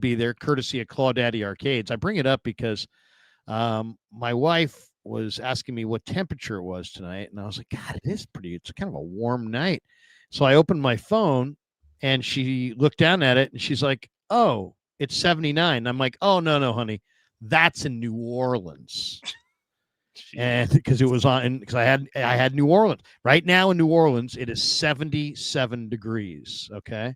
be there, courtesy of Claudaddy Arcades. I bring it up because my wife was asking me what temperature it was tonight, and I was like, God, it's kind of a warm night. So I opened my phone, and she looked down at it, and she's like, oh, it's 79. And I'm like, oh, no, honey, that's in New Orleans. And because it was on, because I had New Orleans right now in New Orleans, it is 77 degrees. Okay.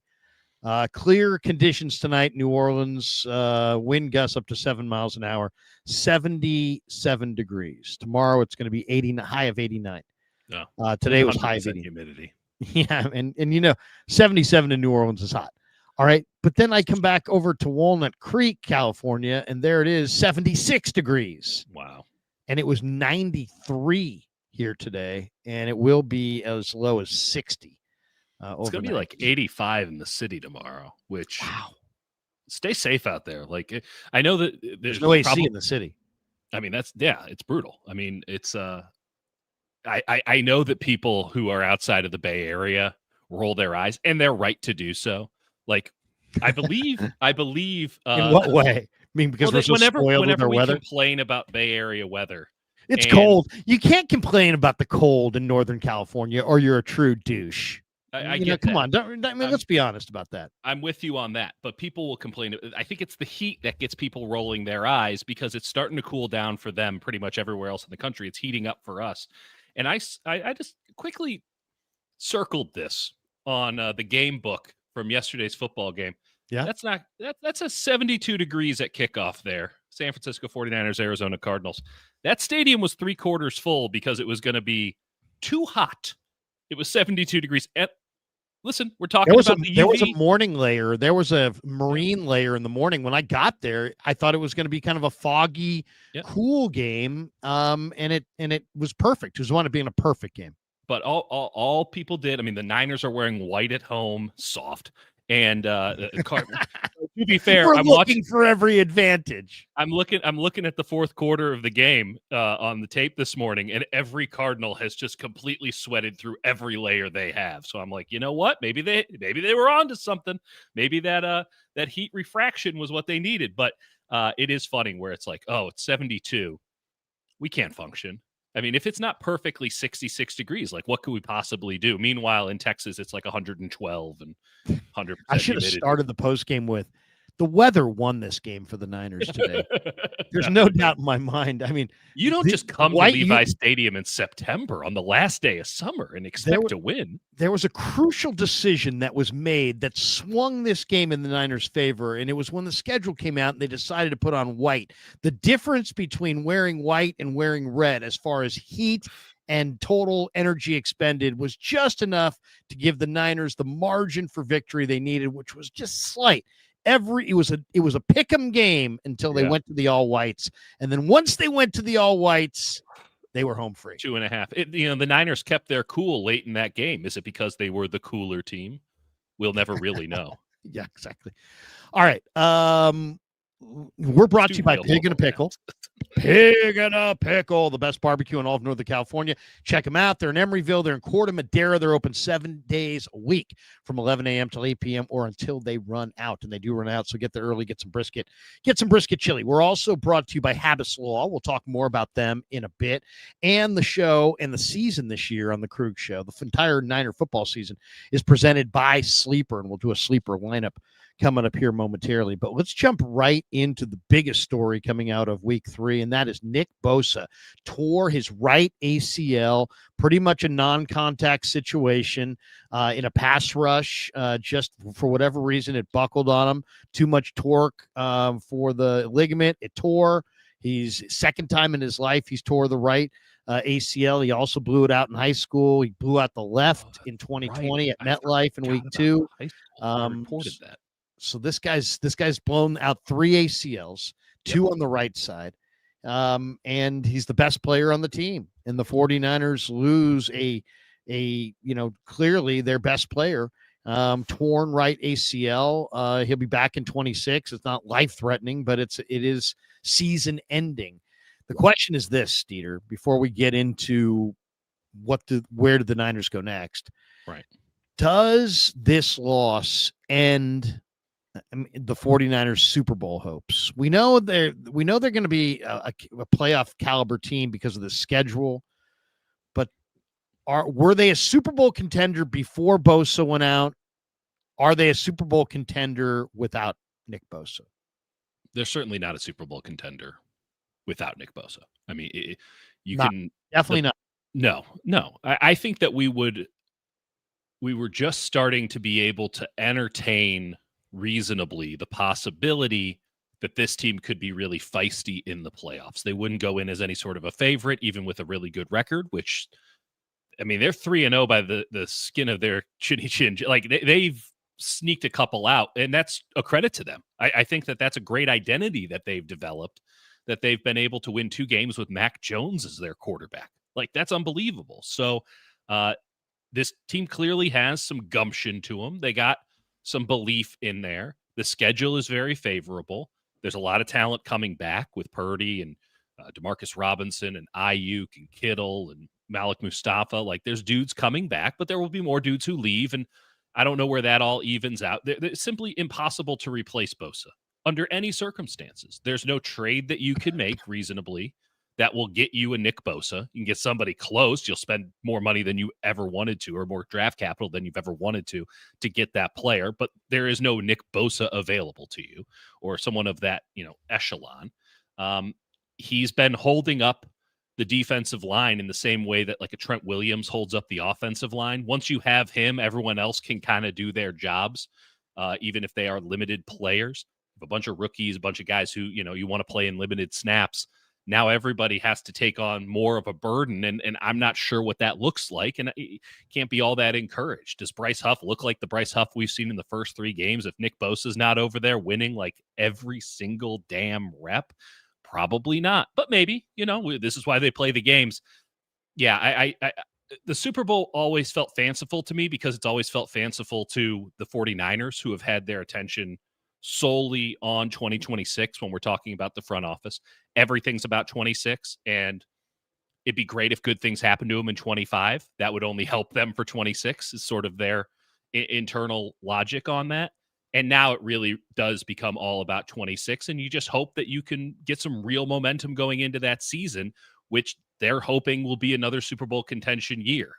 Clear conditions tonight, New Orleans, wind gusts up to 7 miles an hour, 77 degrees. Tomorrow it's going to be high of 89. No. Today was high of 80. Humidity. Yeah, and 77 in New Orleans is hot. All right, but then I come back over to Walnut Creek, California, and there it is, 76 degrees. Wow. And it was 93 here today, and it will be as low as 60. It's going to be like 85 in the city tomorrow, which stay safe out there. Like, I know that there's no AC in the city. I mean, it's brutal. I mean, it's, I know that people who are outside of the Bay Area roll their eyes, and they're right to do so. Like, I believe, in what way? I mean, because we're so spoiled with our weather. Complain about Bay Area weather. It's cold. You can't complain about the cold in Northern California, or you're a true douche. I get come that. on. Let's be honest about that. I'm with you on that, but people will complain. I think it's the heat that gets people rolling their eyes because it's starting to cool down for them pretty much everywhere else in the country. It's heating up for us. And I just quickly circled this on the game book from yesterday's football game. Yeah. That's a 72 degrees at kickoff there. San Francisco 49ers, Arizona Cardinals. That stadium was 3/4 full because it was going to be too hot. It was 72 degrees. Listen, we're talking about the UV. There was a morning layer. There was a marine layer in the morning. When I got there, I thought it was going to be kind of a foggy, cool game. And it was perfect. It was one of being a perfect game. But all people did. I mean, the Niners are wearing white at home, soft. And to be fair, I'm looking for every advantage. I'm looking at the fourth quarter of the game on the tape this morning, and every Cardinal has just completely sweated through every layer they have. So I'm like, you know what? Maybe they were onto something. Maybe that heat refraction was what they needed. But it is funny where it's like, oh, it's 72. We can't function. I mean, if it's not perfectly 66 degrees, like what could we possibly do? Meanwhile, in Texas, it's like 112 and 100%. I should have started the post game with the weather won this game for the Niners today. There's no doubt in my mind. I mean, you don't just come to Levi Stadium in September on the last day of summer and expect to win. There was a crucial decision that was made that swung this game in the Niners' favor, and it was when the schedule came out and they decided to put on white. The difference between wearing white and wearing red as far as heat and total energy expended was just enough to give the Niners the margin for victory they needed, which was just slight. It was a pick'em game until they went to the all whites, and then once they went to the all whites, they were home free. 2.5. The Niners kept their cool late in that game. Is it because they were the cooler team? We'll never really know. Yeah, exactly. All right. We're brought to you by Pig and a Pickle. Pig and a Pickle, the best barbecue in all of Northern California. Check them out. They're in Emeryville. They're in Corte Madera. They're open 7 days a week from 11 a.m. till 8 p.m. or until they run out. And they do run out, so get there early, get some brisket chili. We're also brought to you by Habas Law. We'll talk more about them in a bit. And the show and the season this year on the Krug Show, the entire Niner football season, is presented by Sleeper, and we'll do a Sleeper lineup coming up here momentarily. But let's jump right into the biggest story coming out of week 3, and that is Nick Bosa tore his right ACL, pretty much a non-contact situation in a pass rush. Just for whatever reason, it buckled on him. Too much torque for the ligament. It tore. He's second time in his life he's tore the right ACL. He also blew it out in high school. He blew out the left in 2020 at MetLife in week 2. Reported that. So this guy's blown out 3 ACLs, 2 on the right side, and he's the best player on the team. And the 49ers lose a clearly their best player, torn right ACL. He'll be back in 26. It's not life-threatening, but it is season-ending. The question is this, Dieter, before we get into where do the Niners go next? Right. Does this loss end I mean, the 49ers Super Bowl hopes. We know they're going to be a playoff caliber team because of the schedule, but were they a Super Bowl contender before Bosa went out? Are they a Super Bowl contender without Nick Bosa? They're certainly not a Super Bowl contender without Nick Bosa. I mean, definitely not. No. I think that we were just starting to be able to entertain reasonably the possibility that this team could be really feisty in the playoffs. They wouldn't go in as any sort of a favorite, even with a really good record, which, I mean, they're 3-0 by the skin of their chinny chin. Like they've sneaked a couple out, and that's a credit to them. I think that that's a great identity that they've developed, that they've been able to win 2 games with Mac Jones as their quarterback. Like, that's unbelievable. So this team clearly has some gumption to them. They got some belief in there. The schedule is very favorable. There's a lot of talent coming back with Purdy and Demarcus Robinson and Ayuk and Kittle and Malik Mustafa. Like, there's dudes coming back, but there will be more dudes who leave, and I don't know where that all evens out. It's simply impossible to replace Bosa under any circumstances. There's no trade that you can make reasonably that will get you a Nick Bosa. You can get somebody close. You'll spend more money than you ever wanted to, or more draft capital than you've ever wanted to get that player. But there is no Nick Bosa available to you, or someone of that, echelon. He's been holding up the defensive line in the same way that like a Trent Williams holds up the offensive line. Once you have him, everyone else can kind of do their jobs, even if they are limited players. A bunch of rookies, a bunch of guys who, you want to play in limited snaps. Now everybody has to take on more of a burden, and I'm not sure what that looks like, and it can't be all that encouraged. Does Bryce Huff look like the Bryce Huff we've seen in the first 3 games if Nick Bosa's not over there winning like every single damn rep? Probably not, but maybe, this is why they play the games. Yeah, I the Super Bowl always felt fanciful to me because it's always felt fanciful to the 49ers, who have had their attention solely on 2026 when we're talking about the front office. Everything's about 26, and it'd be great if good things happen to them in 25. That would only help them for 26 is sort of their internal logic on that. And now it really does become all about 26, and you just hope that you can get some real momentum going into that season, which they're hoping will be another Super Bowl contention year.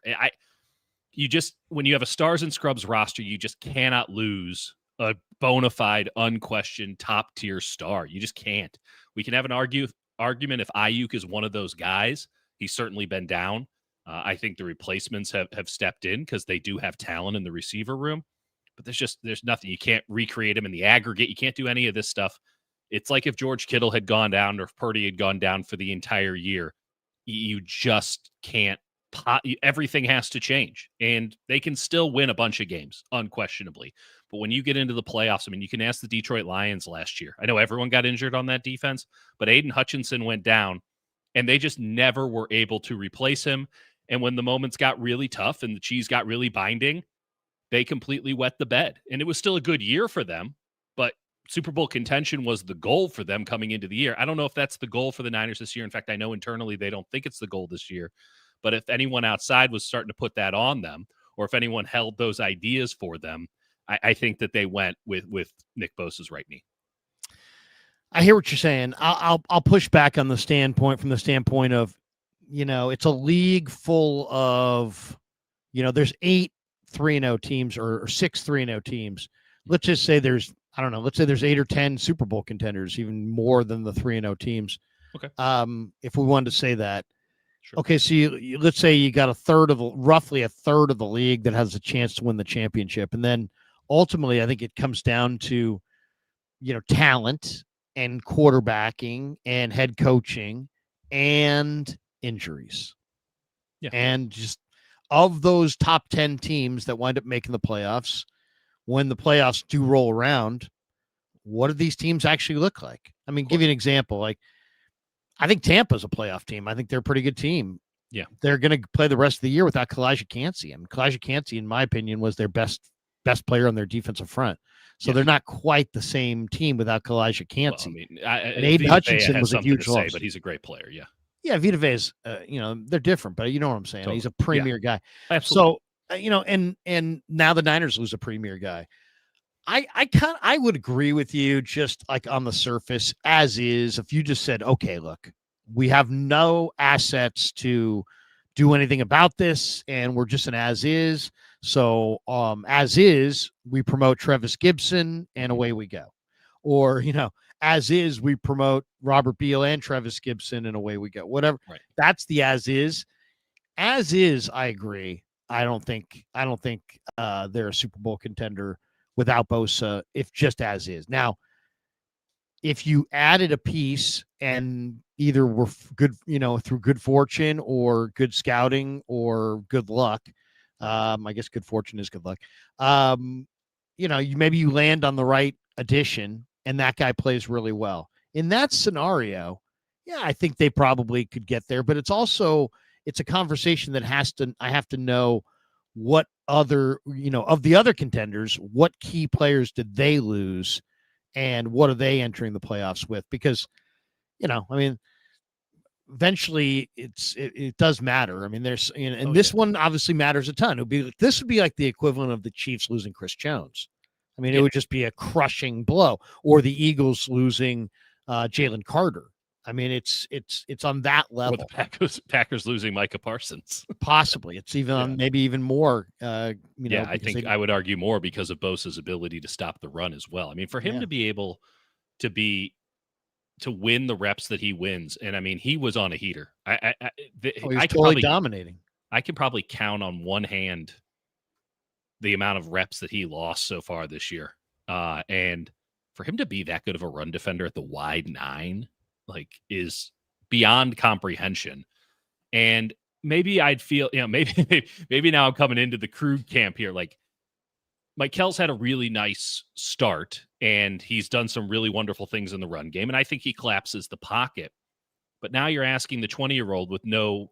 When you have a stars and scrubs roster, you just cannot lose a bona fide, unquestioned top-tier star. You just can't. We can have an argument if Ayuk is one of those guys. He's certainly been down. I think the replacements have stepped in because they do have talent in the receiver room. But there's nothing. You can't recreate him in the aggregate. You can't do any of this stuff. It's like if George Kittle had gone down or if Purdy had gone down for the entire year. You just can't. Everything has to change, and they can still win a bunch of games, unquestionably. But when you get into the playoffs, I mean, you can ask the Detroit Lions last year. I know everyone got injured on that defense, but Aiden Hutchinson went down, and they just never were able to replace him. And when the moments got really tough and the cheese got really binding, they completely wet the bed. And it was still a good year for them, but Super Bowl contention was the goal for them coming into the year. I don't know if that's the goal for the Niners this year. In fact, I know internally they don't think it's the goal this year. But if anyone outside was starting to put that on them, or if anyone held those ideas for them, I think that they went with Nick Bosa's right knee. I hear what you're saying. I'll push back on the standpoint of, it's a league full of, there's 8 3-0 teams or 6 3-0 teams. Let's just say there's 8 or 10 Super Bowl contenders, even more than the 3-0 teams. Okay. If we wanted to say that. Sure. Okay, so let's say you got roughly a third of the league that has a chance to win the championship. And then ultimately, I think it comes down to, talent and quarterbacking and head coaching and injuries. Yeah. And just of those top 10 teams that wind up making the playoffs, when the playoffs do roll around, what do these teams actually look like? I mean, give you an example. Like, I think Tampa's a playoff team. I think they're a pretty good team. Yeah. They're going to play the rest of the year without Kalijah Kancey. I mean, Kalijah Kancey, in my opinion, was their best player on their defensive front. So they're not quite the same team without Kalijah Kancey. Well, I mean, and Aiden Hutchinson was a huge loss. But he's a great player. Yeah. Yeah. Vita Vea's, they're different, but you know what I'm saying? Totally. He's a premier guy. Absolutely. So, and now the Niners lose a premier guy. I would agree with you just like on the surface as is. If you just said, okay, look, we have no assets to do anything about this and we're just an as is. So as is, we promote Travis Gibson and away we go. Or, as is, we promote Robert Beal and Travis Gibson and away we go. Whatever. Right. That's the as is. As is, I agree. I don't think they're a Super Bowl contender without Bosa, if just as is. Now, if you added a piece and either were good, through good fortune or good scouting or good luck, I guess good fortune is good luck. Maybe you land on the right addition and that guy plays really well. In that scenario, yeah, I think they probably could get there, but it's a conversation that I have to know what other, of the other contenders, what key players did they lose and what are they entering the playoffs with? Because, eventually it does matter. I mean, there's, this one obviously matters a ton. This would be like the equivalent of the Chiefs losing Chris Jones. I mean, it would just be a crushing blow, or the Eagles losing Jalen Carter. I mean, it's on that level. Or the Packers losing Micah Parsons. Possibly. It's even maybe even more. I think I would argue more because of Bosa's ability to stop the run as well. I mean, for him to be able to win the reps that he wins, and I mean, he was on a heater. He's totally dominating. I can probably count on one hand the amount of reps that he lost so far this year. And for him to be that good of a run defender at the wide 9, is beyond comprehension. And maybe I'd feel, maybe now I'm coming into the crude camp here. Like, Mikel's had a really nice start and he's done some really wonderful things in the run game. And I think he collapses the pocket. But now you're asking the 20-year-old with no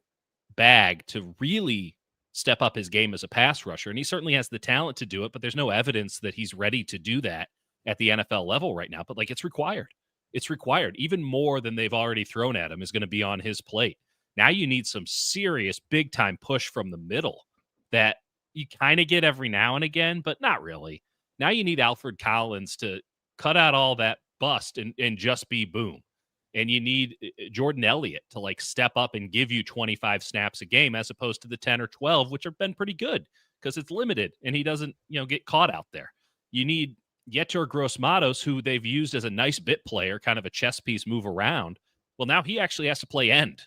bag to really step up his game as a pass rusher. And he certainly has the talent to do it, but there's no evidence that he's ready to do that at the NFL level right now. But it's required. It's required. Even more than they've already thrown at him is going to be on his plate. Now you need some serious big-time push from the middle that you kind of get every now and again, but not really. Now you need Alfred Collins to cut out all that bust and just be boom. And you need Jordan Elliott to step up and give you 25 snaps a game as opposed to the 10 or 12, which have been pretty good because it's limited and he doesn't, get caught out there. You need Yetur Gross-Matos, who they've used as a nice bit player, kind of a chess piece move around. Well, now he actually has to play end.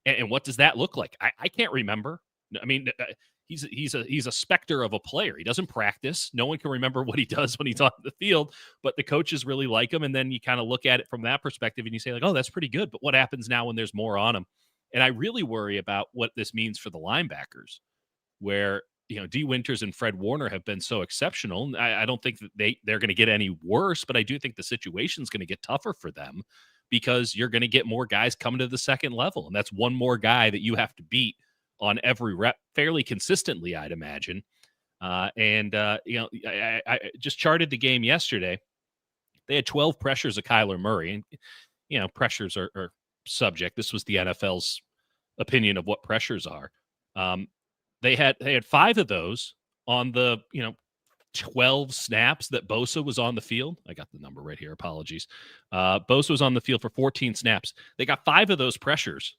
And what does that look like? I can't remember. I mean, he's a specter of a player. He doesn't practice. No one can remember what he does when he's on the field, but the coaches really like him. And then you kind of look at it from that perspective and you say oh, that's pretty good. But what happens now when there's more on him? And I really worry about what this means for the linebackers, where D. Winters and Fred Warner have been so exceptional. I don't think that they're going to get any worse, but I do think the situation is going to get tougher for them because you're going to get more guys coming to the second level. And that's one more guy that you have to beat on every rep fairly consistently, I'd imagine. I just charted the game yesterday. They had 12 pressures of Kyler Murray. And, pressures are subject. This was the NFL's opinion of what pressures are. They had 5 of those on the, 12 snaps that Bosa was on the field. I got the number right here. Apologies. Bosa was on the field for 14 snaps. They got 5 of those pressures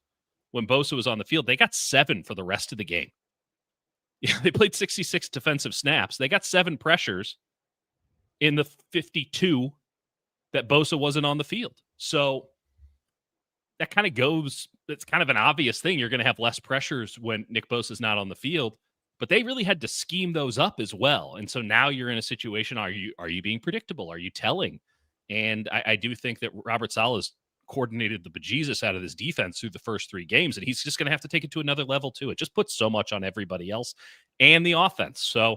when Bosa was on the field. They got 7 for the rest of the game. They played 66 defensive snaps. They got 7 pressures in the 52 that Bosa wasn't on the field. So that kind of goes, it's kind of an obvious thing. You're going to have less pressures when Nick Bosa's not on the field, but they really had to scheme those up as well. And so now you're in a situation, are you being predictable? Are you telling? And I do think that Robert Saleh's coordinated the bejesus out of this defense through the first 3 games, and he's just going to have to take it to another level too. It just puts so much on everybody else and the offense. So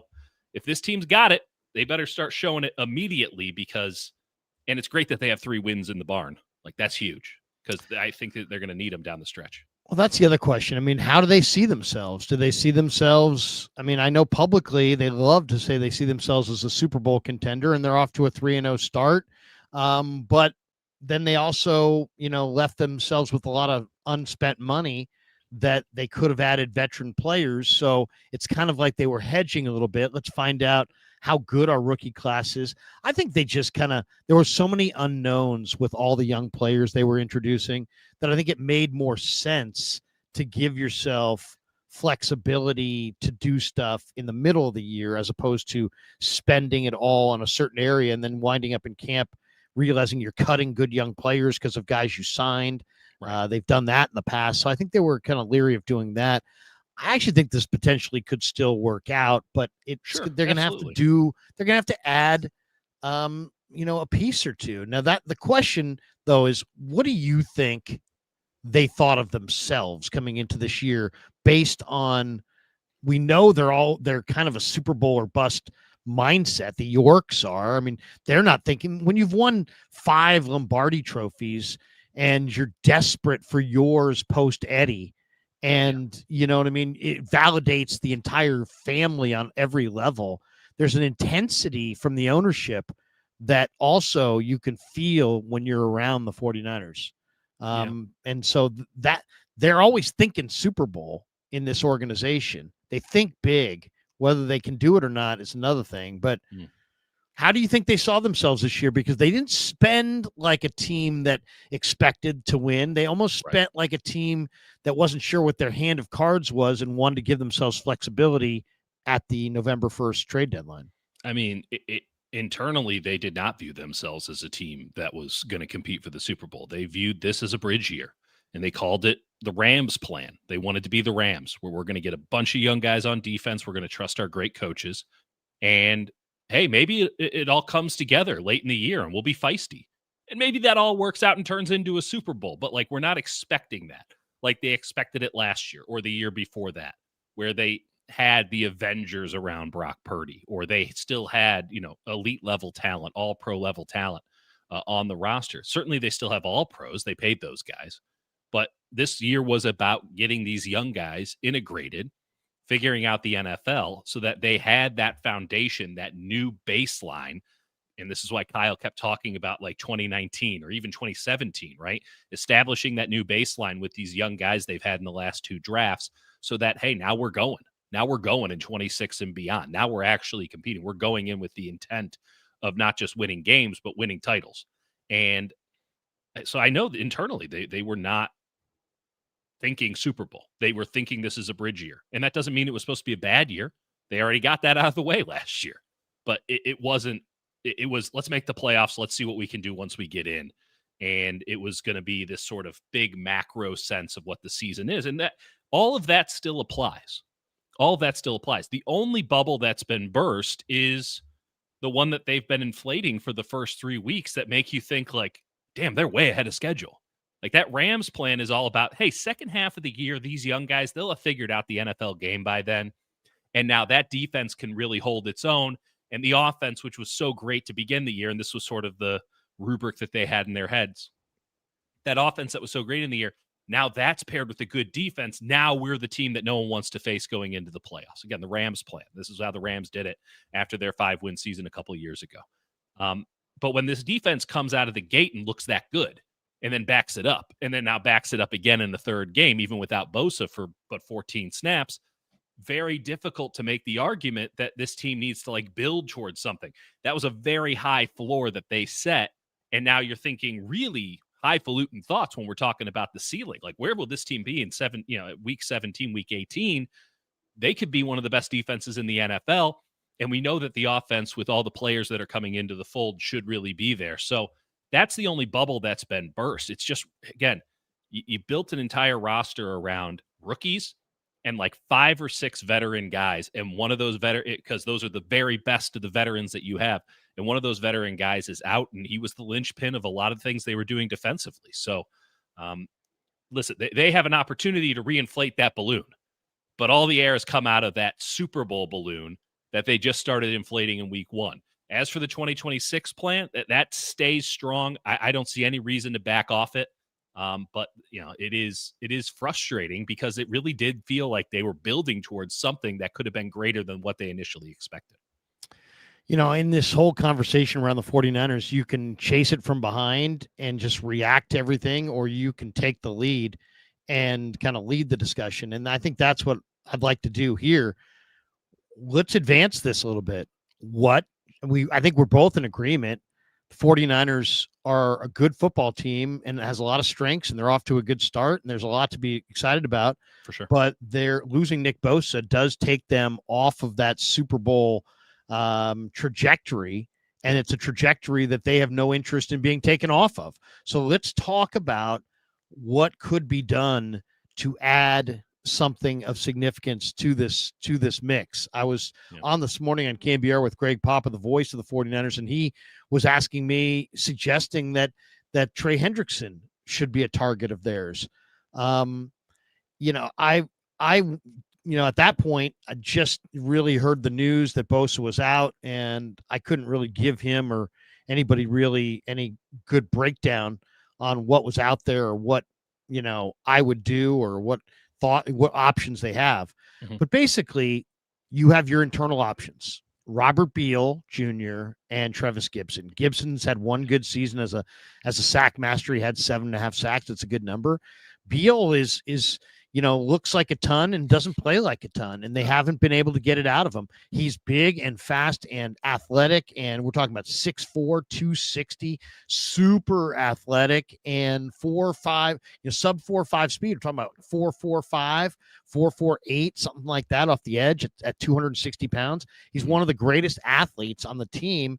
if this team's got it, they better start showing it immediately and it's great that they have 3 wins in the barn. That's huge because I think that they're going to need them down the stretch. Well, that's the other question. I mean, how do they see themselves? Do they see themselves? I mean, I know publicly they love to say they see themselves as a Super Bowl contender and they're off to a 3-0 start. But then they also, left themselves with a lot of unspent money that they could have added veteran players. So it's kind of like they were hedging a little bit. Let's find out how good our rookie class is. I think they just there were so many unknowns with all the young players they were introducing that I think it made more sense to give yourself flexibility to do stuff in the middle of the year as opposed to spending it all on a certain area and then winding up in camp realizing you're cutting good young players because of guys you signed. Right. They've done that in the past. So I think they were kind of leery of doing that. I actually think this potentially could still work out, but they're going to have to add, a piece or two. Now the question though is, what do you think they thought of themselves coming into this year based on, we know they're kind of a Super Bowl or bust mindset. The Yorks are. I mean, they're not thinking, when you've won 5 Lombardi trophies and you're desperate for yours post Eddie, and you know what I mean, it validates the entire family on every level. There's an intensity from the ownership that also you can feel when you're around the 49ers. And so that they're always thinking Super Bowl in this organization. They think big. Whether they can do it or not is another thing. But how do you think they saw themselves this year? Because they didn't spend like a team that expected to win. They almost spent like a team that wasn't sure what their hand of cards was and wanted to give themselves flexibility at the November 1st trade deadline. I mean, internally, they did not view themselves as a team that was going to compete for the Super Bowl. They viewed this as a bridge year, and they called it the Rams plan. They wanted to be the Rams, where we're going to get a bunch of young guys on defense. We're going to trust our great coaches. And hey, maybe it all comes together late in the year and we'll be feisty. And maybe that all works out and turns into a Super Bowl. But like, we're not expecting that like they expected it last year or the year before that, where they had the Avengers around Brock Purdy, or they still had, elite level talent, all pro level talent on the roster. Certainly they still have all pros. They paid those guys. But this year was about getting these young guys integrated, figuring out the NFL so that they had that foundation, that new baseline. And this is why Kyle kept talking about like 2019 or even 2017, right? Establishing that new baseline with these young guys they've had in the last 2 drafts so that, hey, now we're going. Now we're going in 26 and beyond. Now we're actually competing. We're going in with the intent of not just winning games, but winning titles. And so I know that internally they were not thinking Super Bowl. They were thinking this is a bridge year. And that doesn't mean it was supposed to be a bad year. They already got that out of the way last year. But it wasn't. It was, let's make the playoffs. Let's see what we can do once we get in. And it was going to be this sort of big macro sense of what the season is. And that all of that still applies. All of that still applies. The only bubble that's been burst is the one that they've been inflating for the first 3 weeks that make you think like, damn, they're way ahead of schedule. Like that Rams plan is all about, hey, second half of the year, these young guys, they'll have figured out the NFL game by then. And now that defense can really hold its own. And the offense, which was so great to begin the year, and this was sort of the rubric that they had in their heads, that offense that was so great in the year, now that's paired with a good defense. Now we're the team that no one wants to face going into the playoffs. Again, the Rams plan. This is how the Rams did it after their 5-win season a couple of years ago. But when this defense comes out of the gate and looks that good, and then backs it up, and then now backs it up again in the third game, even without Bosa for but 14 snaps, very difficult to make the argument that this team needs to like build towards something. That was a very high floor that they set. And now you're thinking really highfalutin thoughts when we're talking about the ceiling. Like, where will this team be in week 17, week 18? They could be one of the best defenses in the NFL. And we know that the offense with all the players that are coming into the fold should really be there. So that's the only bubble that's been burst. It's just, again, you built an entire roster around rookies and like 5 or 6 veteran guys. And one of those because those are the very best of the veterans that you have. And one of those veteran guys is out, and he was the linchpin of a lot of things they were doing defensively. So, listen, they have an opportunity to reinflate that balloon, but all the air has come out of that Super Bowl balloon that they just started inflating in week 1. As for the 2026 plan, that stays strong. I don't see any reason to back off it. But it is frustrating because it really did feel like they were building towards something that could have been greater than what they initially expected. In this whole conversation around the 49ers, you can chase it from behind and just react to everything, or you can take the lead and kind of lead the discussion. And I think that's what I'd like to do here. Let's advance this a little bit. I think we're both in agreement. 49ers are a good football team and has a lot of strengths, and they're off to a good start, and there's a lot to be excited about. For sure. But they're losing Nick Bosa does take them off of that Super Bowl trajectory, and it's a trajectory that they have no interest in being taken off of. So let's talk about what could be done to add something of significance to this mix. I was on this morning on KNBR with Greg Papa, the voice of the 49ers, and he was asking me, suggesting that Trey Hendrickson should be a target of theirs. At that point, I just really heard the news that Bosa was out, and I couldn't really give him or anybody really any good breakdown on what was out there or what, I would do or what options they have. Mm-hmm. But basically, you have your internal options: Robert Beal Jr. and Trevis Gibson. Gibson's had one good season as a sack master. He had 7.5 sacks. That's a good number. Beal is looks like a ton and doesn't play like a ton, and they haven't been able to get it out of him. He's big and fast and athletic, and we're talking about 6'4", 260, super athletic, and 4.5, sub 4.5 speed. We're talking about 4.45, 4.48, something like that off the edge at 260 pounds. He's one of the greatest athletes on the team.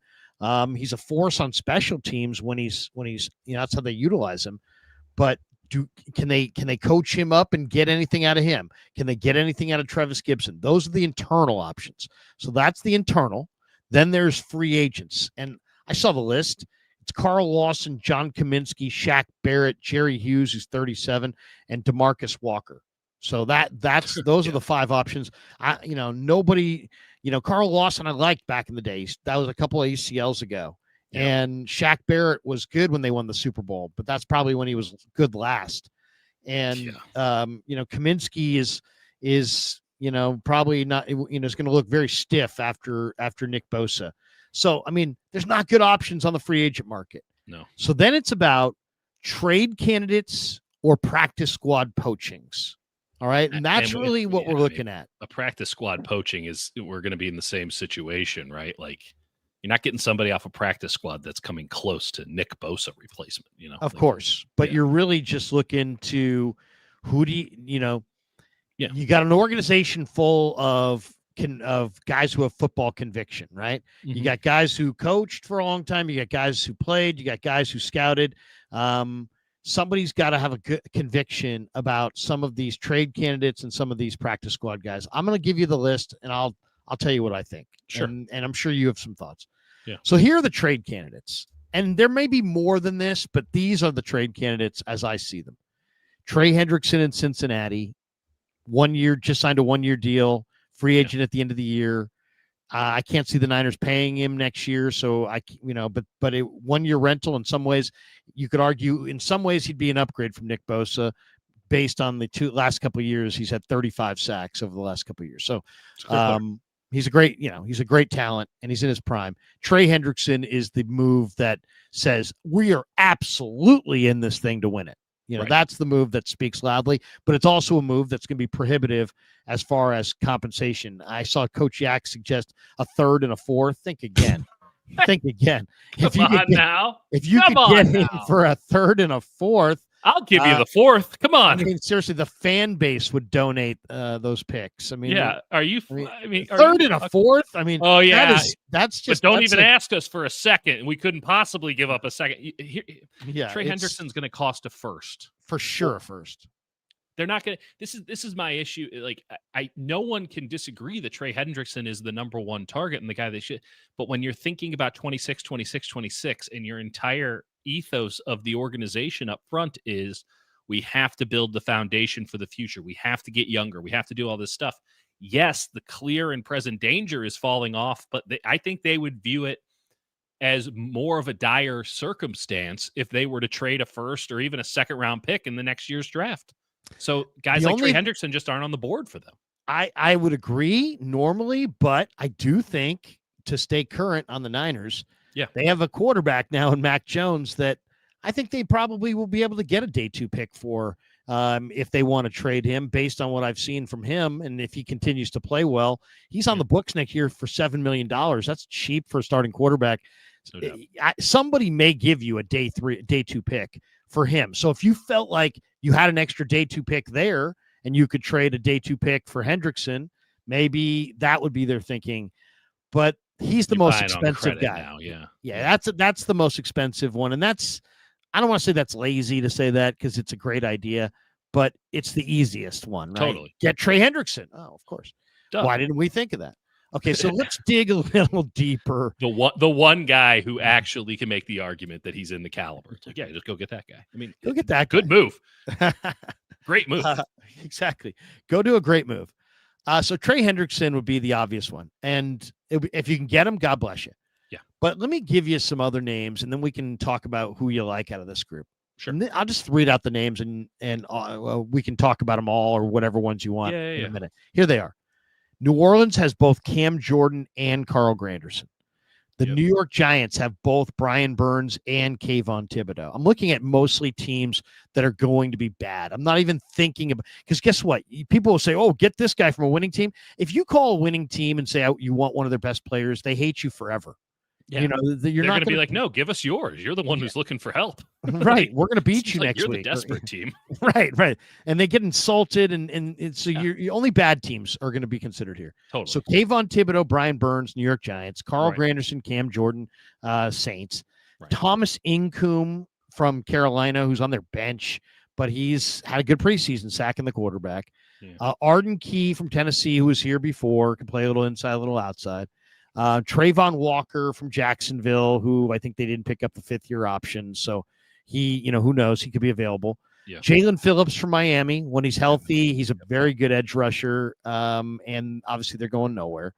He's a force on special teams when he's that's how they utilize him. But can they coach him up and get anything out of him? Can they get anything out of Trevis Gibson? Those are the internal options. So that's the internal. Then there's free agents. And I saw the list. It's Carl Lawson, John Kaminsky, Shaq Barrett, Jerry Hughes, who's 37, and DeMarcus Walker. So those are the 5 options. Nobody, Carl Lawson I liked back in the days. That was a couple of ACLs ago. Yeah. And Shaq Barrett was good when they won the Super Bowl, but that's probably when he was good last. And Kaminsky is probably not, is going to look very stiff after Nick Bosa. So there's not good options on the free agent market. No. So then it's about trade candidates or practice squad poachings. All right, and that's really what we're looking at. A practice squad poaching we're going to be in the same situation, right? Like, you're not getting somebody off a practice squad that's coming close to Nick Bosa replacement, Of course, but you're really just looking to who do you got an organization full of guys who have football conviction, right? Mm-hmm. You got guys who coached for a long time. You got guys who played. You got guys who scouted. Somebody's got to have a good conviction about some of these trade candidates and some of these practice squad guys. I'm going to give you the list, and I'll tell you what I think. Sure. And I'm sure you have some thoughts. Yeah. So here are the trade candidates. And there may be more than this, but these are the trade candidates as I see them. Trey Hendrickson in Cincinnati, 1 year, just signed a 1-year deal, free agent at the end of the year. I can't see the Niners paying him next year. So but a 1-year rental in some ways, you could argue in some ways he'd be an upgrade from Nick Bosa. Based on the last couple of years, he's had 35 sacks over the last couple of years. So he's a great talent, and he's in his prime. Trey Hendrickson is the move that says we are absolutely in this thing to win it. Right. That's the move that speaks loudly, but it's also a move that's going to be prohibitive as far as compensation. I saw Coach Yak suggest a 3rd and a 4th. Think again. Think again. If you could get him for a 3rd and a 4th, I'll give you the 4th. Come on. Seriously, the fan base would donate those picks. Are you? 3rd and a 4th. Oh yeah, that's just. But don't even ask us for a second. We couldn't possibly give up a second. Trey Hendrickson's going to cost a 1st for sure. First, they're not going to. This is my issue. Like no one can disagree that Trey Hendrickson is the number 1 target and the guy they should. But when you're thinking about 26, and your entire ethos of the organization up front is we have to build the foundation for the future. We have to get younger. We have to do all this stuff. Yes, the clear and present danger is falling off, but I think they would view it as more of a dire circumstance if they were to trade a 1st or even a 2nd round pick in the next year's draft. So guys like Trey Hendrickson just aren't on the board for them. I would agree normally, but I do think to stay current on the Niners, they have a quarterback now in Mac Jones that I think they probably will be able to get a day 2 pick for if they want to trade him based on what I've seen from him. And if he continues to play well, he's on the books next year for $7 million. That's cheap for a starting quarterback. No Somebody may give you a day 2 pick for him. So if you felt like you had an extra day 2 pick there and you could trade a day 2 pick for Hendrickson, maybe that would be their thinking. But he's the most expensive guy. Now, yeah. That's the most expensive one. And I don't want to say that's lazy to say that because it's a great idea, but it's the easiest one, right? Totally. Get Trey Hendrickson. Oh, of course. Duh. Why didn't we think of that? Okay, so let's dig a little deeper. The one guy who actually can make the argument that he's in the caliber. It's like, yeah, just go get that guy. I mean, go get that good guy. Move. Great move. Exactly. Go do a great move. So Trey Hendrickson would be the obvious one. And if you can get him, God bless you. Yeah. But let me give you some other names, and then we can talk about who you like out of this group. Sure. And I'll just read out the names, and we can talk about them all or whatever ones you want in a minute. Here they are. New Orleans has both Cam Jordan and Carl Granderson. The New York Giants have both Brian Burns and Kayvon Thibodeau. I'm looking at mostly teams that are going to be bad. I'm not even thinking about, because guess what? People will say, oh, get this guy from a winning team. If you call a winning team and say you want one of their best players, they hate you forever. Yeah. You know, you're not going to be like, no, give us yours. You're the one who's looking for help. Right. We're going to beat you like next you're week. You're the desperate team. Right. And they get insulted. And so you're only bad teams are going to be considered here. Totally. So Kayvon Thibodeau, Brian Burns, New York Giants, Carl Granderson, Cam Jordan, Saints, Thomas Incoom from Carolina, who's on their bench, but he's had a good preseason, sacking the quarterback. Arden Key from Tennessee, who was here before, can play a little inside, a little outside. Trayvon Walker from Jacksonville, who I think they didn't pick up the 5th-year option. So he, who knows, he could be available. Yeah. Jalen Phillips from Miami. When he's healthy, he's a very good edge rusher. And obviously they're going nowhere.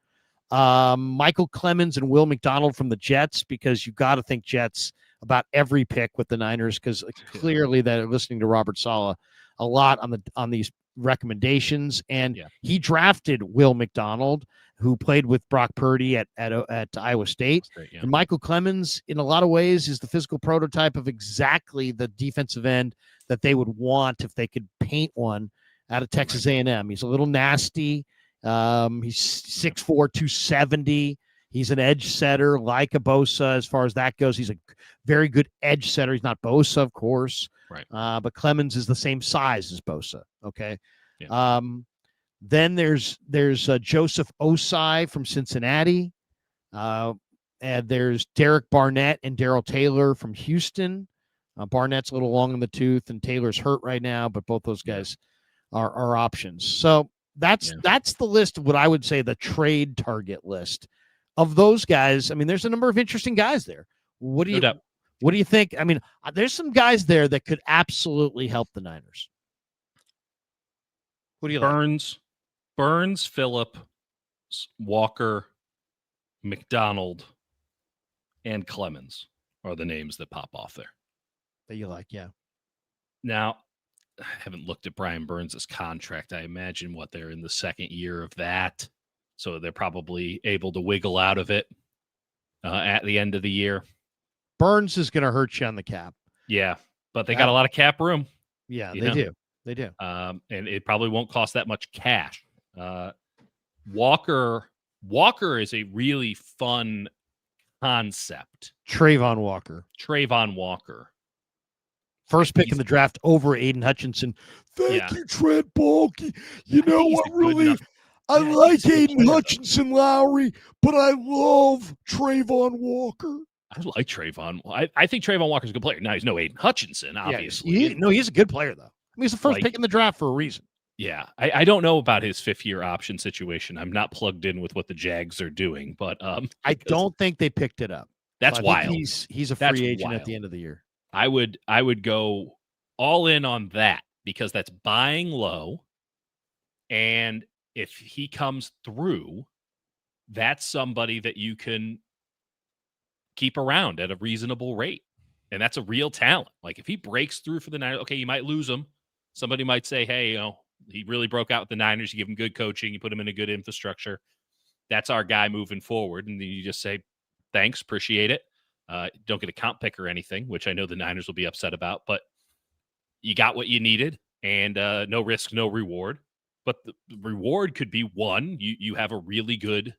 Michael Clemens and Will McDonald from the Jets, because you've got to think Jets about every pick with the Niners, because clearly they're listening to Robert Saleh a lot on these recommendations. And he drafted Will McDonald, who played with Brock Purdy at Iowa State. And Michael Clemens, in a lot of ways, is the physical prototype of exactly the defensive end that they would want if they could paint one out of Texas A&M. He's a little nasty. He's 6'4", 270. He's an edge setter like a Bosa as far as that goes. He's a very good edge setter. He's not Bosa, of course. Right. But Clemens is the same size as Bosa. Okay. Yeah. Then there's Joseph Osai from Cincinnati. And there's Derek Barnett and Darrell Taylor from Houston. Barnett's a little long in the tooth, and Taylor's hurt right now, but both those guys are options. So that's the list of what I would say the trade target list of those guys. I mean, there's a number of interesting guys there. What do you think? I mean, there's some guys there that could absolutely help the Niners. What do you like? Burns, Phillips, Walker, McDonald, and Clemens are the names that pop off there. That you like, yeah. Now, I haven't looked at Brian Burns' contract. I imagine they're in the 2nd year of that. So they're probably able to wiggle out of it at the end of the year. Burns is going to hurt you on the cap. Yeah, but they got a lot of cap room. Yeah, they do. They do. And it probably won't cost that much cash. Walker is a really fun concept. Trayvon Walker. First pick in the draft over Aiden Hutchinson. Thank you, Trent Baalke. You know what, really? I like Aiden Hutchinson, Lowry, but I love Trayvon Walker. I like Trayvon. I think Trayvon Walker's a good player. Now, he's no Aiden Hutchinson, obviously. He's a good player, though. I mean, he's the first pick in the draft for a reason. Yeah, I don't know about his 5th-year option situation. I'm not plugged in with what the Jags are doing, but I don't think they picked it up. That's wild. He's a free agent at the end of the year. I would go all in on that, because that's buying low, and if he comes through, that's somebody that you can keep around at a reasonable rate, and that's a real talent. Like, if he breaks through for the Niners, okay, you might lose him. Somebody might say, hey, he really broke out with the Niners. You give him good coaching. You put him in a good infrastructure. That's our guy moving forward. And then you just say, thanks, appreciate it. Don't get a comp pick or anything, which I know the Niners will be upset about, but you got what you needed. and no risk, no reward. But the reward could be one, you have a really good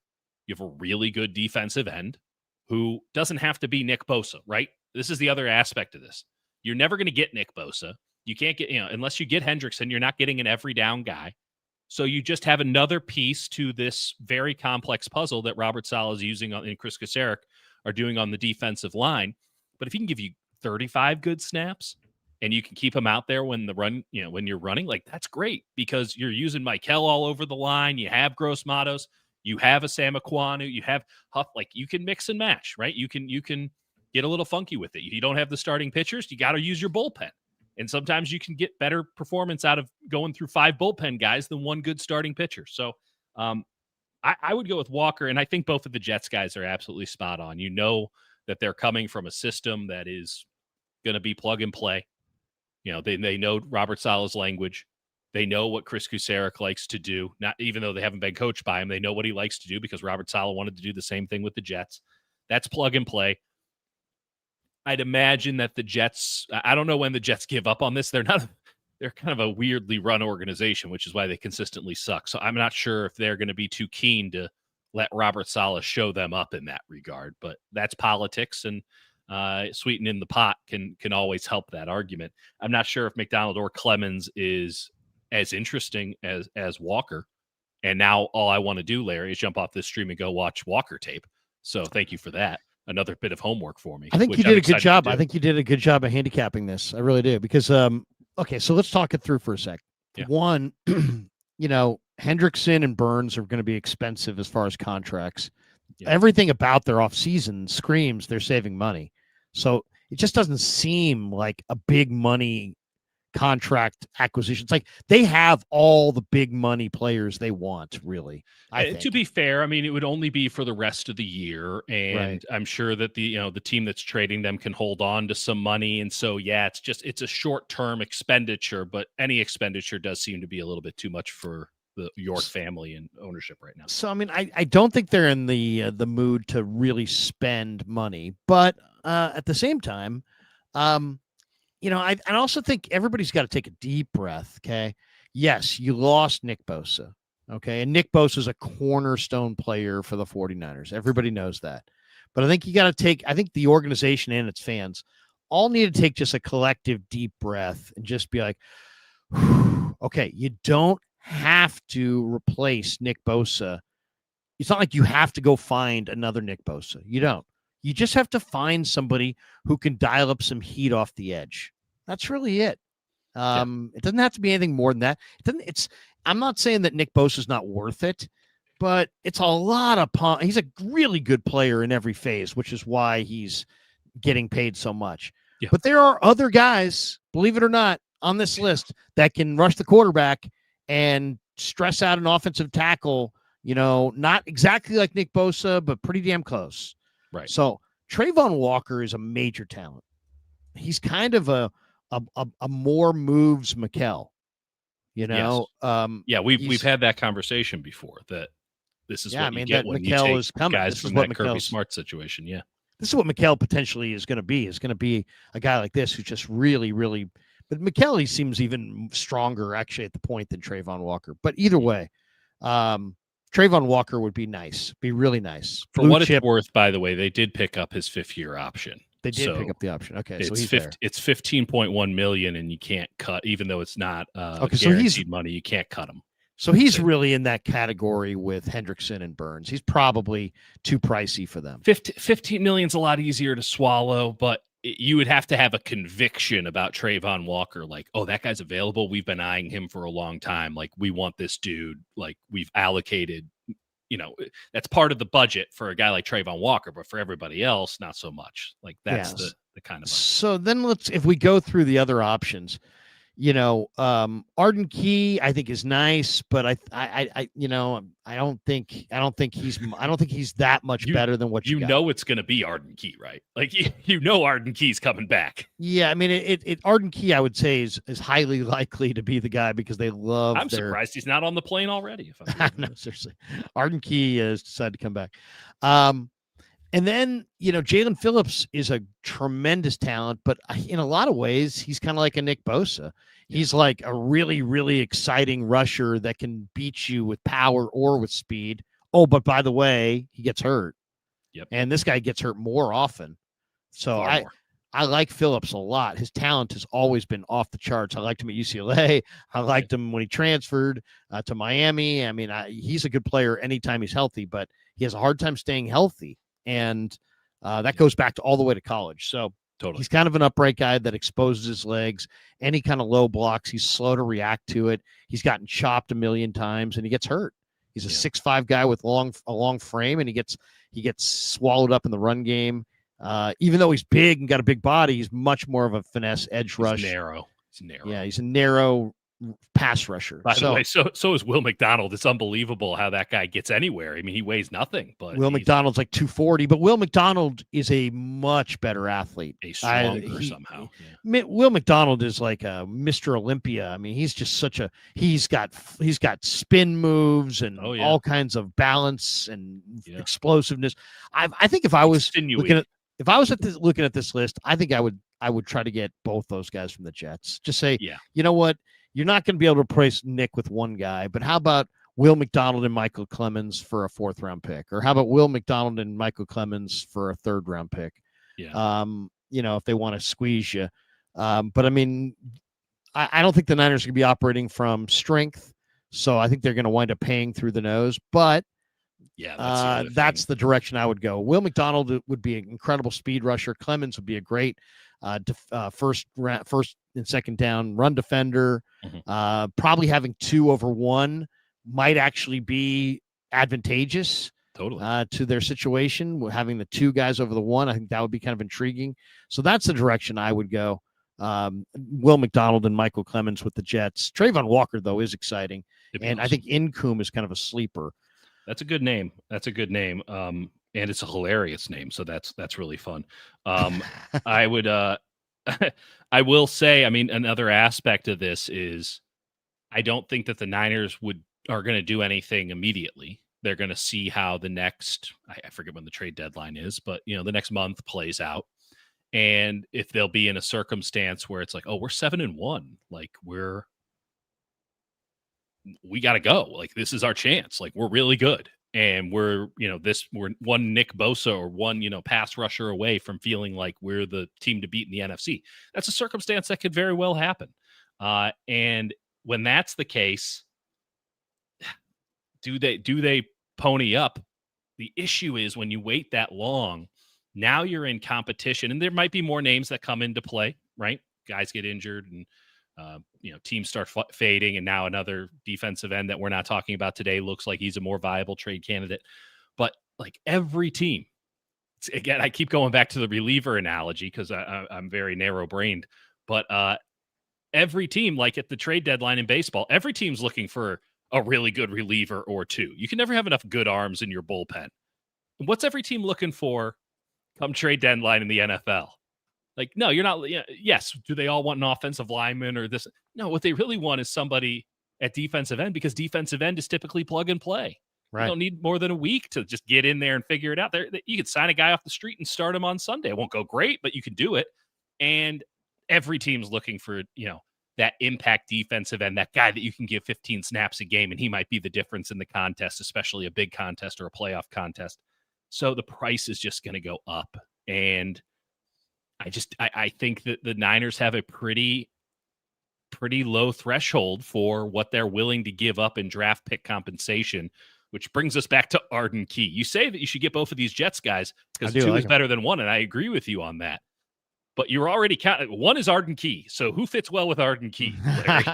defensive end who doesn't have to be Nick Bosa, right? This is the other aspect of this. You're never going to get Nick Bosa. You can't get, unless you get Hendrickson, you're not getting an every down guy. So you just have another piece to this very complex puzzle that Robert Saleh is using and Chris Kasarik are doing on the defensive line. But if he can give you 35 good snaps and you can keep him out there when the run, when you're running, like that's great because you're using Mikel all over the line. You have Gross Matos, you have a Sam Aquanu, you have Huff. Like you can mix and match, right? You can get a little funky with it. You don't have the starting pitchers, you got to use your bullpen. And sometimes you can get better performance out of going through 5 bullpen guys than one good starting pitcher. So I would go with Walker, and I think both of the Jets guys are absolutely spot on. You know that they're coming from a system that is going to be plug and play. They know Robert Saleh's language. They know what Chris Kasarik likes to do. Not even though they haven't been coached by him, they know what he likes to do because Robert Saleh wanted to do the same thing with the Jets. That's plug and play. I'd imagine that the Jets, I don't know when the Jets give up on this. They're kind of a weirdly run organization, which is why they consistently suck. So I'm not sure if they're going to be too keen to let Robert Saleh show them up in that regard, but that's politics, and sweetening the pot can always help that argument. I'm not sure if McDonald or Clemens is as interesting as Walker. And now all I want to do, Larry, is jump off this stream and go watch Walker tape. So thank you for that. Another bit of homework for me. I think you did a good job. I think you did a good job of handicapping this. I really do. Because, okay, so let's talk it through for a sec. Yeah. One, Hendrickson and Burns are going to be expensive as far as contracts. Yeah. Everything about their offseason screams they're saving money. So it just doesn't seem like a big money contract acquisition. It's like they have all the big money players they want, really. I think. To be fair, I mean, it would only be for the rest of the year, and right. I'm sure that the team that's trading them can hold on to some money, and so it's a short-term expenditure, but any expenditure does seem to be a little bit too much for the York family and ownership right now. So I mean, I don't think they're in the mood to really spend money, but at the same time, I also think everybody's got to take a deep breath, okay? Yes, you lost Nick Bosa, okay? And Nick Bosa is a cornerstone player for the 49ers. Everybody knows that. But I think I think the organization and its fans all need to take just a collective deep breath and just be like, okay, you don't have to replace Nick Bosa. It's not like you have to go find another Nick Bosa. You don't. You just have to find somebody who can dial up some heat off the edge. That's really it. It doesn't have to be anything more than that. I'm not saying that Nick Bosa is not worth it, but it's a lot of he's a really good player in every phase, which is why he's getting paid so much. Yeah. But there are other guys, believe it or not, on this list that can rush the quarterback and stress out an offensive tackle, not exactly like Nick Bosa, but pretty damn close. Right. So Trayvon Walker is a major talent. He's kind of a more moves Mikel, Yes. We've had that conversation before that this is what you get when Mikel you take is coming. Guys from that Kirby Smart situation. Yeah. This is what Mikel potentially is going to be. Is going to be a guy like this who's just really, really. But Mikel, he seems even stronger actually at the point than Trayvon Walker. But either way, Trayvon Walker would be nice, be really nice. For what it's worth, by the way, they did pick up his 5th-year option. They did pick up the option. Okay, so he's it's $15.1 million, and you can't cut, even though it's not guaranteed money. You can't cut him. So he's really in that category with Hendrickson and Burns. He's probably too pricey for them. $15 million is a lot easier to swallow, but you would have to have a conviction about Trayvon Walker. Like, oh, that guy's available. We've been eyeing him for a long time. Like, we want this dude. Like, we've allocated, that's part of the budget for a guy like Trayvon Walker, but for everybody else, not so much. Like, that's the kind of money. So then if we go through the other options, Arden Key, I think is nice, but I don't think he's that much better than what you got. It's going to be Arden Key, right? Like Arden Key's coming back. Yeah, I mean Arden Key, I would say is highly likely to be the guy because they love. I'm surprised he's not on the plane already. No, seriously, Arden Key has decided to come back. And then, Jalen Phillips is a tremendous talent, but in a lot of ways, he's kind of like a Nick Bosa. He's like a really, really exciting rusher that can beat you with power or with speed. Oh, but by the way, he gets hurt. Yep. And this guy gets hurt more often. So I like Phillips a lot. His talent has always been off the charts. I liked him at UCLA. I liked him when he transferred to Miami. I mean, he's a good player anytime he's healthy, but he has a hard time staying healthy. And that goes back to all the way to college. So he's kind of an upright guy that exposes his legs. Any kind of low blocks, he's slow to react to it. He's gotten chopped a million times, and he gets hurt. He's a 6'5" guy with a long frame, and he gets swallowed up in the run game. Even though he's big and got a big body, he's much more of a finesse edge rush. He's narrow. Yeah, he's a narrow pass rusher. By the way, so is Will McDonald. It's unbelievable how that guy gets anywhere. I mean, he weighs nothing, but Will McDonald's like 240, but Will McDonald is a much better athlete. A stronger somehow. Will McDonald is like a Mr. Olympia. I mean, he's just he's got spin moves and all kinds of balance and explosiveness. I think if I was looking at this list, I think I would try to get both those guys from the Jets. Just say, you know what? You're not going to be able to replace Nick with one guy, but how about Will McDonald and Michael Clemens for a 4th-round pick? Or how about Will McDonald and Michael Clemens for a 3rd-round pick? Yeah. If they want to squeeze you. But, I mean, I don't think the Niners are going to be operating from strength, so I think they're going to wind up paying through the nose. But that's the direction I would go. Will McDonald would be an incredible speed rusher. Clemens would be a great first and second down run defender. Probably having 2 over 1 might actually be advantageous to their situation. Having the 2 guys over the 1, I think that would be kind of intriguing. So that's the direction I would go. Will McDonald and Michael Clemens with the Jets. Trayvon Walker, though, is exciting. And I think Incoom is kind of a sleeper. That's a good name. And it's a hilarious name, so that's really fun. I would I will say, I mean, another aspect of this is I don't think that the Niners are going to do anything immediately. They're going to see how the next, I forget when the trade deadline is, but the next month plays out. And if they'll be in a circumstance where it's like, oh, we're 7-1, like we got to go. Like, this is our chance. Like, we're really good. And we're one Nick Bosa or one, pass rusher away from feeling like we're the team to beat in the NFC. That's a circumstance that could very well happen. And when that's the case, do they pony up? The issue is when you wait that long, now you're in competition, and there might be more names that come into play, right? Guys get injured and teams start fading, and now another defensive end that we're not talking about today looks like he's a more viable trade candidate. But like every team, again, I keep going back to the reliever analogy because I'm very narrow-brained, but every team, like at the trade deadline in baseball, every team's looking for a really good reliever or 2. You can never have enough good arms in your bullpen. What's every team looking for come trade deadline in the NFL? Like, no, you're not. Yes, do they all want an offensive lineman or this? No, what they really want is somebody at defensive end, because defensive end is typically plug and play. Right. You don't need more than a week to just get in there and figure it out. You could sign a guy off the street and start him on Sunday. It won't go great, but you can do it. And every team's looking for, that impact defensive end, that guy that you can give 15 snaps a game, and he might be the difference in the contest, especially a big contest or a playoff contest. So the price is just going to go up. And I think that the Niners have a pretty low threshold for what they're willing to give up in draft pick compensation, which brings us back to Arden Key. You say that you should get both of these Jets guys because 2 is better than 1, and I agree with you on that. But you're already counting. 1 is Arden Key, so who fits well with Arden Key, Larry?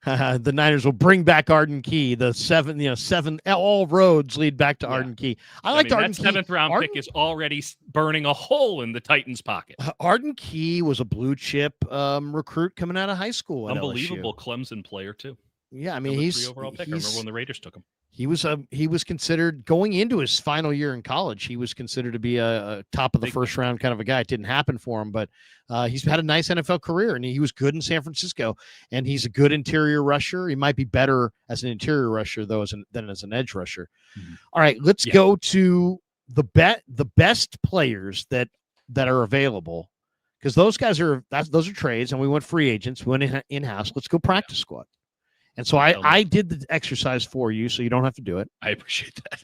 The Niners will bring back Arden Key. The 7, all roads lead back to Arden Key. I like Arden Key. That 7th round pick is already burning a hole in the Titans' pocket. Arden Key was a blue chip recruit coming out of high school. Unbelievable Clemson player too. Yeah, I mean, he's 3 overall pick. I remember when the Raiders took him. He was considered going into his final year in college. He was considered to be a top of the first round kind of a guy. It didn't happen for him, but he's had a nice NFL career, and he was good in San Francisco. And he's a good interior rusher. He might be better as an interior rusher though than as an edge rusher. Mm-hmm. All right, let's go to the best players that are available, because those guys those are trades, and we went free agents, we went in-house. Let's go practice squad. And so I did the exercise for you, so you don't have to do it. I appreciate that.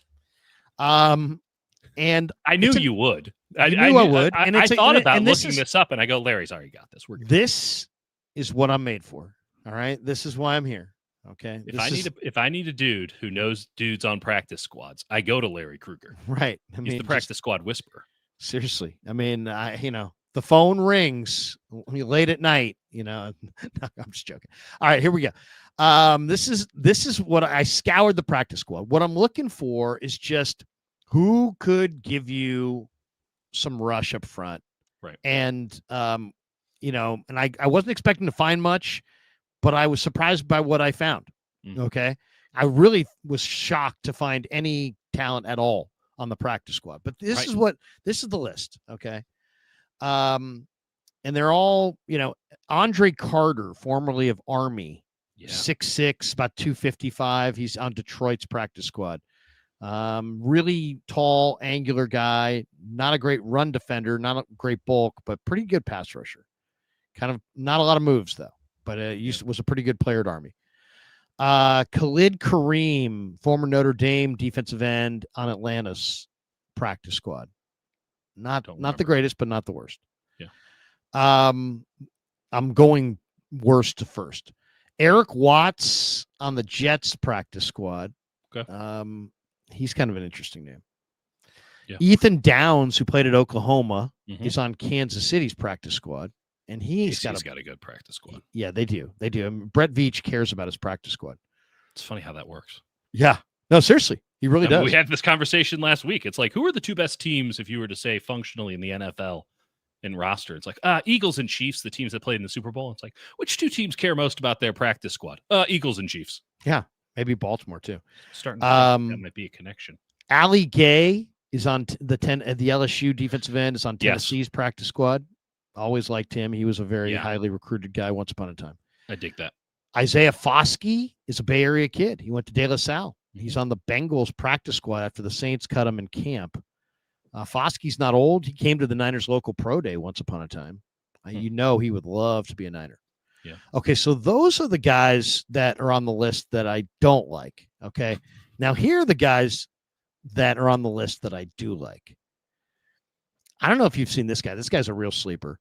And I knew you would. I knew I would. And I thought about looking this up, and I go, Larry's already got this. We're good. This is what I'm made for. All right, this is why I'm here. Okay. If I need a dude who knows dudes on practice squads, I go to Larry Krueger. Right. He's the practice squad whisperer. Seriously. I mean, the phone rings late at night, I'm just joking. All right, here we go. This is what I scoured the practice squad. What I'm looking for is just who could give you some rush up front. Right. And, and I wasn't expecting to find much, but I was surprised by what I found. Mm-hmm. Okay. I really was shocked to find any talent at all on the practice squad, but this is the list. Okay. And they're all, Andre Carter, formerly of Army, 6'6", about 255. He's on Detroit's practice squad. Really tall, angular guy, not a great run defender, not a great bulk, but pretty good pass rusher. Kind of not a lot of moves though, but was a pretty good player at Army. Khalid Kareem, former Notre Dame defensive end on Atlanta's practice squad. Not the greatest, but not the worst. Yeah. I'm going worst to first. Eric Watts on the Jets practice squad. Okay. He's kind of an interesting name. Yeah. Ethan Downs, who played at Oklahoma, is on Kansas City's practice squad. And he's got a good practice squad. Yeah, they do. They do. And Brett Veach cares about his practice squad. It's funny how that works. Yeah. No, seriously. He really does. We had this conversation last week. It's like, who are the two best teams if you were to say functionally in the NFL in roster? It's like, Eagles and Chiefs, the teams that played in the Super Bowl. It's like, which two teams care most about their practice squad? Eagles and Chiefs. Yeah. Maybe Baltimore too. Starting to think that might be a connection. Ali Gay is on the LSU defensive end, is on Tennessee's practice squad. Always liked him. He was a very highly recruited guy once upon a time. I dig that. Isaiah Foskey is a Bay Area kid. He went to De La Salle. He's on the Bengals practice squad after the Saints cut him in camp. Foskey's not old. He came to the Niners local pro day once upon a time. He would love to be a Niner. Yeah. Okay, so those are the guys that are on the list that I don't like. Okay. Now here are the guys that are on the list that I do like. I don't know if you've seen this guy. This guy's a real sleeper.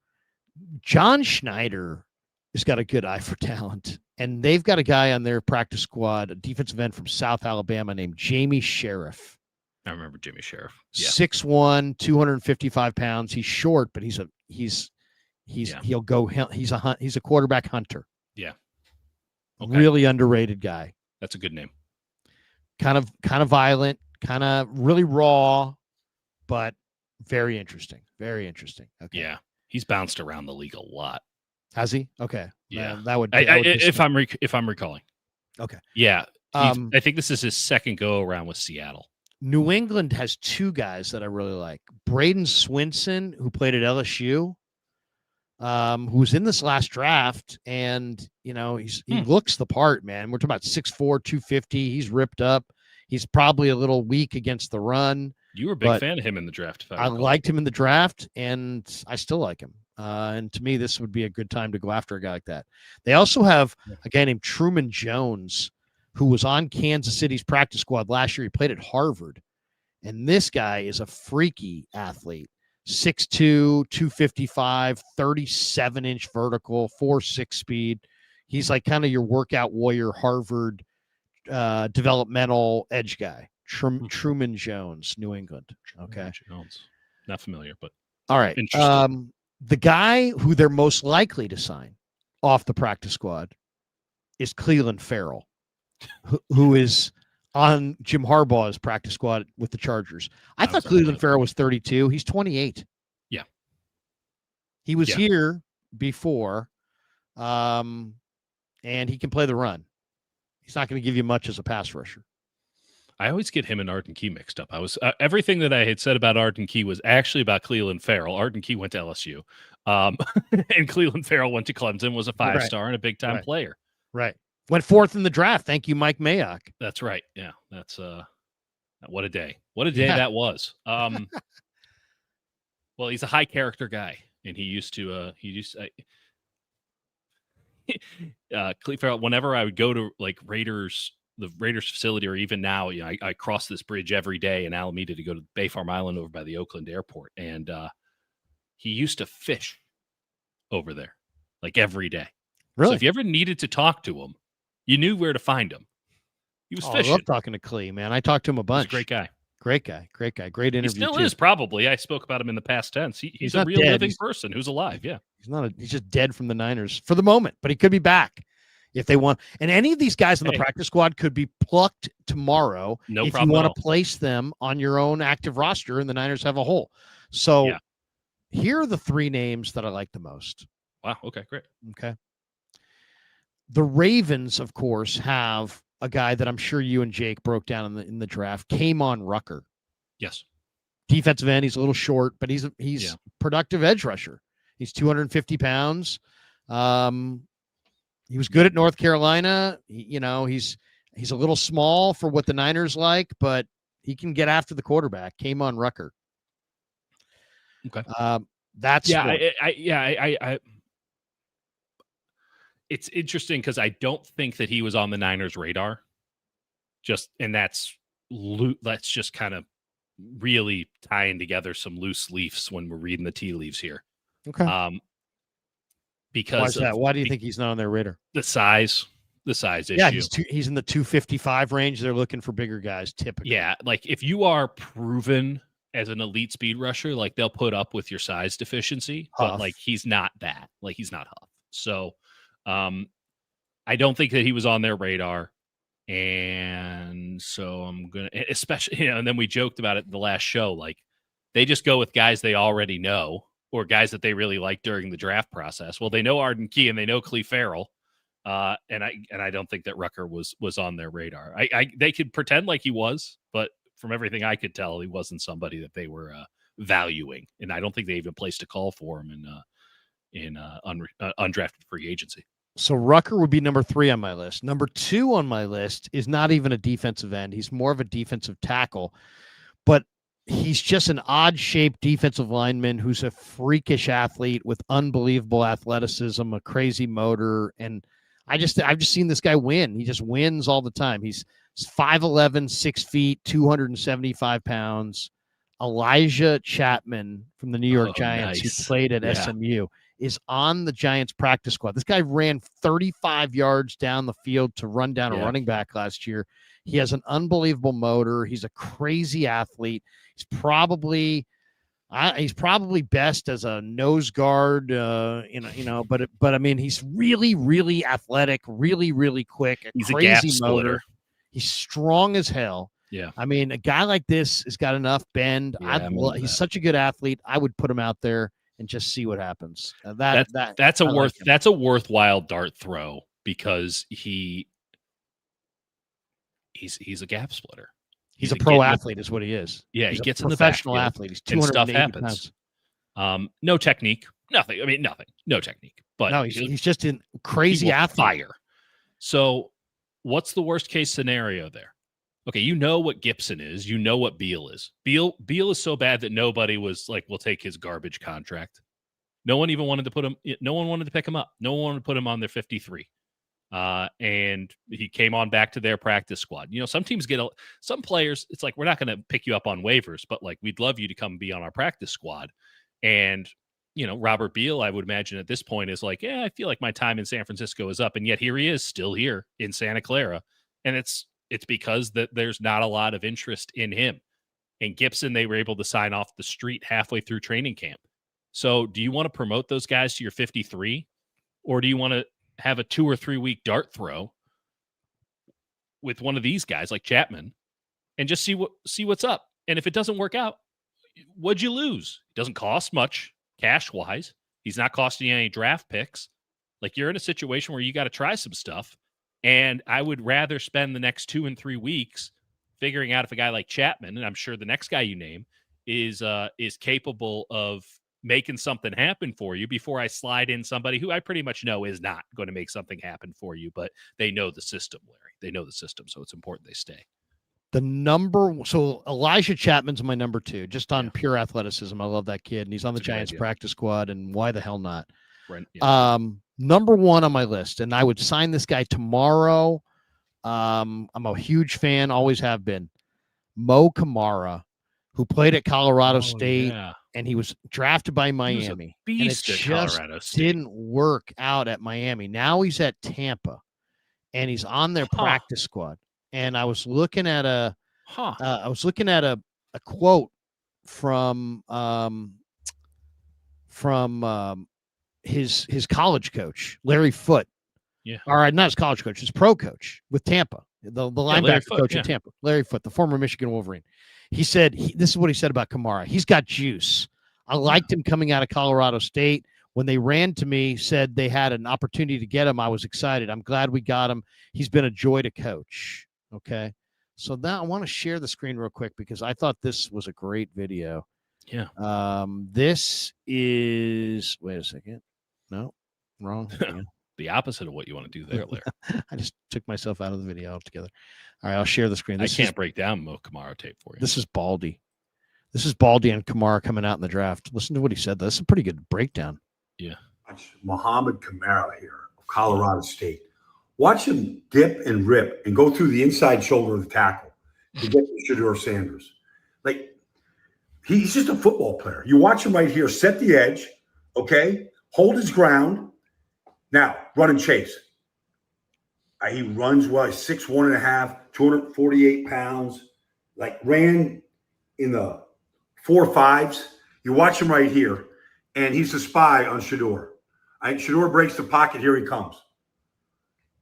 John Schneider has got a good eye for talent, and they've got a guy on their practice squad, a defensive end from South Alabama named Jamie Sheriff. I remember Jamie Sheriff. Yeah. 6'1", 255 pounds. He's short, but he's a quarterback hunter. Yeah. Okay. Really underrated guy. That's a good name. Kind of violent, kind of really raw, but very interesting. Very interesting. Okay. Yeah. He's bounced around the league a lot. Has he? Okay. Yeah. That would if I'm recalling. Okay. Yeah. I think this is his second go around with Seattle. New England has two guys that I really like. Braden Swinson, who played at LSU, who's in this last draft, and he looks the part, man. We're talking about 6'4", 250. He's ripped up. He's probably a little weak against the run. You were a big fan of him in the draft. I liked him in the draft, and I still like him. And to me, this would be a good time to go after a guy like that. They also have a guy named Truman Jones, who was on Kansas City's practice squad last year. He played at Harvard. And this guy is a freaky athlete. 6'2", 255, 37-inch vertical, 4.6 speed. He's like kind of your workout warrior, Harvard developmental edge guy. Truman Jones, New England. Okay. Jones. Not familiar, but all right. The guy who they're most likely to sign off the practice squad is Cleveland Farrell, who is on Jim Harbaugh's practice squad with the Chargers. I thought Cleveland Farrell was 32. He's 28. Yeah. He was here before, and he can play the run. He's not going to give you much as a pass rusher. I always get him and Arden Key mixed up. I was everything that I had said about Arden Key was actually about Cleveland Farrell. Arden Key went to LSU, and Cleveland Farrell went to Clemson, was a 5-star and a big-time player. Right. Went fourth in the draft. Thank you, Mike Mayock. That's right. Yeah, that's What a day. What a day that was. Well, he's a high character guy, and Cleve Farrell, whenever I would go to like the Raiders facility, or even now, I cross this bridge every day in Alameda to go to Bay Farm Island over by the Oakland airport. And he used to fish over there like every day. Really? So if you ever needed to talk to him, you knew where to find him. He was fishing. I love talking to Clee, man. I talked to him a bunch. He's a great guy. Great guy. Great interview. He still too. is, probably. I spoke about him in the past tense. He's a real living person who's alive. Yeah. He's just dead from the Niners for the moment, but he could be back if they want. And any of these guys on the practice squad could be plucked tomorrow if you want to place them on your own active roster and the Niners have a hole. So here are the three names that I like the most. Wow. Okay, great. Okay. The Ravens, of course, have a guy that I'm sure you and Jake broke down in the draft, K'Mon Rucker. Yes. Defensive end. He's a little short, but he's productive edge rusher. He's 250 pounds. He was good at North Carolina. He's a little small for what the Niners like, but he can get after the quarterback. K'Mon Rucker. Okay. It's interesting because I don't think that he was on the Niners' radar. That's just kind of really tying together some loose leaves when we're reading the tea leaves here. Okay. Because why is that? Why do you think he's not on their radar? The size issue. Yeah, he's in the 255 range. They're looking for bigger guys typically. Yeah, like if you are proven as an elite speed rusher, like they'll put up with your size deficiency, but like he's not that. Like he's not Huff. So I don't think that he was on their radar. And so I'm going to, especially, and then we joked about it in the last show, like they just go with guys they already know or guys that they really like during the draft process. Well, they know Arden Key and they know Cleve Farrell. And I don't think that Rucker was on their radar. They could pretend like he was, but from everything I could tell, he wasn't somebody that they were valuing. And I don't think they even placed a call for him in undrafted free agency. So Rucker would be number 3 on my list. Number 2 on my list is not even a defensive end. He's more of a defensive tackle, but he's just an odd-shaped defensive lineman who's a freakish athlete with unbelievable athleticism, a crazy motor, and I've just seen this guy win. He just wins all the time. He's 5'11", 6 feet, 275 pounds. Elijah Chapman from the New York Giants, who played at SMU, is on the Giants practice squad. This guy ran 35 yards down the field to run down a running back last year. He has an unbelievable motor. He's a crazy athlete. He's probably best as a nose guard, but I mean, he's really, really athletic, really, really quick. He's crazy a gap motor. splitter. He's strong as hell. Yeah. I mean, a guy like this has got enough bend. He's such a good athlete. I would put him out there and just see what happens. That's a worthwhile dart throw because he's a gap splitter. He's a pro athlete is what he is. Yeah, he's he gets a in the professional backfield athlete. He's 280 and stuff happens. Pounds. No technique. Nothing. I mean, nothing. No technique. But no, he's just a crazy athlete. Fire. So what's the worst case scenario there? Okay, you know what Gibson is. You know what Beal is. Beal is so bad that nobody was like, we'll take his garbage contract. No one even wanted to put him. No one wanted to pick him up. No one wanted to put him on their 53. And he came on back to their practice squad. You know, some teams some players, it's like, we're not going to pick you up on waivers, but like, we'd love you to come be on our practice squad. And, you know, Robert Beal, I would imagine at this point is like, yeah, I feel like my time in San Francisco is up. And yet here he is still here in Santa Clara. And it's because that there's not a lot of interest in him. And Gibson, they were able to sign off the street halfway through training camp. So do you want to promote those guys to your 53? Or do you want to have a 2 or 3 week dart throw with one of these guys like Chapman and just see what's up? And if it doesn't work out, what'd you lose? It doesn't cost much cash wise. He's not costing you any draft picks. Like, you're in a situation where you got to try some stuff. And I would rather spend the next 2 and 3 weeks figuring out if a guy like Chapman, and I'm sure the next guy you name, is capable of making something happen for you before I slide in somebody who I pretty much know is not going to make something happen for you, but they know the system, Larry. They know the system, so it's important they stay. So Elijah Chapman's my number 2, just on Yeah. pure athleticism. I love that kid, and he's on the That's a good Giants idea. practice squad, and why the hell not? Right. Yeah. Number 1 on my list, and I would sign this guy tomorrow. I'm a huge fan, always have been. Mo Kamara, who played at Colorado State, Yeah. and he was drafted by He was a Miami. And it beast at just Colorado State. didn't work out at Miami. Now he's at Tampa, and he's on their practice squad. And I was looking at a quote from his college coach, Larry Foote. Yeah. All right, not his college coach, his pro coach with Tampa, the linebacker coach in Tampa, Larry Foote, the former Michigan Wolverine. He said, this is what he said about Kamara. He's got juice. I liked him coming out of Colorado State. When they ran to me, said they had an opportunity to get him, I was excited. I'm glad we got him. He's been a joy to coach. Okay. So now I want to share the screen real quick because I thought this was a great video. Yeah. This is, wait a second. No, wrong. The opposite of what you want to do there, Larry. I just took myself out of the video altogether. All right, I'll share the screen. I can't break down Mo Kamara tape for you. This is Baldy. This is Baldy and Kamara coming out in the draft. Listen to what he said. That's a pretty good breakdown. Yeah. Muhammad Kamara here of Colorado State. Watch him dip and rip and go through the inside shoulder of the tackle to get to Shedeur Sanders. Like, he's just a football player. You watch him right here, set the edge, okay, hold his ground. Now, run and chase. He runs, well, 6'1.5", 248 pounds, like ran in the 4.5s. You watch him right here, and he's a spy on Shedeur. Shedeur breaks the pocket. Here he comes.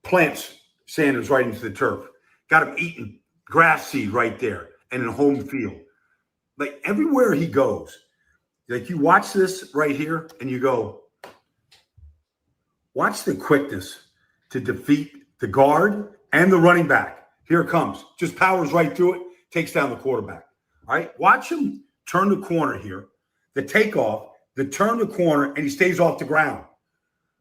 Plants Sanders right into the turf. Got him eating grass seed right there and in home field. Like, everywhere he goes, like, you watch this right here, and you go, watch the quickness to defeat the guard and the running back. Here it comes. Just powers right through it, takes down the quarterback. All right? Watch him turn the corner here, the takeoff, the turn the corner, and he stays off the ground.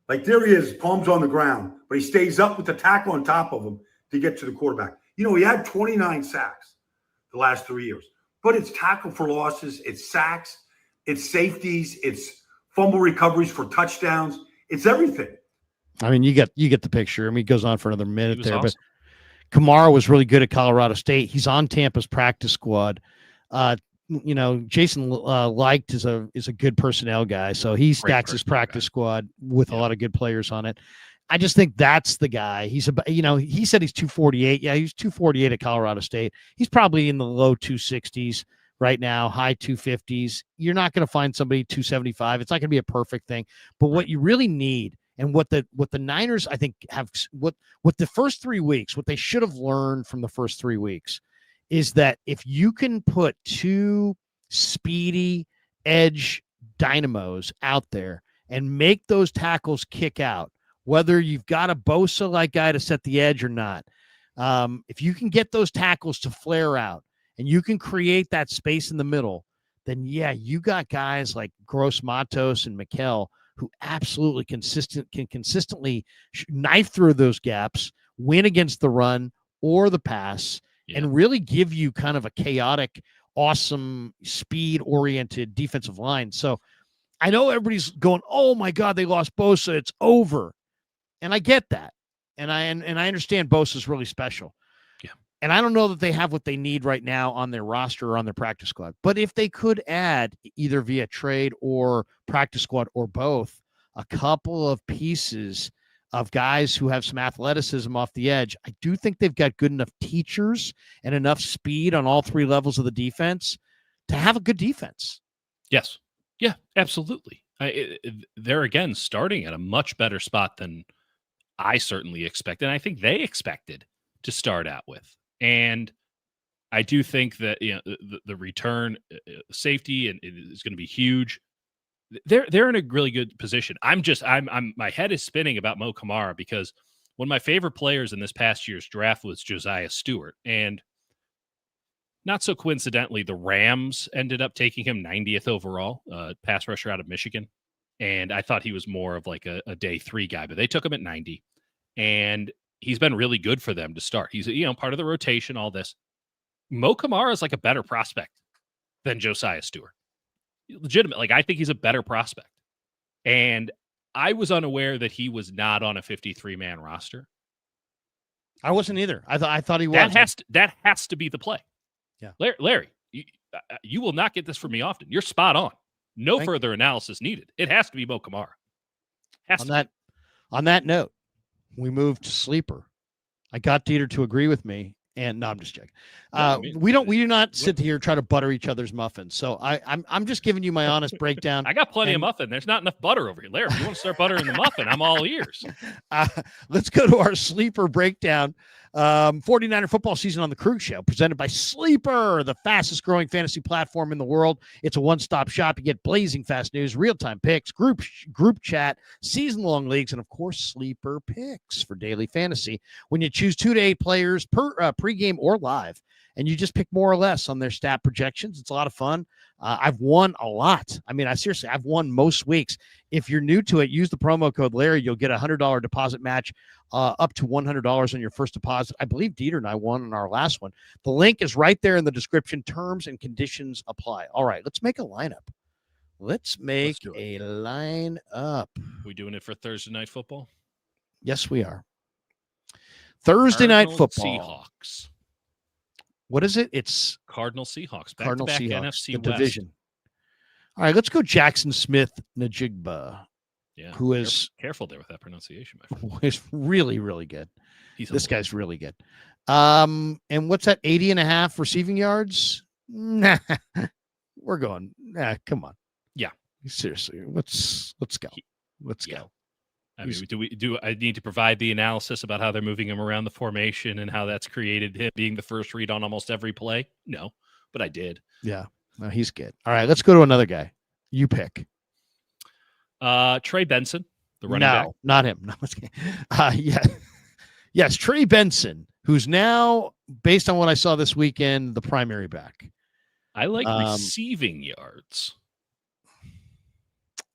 Like, there he is, palms on the ground, but he stays up with the tackle on top of him to get to the quarterback. You know, he had 29 sacks the last 3 years, but it's tackle for losses, it's sacks, it's safeties, it's fumble recoveries for touchdowns. It's everything. I mean, you get the picture. I mean, he goes on for another minute there, awesome. But Kamara was really good at Colorado State. He's on Tampa's practice squad. You know, Jason Liked is a good personnel guy, so he stacks his practice squad with a lot of good players on it. I just think that's the guy. He's about, you know, he said he's 248. Yeah, he's 248 at Colorado State. He's probably in the low 260s right now, high 250s. You're not going to find somebody 275. It's not going to be a perfect thing, but what you really need, and what the Niners, I think, have what the first 3 weeks, what they should have learned from the first 3 weeks is that if you can put 2 speedy edge dynamos out there and make those tackles kick out, whether you've got a Bosa-like guy to set the edge or not, if you can get those tackles to flare out and you can create that space in the middle, then yeah, you got guys like Gross Matos and Mikel who absolutely can consistently knife through those gaps, win against the run or the pass, and really give you kind of a chaotic, awesome, speed-oriented defensive line. So I know everybody's going, oh, my God, they lost Bosa. It's over. And I get that. And I understand Bosa's really special. Yeah. And I don't know that they have what they need right now on their roster or on their practice squad. But if they could add, either via trade or practice squad or both, a couple of pieces of guys who have some athleticism off the edge, I do think they've got good enough teachers and enough speed on all 3 levels of the defense to have a good defense. Yes. Yeah, absolutely. They're, again, starting at a much better spot than I certainly expected. And I think they expected to start out with. And I do think that, you know, the return safety is going to be huge. They're in a really good position. I'm my head is spinning about Mo Kamara because one of my favorite players in this past year's draft was Josiah Stewart. And not so coincidentally, the Rams ended up taking him 90th overall, pass rusher out of Michigan. And I thought he was more of like a day 3 guy, but they took him at 90. And he's been really good for them to start. He's, you know, part of the rotation, all this. Mo Kamara is like a better prospect than Josiah Stewart. Legitimate. Like, I think he's a better prospect. And I was unaware that he was not on a 53-man roster. I wasn't either. I thought he was. That has to be the play. Yeah. Larry, you will not get this from me often. You're spot on. No further analysis needed. It has to be Mo Kamara. On that note, we moved to sleeper. I got Dieter to agree with me. And no, I'm just joking. We do not sit here and try to butter each other's muffins. So I'm just giving you my honest breakdown. I got plenty of muffin. There's not enough butter over here. Larry, if you want to start buttering the muffin, I'm all ears. Let's go to our sleeper breakdown. 49er football season on the Krug Show, presented by Sleeper, the fastest growing fantasy platform in the world. It's a one-stop shop. You get blazing fast news, real-time picks, group chat, season-long leagues, and of course, Sleeper picks for daily fantasy. When you choose 2 to 8 players per pregame or live, and you just pick more or less on their stat projections, it's a lot of fun. I've won a lot. I mean, I've won most weeks. If you're new to it, use the promo code Larry. You'll get a $100 deposit match up to $100 on your first deposit. I believe Dieter and I won on our last one. The link is right there in the description. Terms and conditions apply. All right, let's make a lineup. Let's make a lineup. We doing it for Thursday night football? Yes, we are. Thursday night football. Seahawks. What is it? It's Cardinal Seahawks. Cardinal Back-to-back Seahawks, NFC the West. division. All right, let's go Jackson Smith Najigba. Yeah, who is careful there with that pronunciation, my friend. Is really, really good. This guy's really good. And what's that? 80.5 receiving yards? Nah, we're going. Nah, come on. Yeah, seriously. Let's go. Let's go. I mean, do I need to provide the analysis about how they're moving him around the formation and how that's created him being the first read on almost every play? No, but I did. Yeah, no, he's good. All right, let's go to another guy. You pick. Trey Benson, the running back. No, not him. No, yes, Trey Benson, who's now, based on what I saw this weekend, the primary back. I like receiving yards.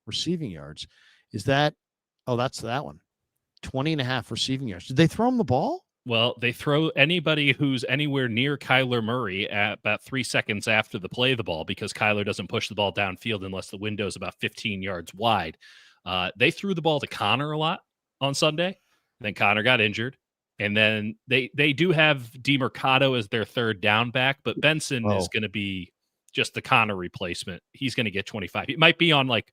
Receiving yards. Is that? Oh, that's that one. 20.5 receiving yards. Did they throw him the ball? Well, they throw anybody who's anywhere near Kyler Murray at about 3 seconds after the play of the ball because Kyler doesn't push the ball downfield unless the window is about 15 yards wide. They threw the ball to Connor a lot on Sunday. Then Connor got injured. And then they do have DeMercado as their third down back, but Benson is going to be just the Connor replacement. He's going to get 25. It might be on like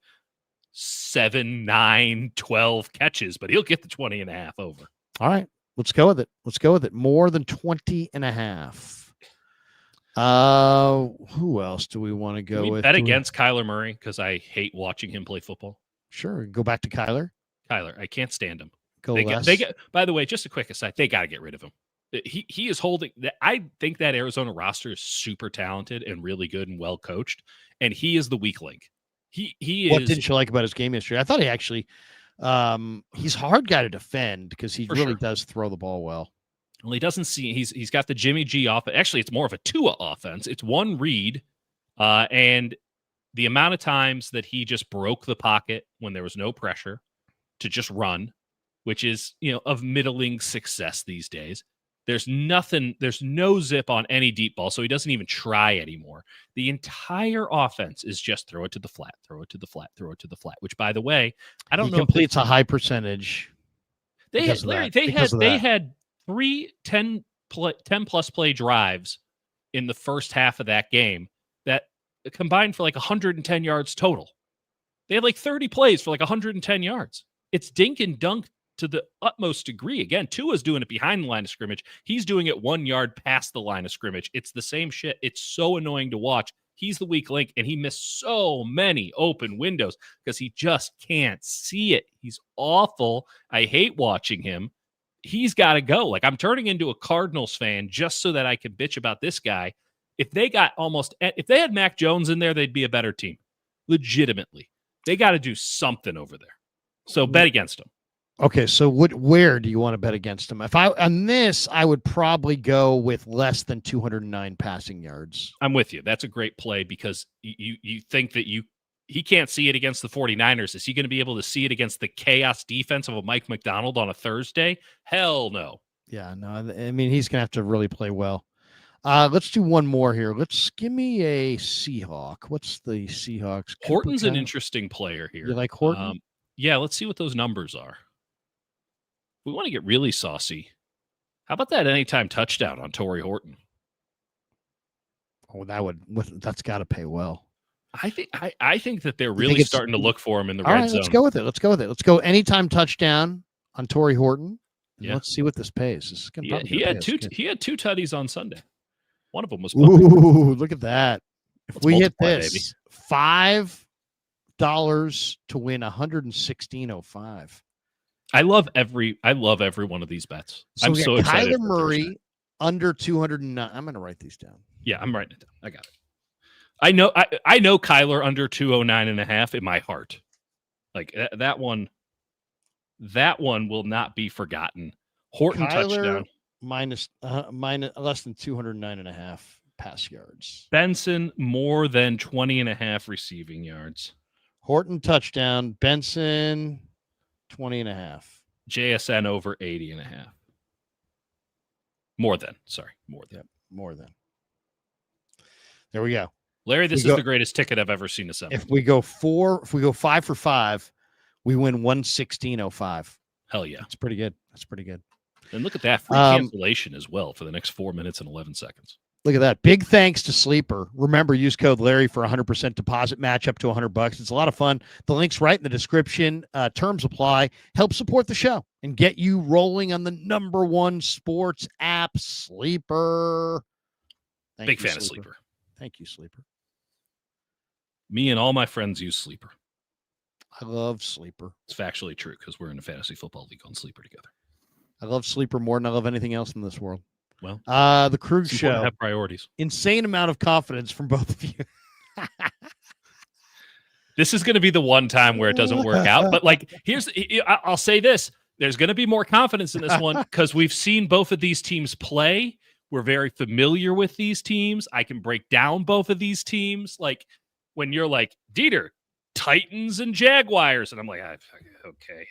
7, 9, 12 catches, but he'll get the 20.5 over. All right. Let's go with it. More than 20.5. Who else do we want to go with? Bet against Kyler Murray because I hate watching him play football. Sure. Go back to Kyler. I can't stand him. By the way, just a quick aside, they got to get rid of him. He is holding. I think that Arizona roster is super talented and really good and well coached, and he is the weak link. He is. What didn't you like about his game history? I thought he actually, he's a hard guy to defend because he really does throw the ball well. Well, he doesn't see. He's got the Jimmy G offense. Actually, it's more of a Tua offense. It's one read, and the amount of times that he just broke the pocket when there was no pressure to just run, which is of middling success these days. There's no zip on any deep ball, so he doesn't even try anymore. The entire offense is just throw it to the flat, throw it to the flat, throw it to the flat, which, by the way, I don't know. He completes a high percentage. They had 3 10-plus play drives in the first half of that game that combined for like 110 yards total. They had like 30 plays for like 110 yards. It's dink and dunk to the utmost degree. Again, Tua's doing it behind the line of scrimmage. He's doing it 1 yard past the line of scrimmage. It's the same shit. It's so annoying to watch. He's the weak link, and he missed so many open windows because he just can't see it. He's awful. I hate watching him. He's got to go. Like, I'm turning into a Cardinals fan just so that I can bitch about this guy. If they had Mac Jones in there, they'd be a better team. Legitimately. They got to do something over there. So bet against him. Okay, so where do you want to bet against him? I would probably go with less than 209 passing yards. I'm with you. That's a great play because you think that he can't see it against the 49ers. Is he going to be able to see it against the chaos defense of a Mike McDonald on a Thursday? Hell no. Yeah, no. I mean, he's going to have to really play well. Let's do one more here. Give me a Seahawk. What's the Seahawks? Horton's an interesting player here. You like Horton? Yeah, let's see what those numbers are. We want to get really saucy. How about that anytime touchdown on Torrey Horton? Oh, that's got to pay well. I think that they're really starting to look for him in the red zone. Let's go with it. Let's go anytime touchdown on Torrey Horton. Yeah. Let's see what this pays. This is gonna he had two tutties on Sunday. One of them was Ooh, look at that. If we hit this, baby. $5 to win 116.05. I love every one of these bets. So I'm so excited. Kyler Murray under 209. I'm going to write these down. Yeah, I'm writing it down. I got it. I know Kyler under 209.5 in my heart. Like that one will not be forgotten. Horton Kyler, touchdown. minus less than 209.5 pass yards. Benson more than 20.5 receiving yards. Horton touchdown. Benson 20.5. JSN over 80.5. More than. Yep, more than. There we go. Larry, this is the greatest ticket I've ever seen assembled. If we go 5 for 5, we win 116.05. Hell yeah. That's pretty good. And look at that free cancellation as well for the next 4 minutes and 11 seconds. Look at that. Big thanks to Sleeper. Remember, use code Larry for 100% deposit match up to $100. It's a lot of fun. The link's right in the description. Terms apply. Help support the show and get you rolling on the #1 sports app, Sleeper. Big fan of Sleeper. Thank you, Sleeper. Me and all my friends use Sleeper. I love Sleeper. It's factually true because we're in a fantasy football league on Sleeper together. I love Sleeper more than I love anything else in this world. Well, the Krug Show. Have priorities. Insane amount of confidence from both of you. This is going to be the one time where it doesn't work out. But I'll say this. There's going to be more confidence in this one because we've seen both of these teams play. We're very familiar with these teams. I can break down both of these teams. Like when you're like, Dieter, Titans and Jaguars. And I'm like, okay.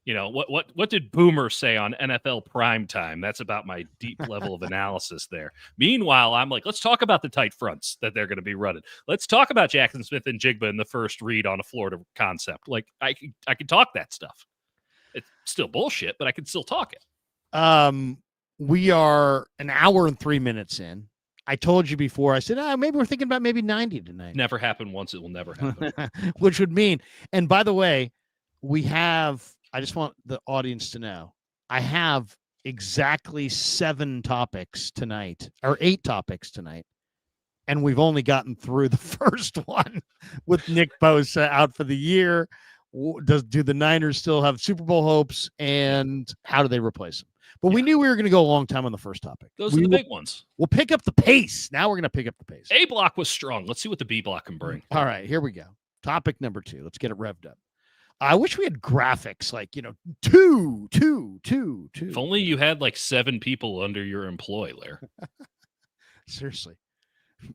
What did Boomer say on NFL Primetime? That's about my deep level of analysis there. Meanwhile, I'm like, let's talk about the tight fronts that they're going to be running. Let's talk about Jackson Smith and Jigba in the first read on a Florida concept. Like I can talk that stuff. It's still bullshit, but I can still talk it. We are an hour and 3 minutes in. I told you before, I said, maybe we're thinking about maybe 90 tonight. Never happened once. It will never happen. Which would mean, and by the way, I just want the audience to know, I have exactly 7 topics tonight, or 8 topics tonight. And we've only gotten through the first one with Nick Bosa out for the year. Do the Niners still have Super Bowl hopes? And how do they replace him? But we knew we were going to go a long time on the first topic. Those are the big ones. We'll pick up the pace. Now we're going to pick up the pace. A block was strong. Let's see what the B block can bring. All right, here we go. Topic number 2. Let's get it revved up. I wish we had graphics like, 2. If only you had like 7 people under your employ, Lair. Seriously.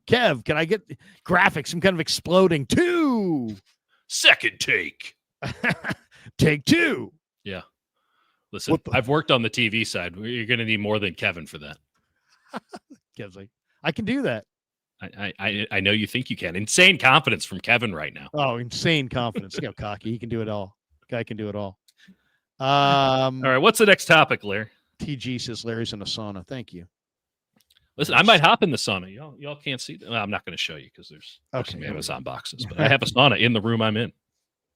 Kev, can I get graphics, some kind of exploding 2? Second take. Take 2. Yeah. Listen, I've worked on the TV side. You're going to need more than Kevin for that. Kev's like, I can do that. I know you think you can. Insane confidence from Kevin right now. Oh, insane confidence. Look how cocky. He can do it all. Guy can do it all. All right. What's the next topic, Larry? TG says Larry's in a sauna. Thank you. Listen, I might hop in the sauna. Y'all can't see that. Well, I'm not going to show you because there's some Amazon boxes. But I have a sauna in the room I'm in.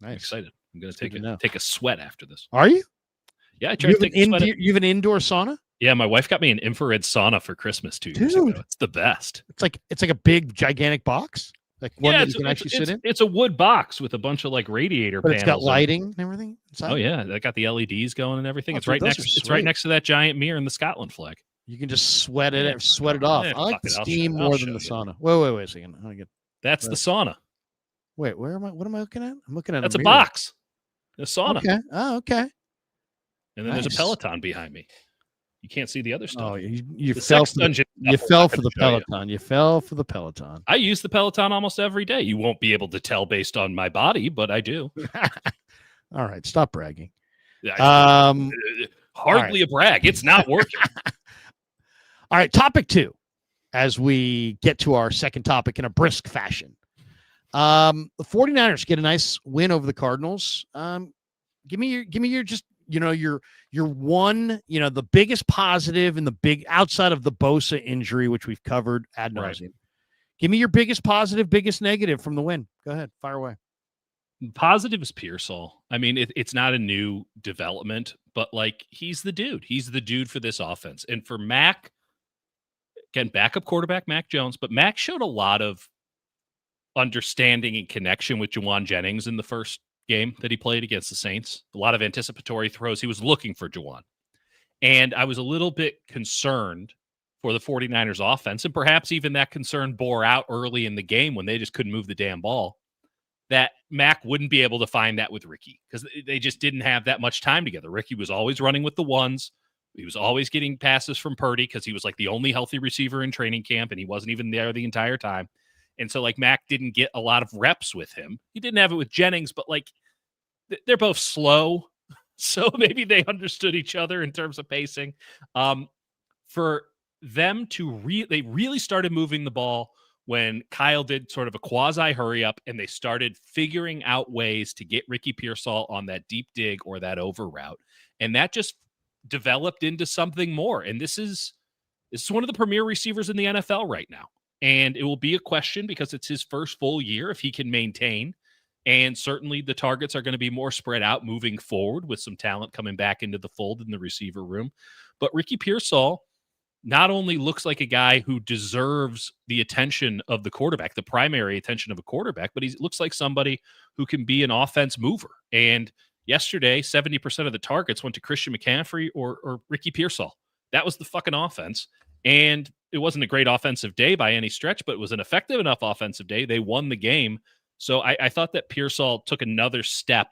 Nice. I'm excited. I'm going to take a sweat after this. Are you? Yeah, I tried to take a sweat. You have an indoor sauna? Yeah, my wife got me an infrared sauna for Christmas 2 years ago. It's the best. It's like a big gigantic box, like one that you can actually sit in. It's a wood box with a bunch of like radiator panels. It's got lighting and everything inside. Oh yeah, they got the LEDs going and everything. It's right next. It's right next to that giant mirror in the Scotland flag. You can just sweat it off. I like the steam more than the sauna. Wait a second. That's the sauna. Wait, where am I? What am I looking at? I'm looking at a box. A sauna. Okay. Oh, okay. And then there's a Peloton behind me. You can't see the other stuff. Oh, you fell for the Peloton. You fell for the Peloton. I use the Peloton almost every day. You won't be able to tell based on my body, but I do. All right, stop bragging. Hardly a brag. It's not working. All right, topic 2. as we get to our second topic in a brisk fashion. The 49ers get a nice win over the Cardinals. Give me your just, your one, the biggest positive and the big outside of the Bosa injury, which we've covered ad nauseum. Right. Give me your biggest positive, biggest negative from the win. Go ahead, fire away. Positive is Pearsall. I mean, it's not a new development, but like he's the dude. He's the dude for this offense. And for Mac, again, backup quarterback Mac Jones, but Mac showed a lot of understanding and connection with Juwan Jennings in the first game that he played against the Saints. A lot of anticipatory throws. He was looking for Juwan. And I was a little bit concerned for the 49ers offense, and perhaps even that concern bore out early in the game when they just couldn't move the damn ball, that Mac wouldn't be able to find that with Ricky because they just didn't have that much time together. Ricky was always running with the ones. He was always getting passes from Purdy because he was like the only healthy receiver in training camp, and he wasn't even there the entire time. And so, like, Mac didn't get a lot of reps with him. He didn't have it with Jennings, but, like, they're both slow. So maybe they understood each other in terms of pacing. For them to they really started moving the ball when Kyle did sort of a quasi hurry up, and they started figuring out ways to get Ricky Pearsall on that deep dig or that over route. And that just developed into something more. And this is one of the premier receivers in the NFL right now. And it will be a question because it's his first full year if he can maintain. And certainly the targets are going to be more spread out moving forward with some talent coming back into the fold in the receiver room. But Ricky Pearsall not only looks like a guy who deserves the attention of the quarterback, the primary attention of a quarterback, but he looks like somebody who can be an offense mover. And yesterday, 70% of the targets went to Christian McCaffrey or Ricky Pearsall. That was the fucking offense. And it wasn't a great offensive day by any stretch, but it was an effective enough offensive day. They won the game. So I thought that Pearsall took another step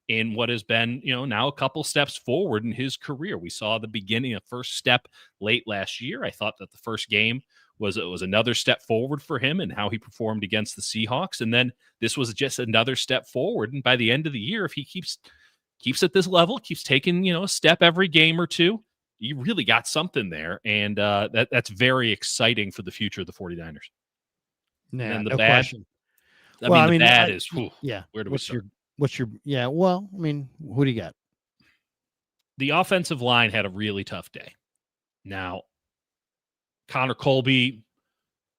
in what has been, now a couple steps forward in his career. We saw the beginning, a first step late last year. I thought that the first game was another step forward for him and how he performed against the Seahawks. And then this was just another step forward. And by the end of the year, if he keeps at this level, keeps taking, a step every game or two, you really got something there, and that's very exciting for the future of the 49ers. Yeah, and the no bad, question. the bad is, yeah. Where do we start? Well, I mean, who do you got? The offensive line had a really tough day. Now, Connor Colby,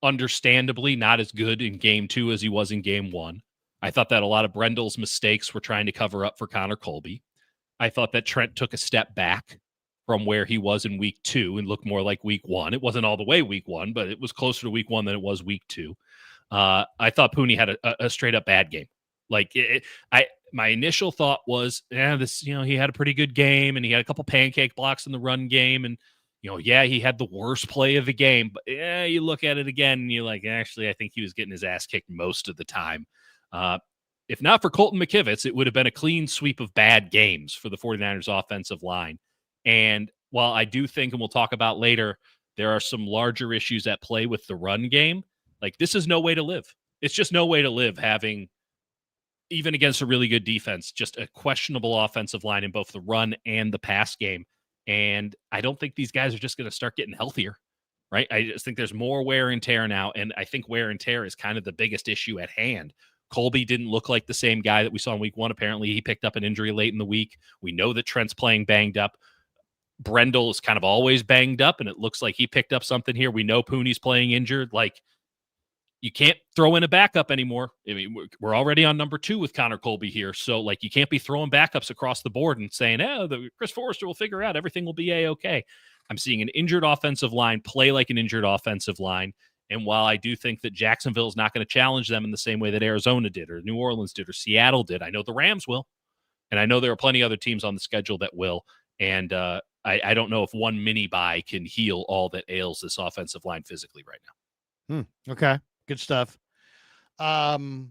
understandably, not as good in game 2 as he was in game 1. I thought that a lot of Brendel's mistakes were trying to cover up for Connor Colby. I thought that Trent took a step back from where he was in week 2 and looked more like week 1. It wasn't all the way week 1, but it was closer to week 1 than it was week 2. I thought Pooney had a straight up bad game. Like my initial thought was, he had a pretty good game and he had a couple pancake blocks in the run game. And, he had the worst play of the game, but you look at it again and you're like, actually, I think he was getting his ass kicked most of the time. If not for Colton McKivitz, it would have been a clean sweep of bad games for the 49ers offensive line. And while I do think, and we'll talk about later, there are some larger issues at play with the run game, like this is no way to live. It's just no way to live having, even against a really good defense, just a questionable offensive line in both the run and the pass game. And I don't think these guys are just going to start getting healthier, right? I just think there's more wear and tear now. And I think wear and tear is kind of the biggest issue at hand. Colby didn't look like the same guy that we saw in week 1. Apparently, he picked up an injury late in the week. We know that Trent's playing banged up. Brendel is kind of always banged up, and it looks like he picked up something here. We know Pooney's playing injured. Like, you can't throw in a backup anymore. I mean, we're already on number 2 with Connor Colby here. So, like, you can't be throwing backups across the board and saying, the Chris Forrester will figure out everything will be A-okay. I'm seeing an injured offensive line play like an injured offensive line. And while I do think that Jacksonville is not going to challenge them in the same way that Arizona did or New Orleans did or Seattle did, I know the Rams will. And I know there are plenty of other teams on the schedule that will. And I don't know if one mini bye can heal all that ails this offensive line physically right now. Okay. Good stuff. Where'd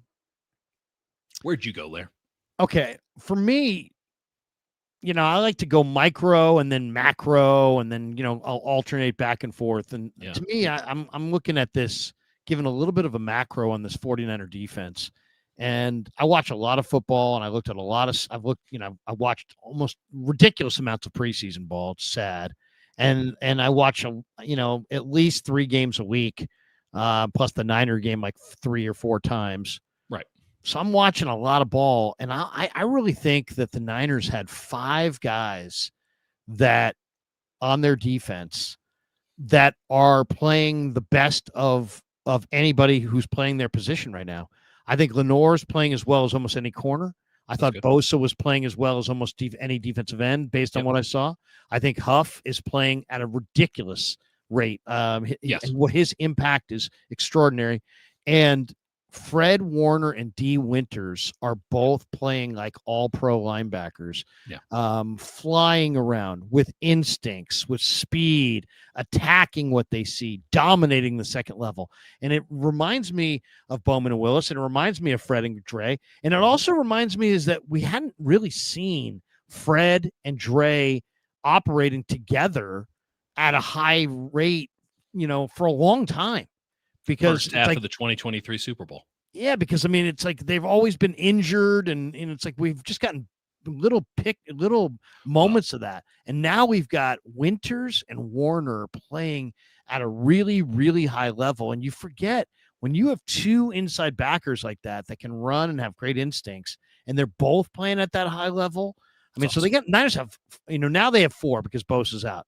you go there? Okay. For me, I like to go micro and then macro, and then, I'll alternate back and forth. And to me, I'm looking at this, giving a little bit of a macro on this 49er defense. And I watch a lot of football, and I looked at I watched almost ridiculous amounts of preseason ball. It's sad. and I watch at least 3 games a week, plus the Niner game like 3 or 4 times. Right. So I'm watching a lot of ball, and I really think that the Niners had 5 guys that on their defense that are playing the best of anybody who's playing their position right now. I think Lenore's playing as well as almost any corner. I thought Bosa was playing as well as almost any defensive end based on what I saw. I think Huff is playing at a ridiculous rate. Yes. And what his impact is extraordinary. And Fred Warner and D Winters are both playing like all-pro linebackers, flying around with instincts, with speed, attacking what they see, dominating the second level. And it reminds me of Bowman and Willis, and it reminds me of Fred and Dre. And it also reminds me is that we hadn't really seen Fred and Dre operating together at a high rate, for a long time. Because first half of the 2023 Super Bowl. Yeah, because I mean, it's like they've always been injured, and it's like we've just gotten little moments of that, and now we've got Winters and Warner playing at a really, really high level. And you forget when you have 2 inside backers like that can run and have great instincts, and they're both playing at that high level. I mean, so they got Niners have now they have 4 because Bosa's out,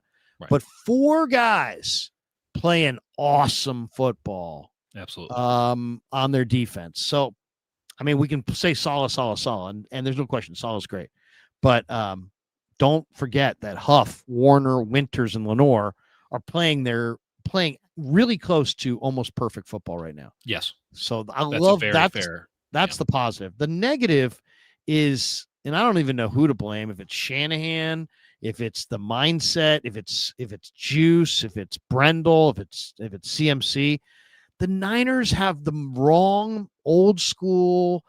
but 4 guys playing awesome football. Absolutely. On their defense. So, I mean, we can say Saleh, and there's no question Saleh's great. But don't forget that Huff, Warner, Winters, and Lenore are playing really close to almost perfect football right now. Yes. So I love that. That's the positive. The negative is, and I don't even know who to blame, if it's Shanahan, if it's the mindset, if it's Juice, if it's Brendel, if it's CMC. The Niners have the wrong old school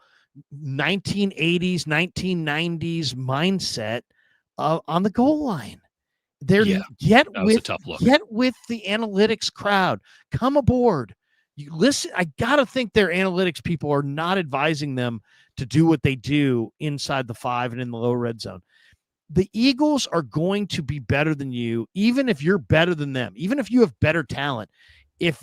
1980s, 1990s mindset on the goal line. Get with the analytics crowd. Come aboard. You listen. I gotta think their analytics people are not advising them to do what they do inside the 5 and in the low red zone. The Eagles are going to be better than you, even if you're better than them, even if you have better talent. If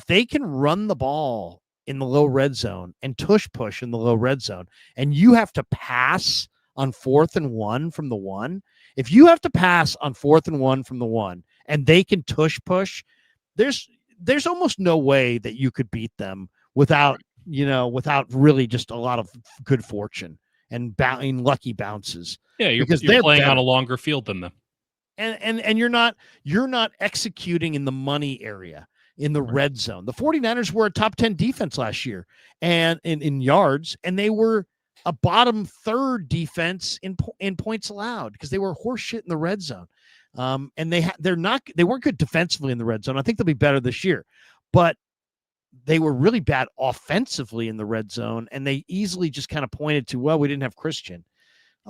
they can run the ball in the low red zone and push in the low red zone, and you have to pass on 4th and 1 from the 1, if you have to pass on 4th and 1 from the 1 and they can push, there's almost no way that you could beat them without really just a lot of good fortune and lucky bounces. Yeah, you're playing on a longer field than them. And you're not executing in the money area. In the red zone. The 49ers were a top 10 defense last year and in yards, and they were a bottom 3rd defense in points allowed because they were horseshit in the red zone. And they weren't good defensively in the red zone. I think they'll be better this year, but they were really bad offensively in the red zone, and they easily just kind of pointed to, well, we didn't have Christian.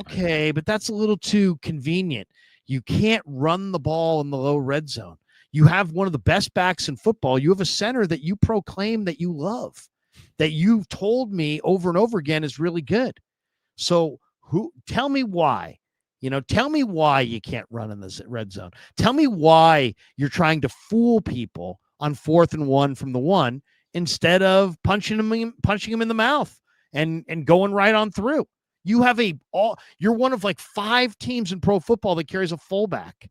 Okay, but that's a little too convenient. You can't run the ball in the low red zone. You have one of the best backs in football. You have a center that you proclaim that you love, that you've told me over and over again is really good. So tell me why, tell me why you can't run in the red zone. Tell me why you're trying to fool people on 4th and 1 from the 1 instead of punching him in the mouth and going right on through. You're one of like 5 teams in pro football that carries a fullback.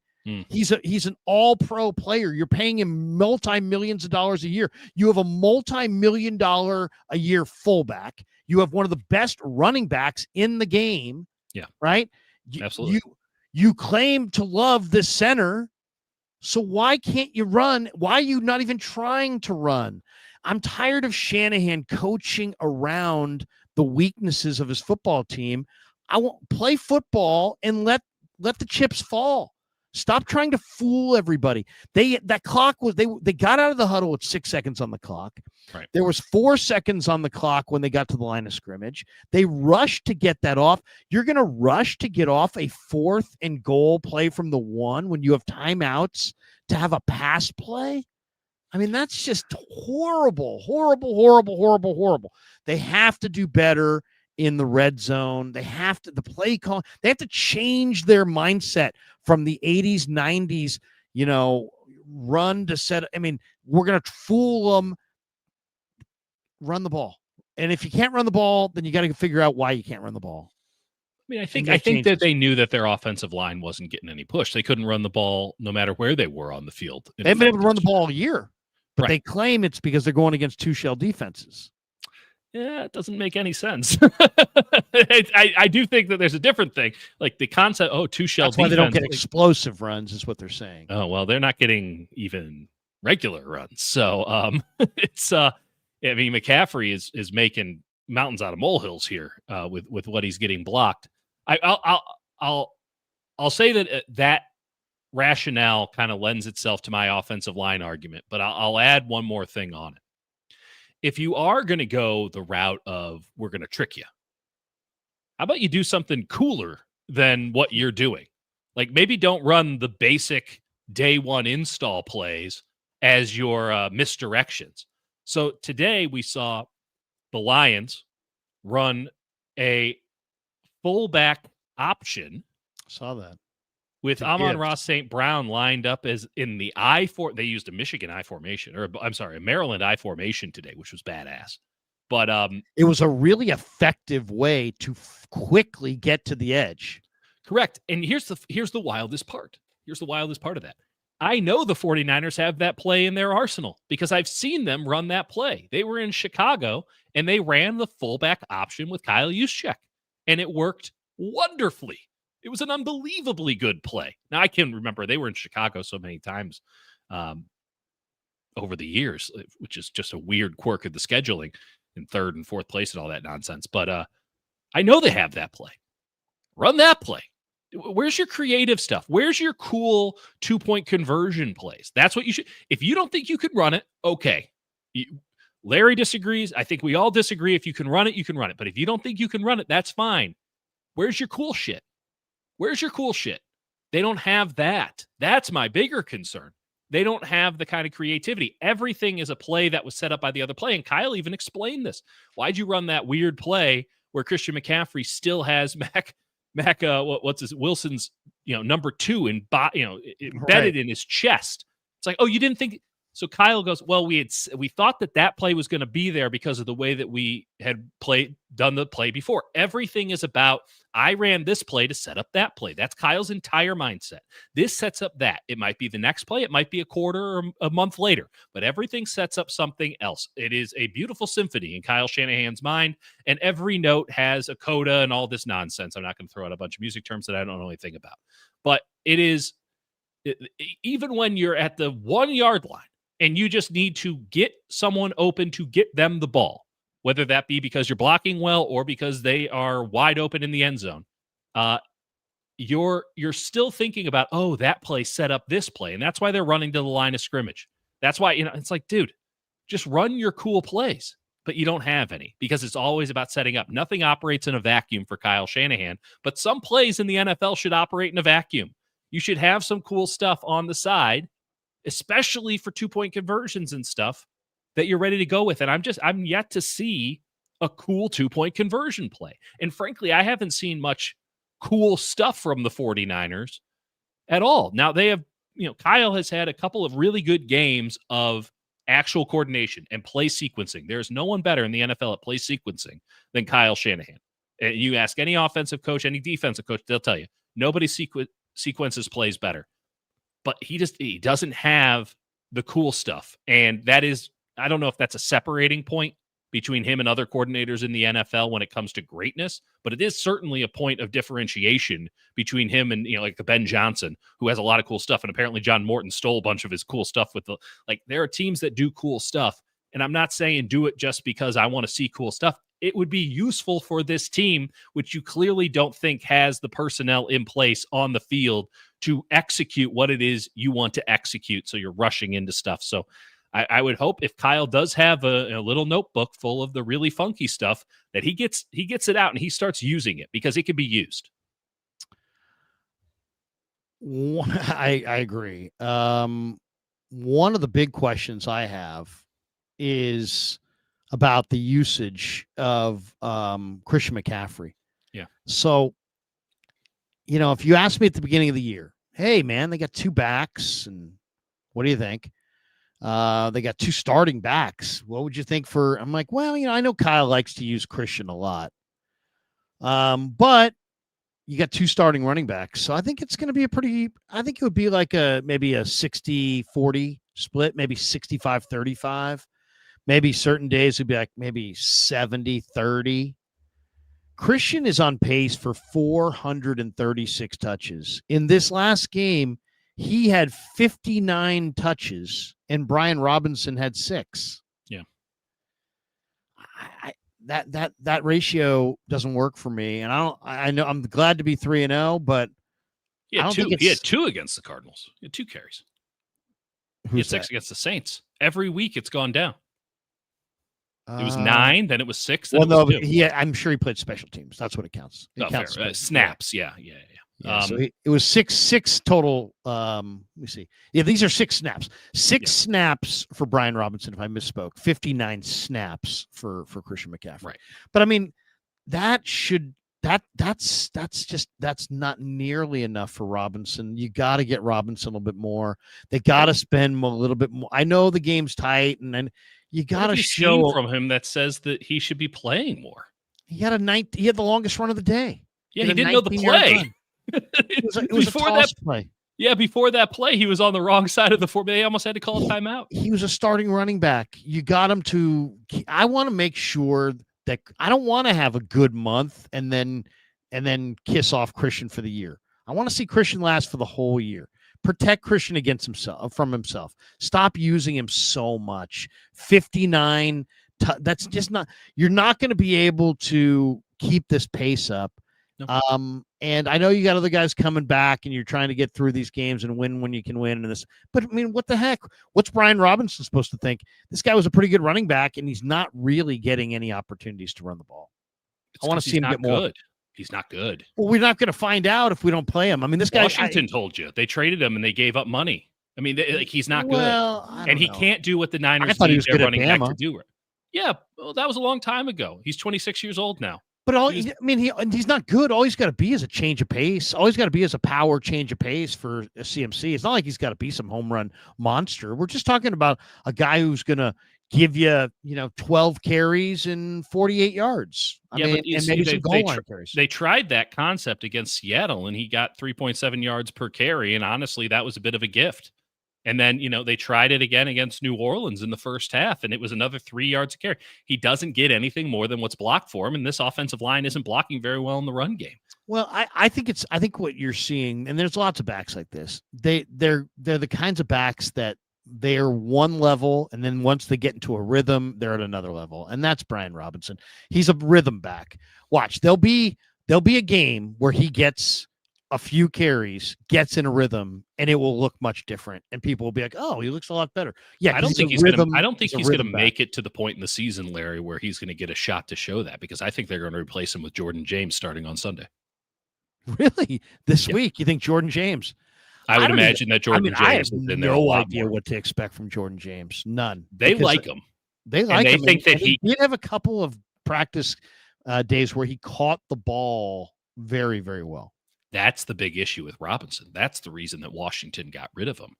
He's an all-pro player. You're paying him multi-millions of dollars a year. You have a multi-million-dollar a year fullback. You have one of the best running backs in the game. Yeah. Right? Absolutely. You claim to love this center. So why can't you run? Why are you not even trying to run? I'm tired of Shanahan coaching around the weaknesses of his football team. I won't play football and let the chips fall. Stop trying to fool everybody. They got out of the huddle with 6 seconds on the clock. Right. There was 4 seconds on the clock when they got to the line of scrimmage. They rushed to get that off. You're going to rush to get off a 4th and goal play from the 1 when you have timeouts to have a pass play? I mean, that's just horrible. They have to do better in the red zone. They have to change their mindset from the 80s, 90s. run to set. I mean, we're going to fool them. Run the ball. And if you can't run the ball, then you got to figure out why you can't run the ball. I mean, I think that they knew that their offensive line wasn't getting any push. They couldn't run the ball no matter where they were on the field. They haven't been able to run the ball all year, but Right. they claim it's because they're going against two shell defenses. Yeah, it doesn't make any sense. I do think that there's a different thing, like the concept. Oh, two shell. That's why defense, they don't get explosive runs, is what they're saying. Oh well, they're not getting even regular runs. So it's I mean, McCaffrey is making mountains out of molehills here with what he's getting blocked. I'll say that that rationale kind of lends itself to my offensive line argument, but I'll add one more thing on it. If you are going to go the route of we're going to trick you, how about you do something cooler than what you're doing? Like maybe don't run the basic day one install plays as your misdirections. So today we saw the Lions run a fullback option. Saw that. With Amon-Ra St. Brown lined up as in the they used a Michigan I formation, or I'm sorry, a Maryland I formation today, which was badass. But it was a really effective way to quickly get to the edge. Correct. And here's the wildest part. Here's the wildest part of that. I know the 49ers have that play in their arsenal because I've seen them run that play. They were in Chicago and they ran the fullback option with Kyle Juszczyk, and it worked wonderfully. It was an unbelievably good play. Now, I can remember they were in Chicago so many times over the years, which is just a weird quirk of the scheduling in third and fourth place and all that nonsense. But I know they have that play. Run that play. Where's your creative stuff? Where's your cool 2-point conversion plays? That's what you should. If you don't think you could run it, okay. Larry disagrees. I think we all disagree. If you can run it, you can run it. But if you don't think you can run it, that's fine. Where's your cool shit? Where's your cool shit? They don't have that. That's my bigger concern. They don't have the kind of creativity. Everything is a play that was set up by the other play. And Kyle even explained this. Why'd you run that weird play where Christian McCaffrey still has Wilson's, number 2 embedded in his chest? It's like, oh, you didn't think. So Kyle goes, well, we thought that play was going to be there because of the way that we had done the play before. Everything is about, I ran this play to set up that play. That's Kyle's entire mindset. This sets up that. It might be the next play. It might be a quarter or a month later, but everything sets up something else. It is a beautiful symphony in Kyle Shanahan's mind, and every note has a coda and all this nonsense. I'm not going to throw out a bunch of music terms that I don't know anything about, but it is, even when you're at the 1 yard line, and you just need to get someone open to get them the ball, whether that be because you're blocking well or because they are wide open in the end zone. You're still thinking about, oh, that play set up this play, and that's why they're running to the line of scrimmage. That's why, it's like, dude, just run your cool plays, but you don't have any because it's always about setting up. Nothing operates in a vacuum for Kyle Shanahan, but some plays in the NFL should operate in a vacuum. You should have some cool stuff on the side, especially for 2-point conversions and stuff that you're ready to go with. And I'm yet to see a cool 2-point conversion play. And frankly, I haven't seen much cool stuff from the 49ers at all. Now they have, Kyle has had a couple of really good games of actual coordination and play sequencing. There's no one better in the NFL at play sequencing than Kyle Shanahan. And you ask any offensive coach, any defensive coach, they'll tell you nobody sequences plays better. But he doesn't have the cool stuff. And that is, I don't know if that's a separating point between him and other coordinators in the NFL when it comes to greatness, but it is certainly a point of differentiation between him and, like the Ben Johnson, who has a lot of cool stuff. And apparently John Morton stole a bunch of his cool stuff there are teams that do cool stuff. And I'm not saying do it just because I want to see cool stuff. It would be useful for this team, which you clearly don't think has the personnel in place on the field to execute what it is you want to execute. So you're rushing into stuff. So I would hope if Kyle does have a little notebook full of the really funky stuff, that he gets it out and he starts using it because it can be used. I agree. One of the big questions I have is about the usage of Christian McCaffrey. Yeah. So, if you asked me at the beginning of the year, hey, man, they got 2 backs, and what do you think? They got 2 starting backs. What would you think for? I'm like, well, I know Kyle likes to use Christian a lot, but you got 2 starting running backs, so I think it's going to be I think it would be like maybe a 60-40 split, maybe 65-35. Maybe certain days would be like maybe 70-30. Christian is on pace for 436 touches. In this last game, he had 59 touches, and Brian Robinson had 6. Yeah. That ratio doesn't work for me, and I know I'm glad to be 3-0, but He I had don't two. think He had it's 2 against the Cardinals. He had 2 carries. He had 6 against the Saints. Every week it's gone down. It was 9, then it was 6. Then Well, it was 2. I'm sure he played special teams. That's what it counts. It counts fair. Snaps. Yeah. So it was six total. Let me see. Yeah, these are 6 snaps. 6 snaps for Brian Robinson. If I misspoke, 59 snaps for Christian McCaffrey. Right. But I mean, that's not nearly enough for Robinson. You got to get Robinson a little bit more. They got to spend a little bit more. I know the game's tight, and then you got to show from him that says that he should be playing more. He had the longest run of the day. Yeah, he didn't know the play. It was a toss play. Yeah, before that play, he was on the wrong side of the 4. They almost had to call a timeout. He was a starting running back. You got him to. I want to make sure that I don't want to have a good month and then kiss off Christian for the year. I want to see Christian last for the whole year. Protect Christian from himself. Stop using him so much. 59. That's just not. You're not going to be able to keep this pace up. No. And I know you got other guys coming back, and you're trying to get through these games and win when you can win. And this, but I mean, what the heck? What's Brian Robinson supposed to think? This guy was a pretty good running back, and he's not really getting any opportunities to run the ball. I want to see him get more. Good. He's not good. Well, we're not going to find out if we don't play him. I mean, this guy. Washington told you they traded him and they gave up money. I mean, he's not good, and he can't do what the Niners need their running back to do. Yeah, well, that was a long time ago. He's 26 years old now. But he's not good. All he's got to be is a change of pace. All he's got to be is a power change of pace for a CMC. It's not like he's got to be some home run monster. We're just talking about a guy who's going to give you, 12 carries and 48 yards. And maybe some goal line carries. They tried that concept against Seattle, and he got 3.7 yards per carry. And honestly, that was a bit of a gift. And then, they tried it again against New Orleans in the first half, and it was another 3 yards a carry. He doesn't get anything more than what's blocked for him, and this offensive line isn't blocking very well in the run game. Well, I think what you're seeing, and there's lots of backs like this. They're the kinds of backs that they're one level, and then once they get into a rhythm, they're at another level, and that's Brian Robinson. He's a rhythm back. Watch, there'll be a game where he gets a few carries, gets in a rhythm, and it will look much different. And people will be like, "Oh, he looks a lot better." Yeah, I don't think he's going to make it to the point in the season, Larry, where he's going to get a shot to show that, because I think they're going to replace him with Jordan James starting on Sunday. Really? This week? You think Jordan James? I would imagine that Jordan James I have is in there. No idea what to expect from Jordan James. None. They like him. They like him. They think that he did have a couple of practice days where he caught the ball very, very well. That's the big issue with Robinson. That's the reason that Washington got rid of him.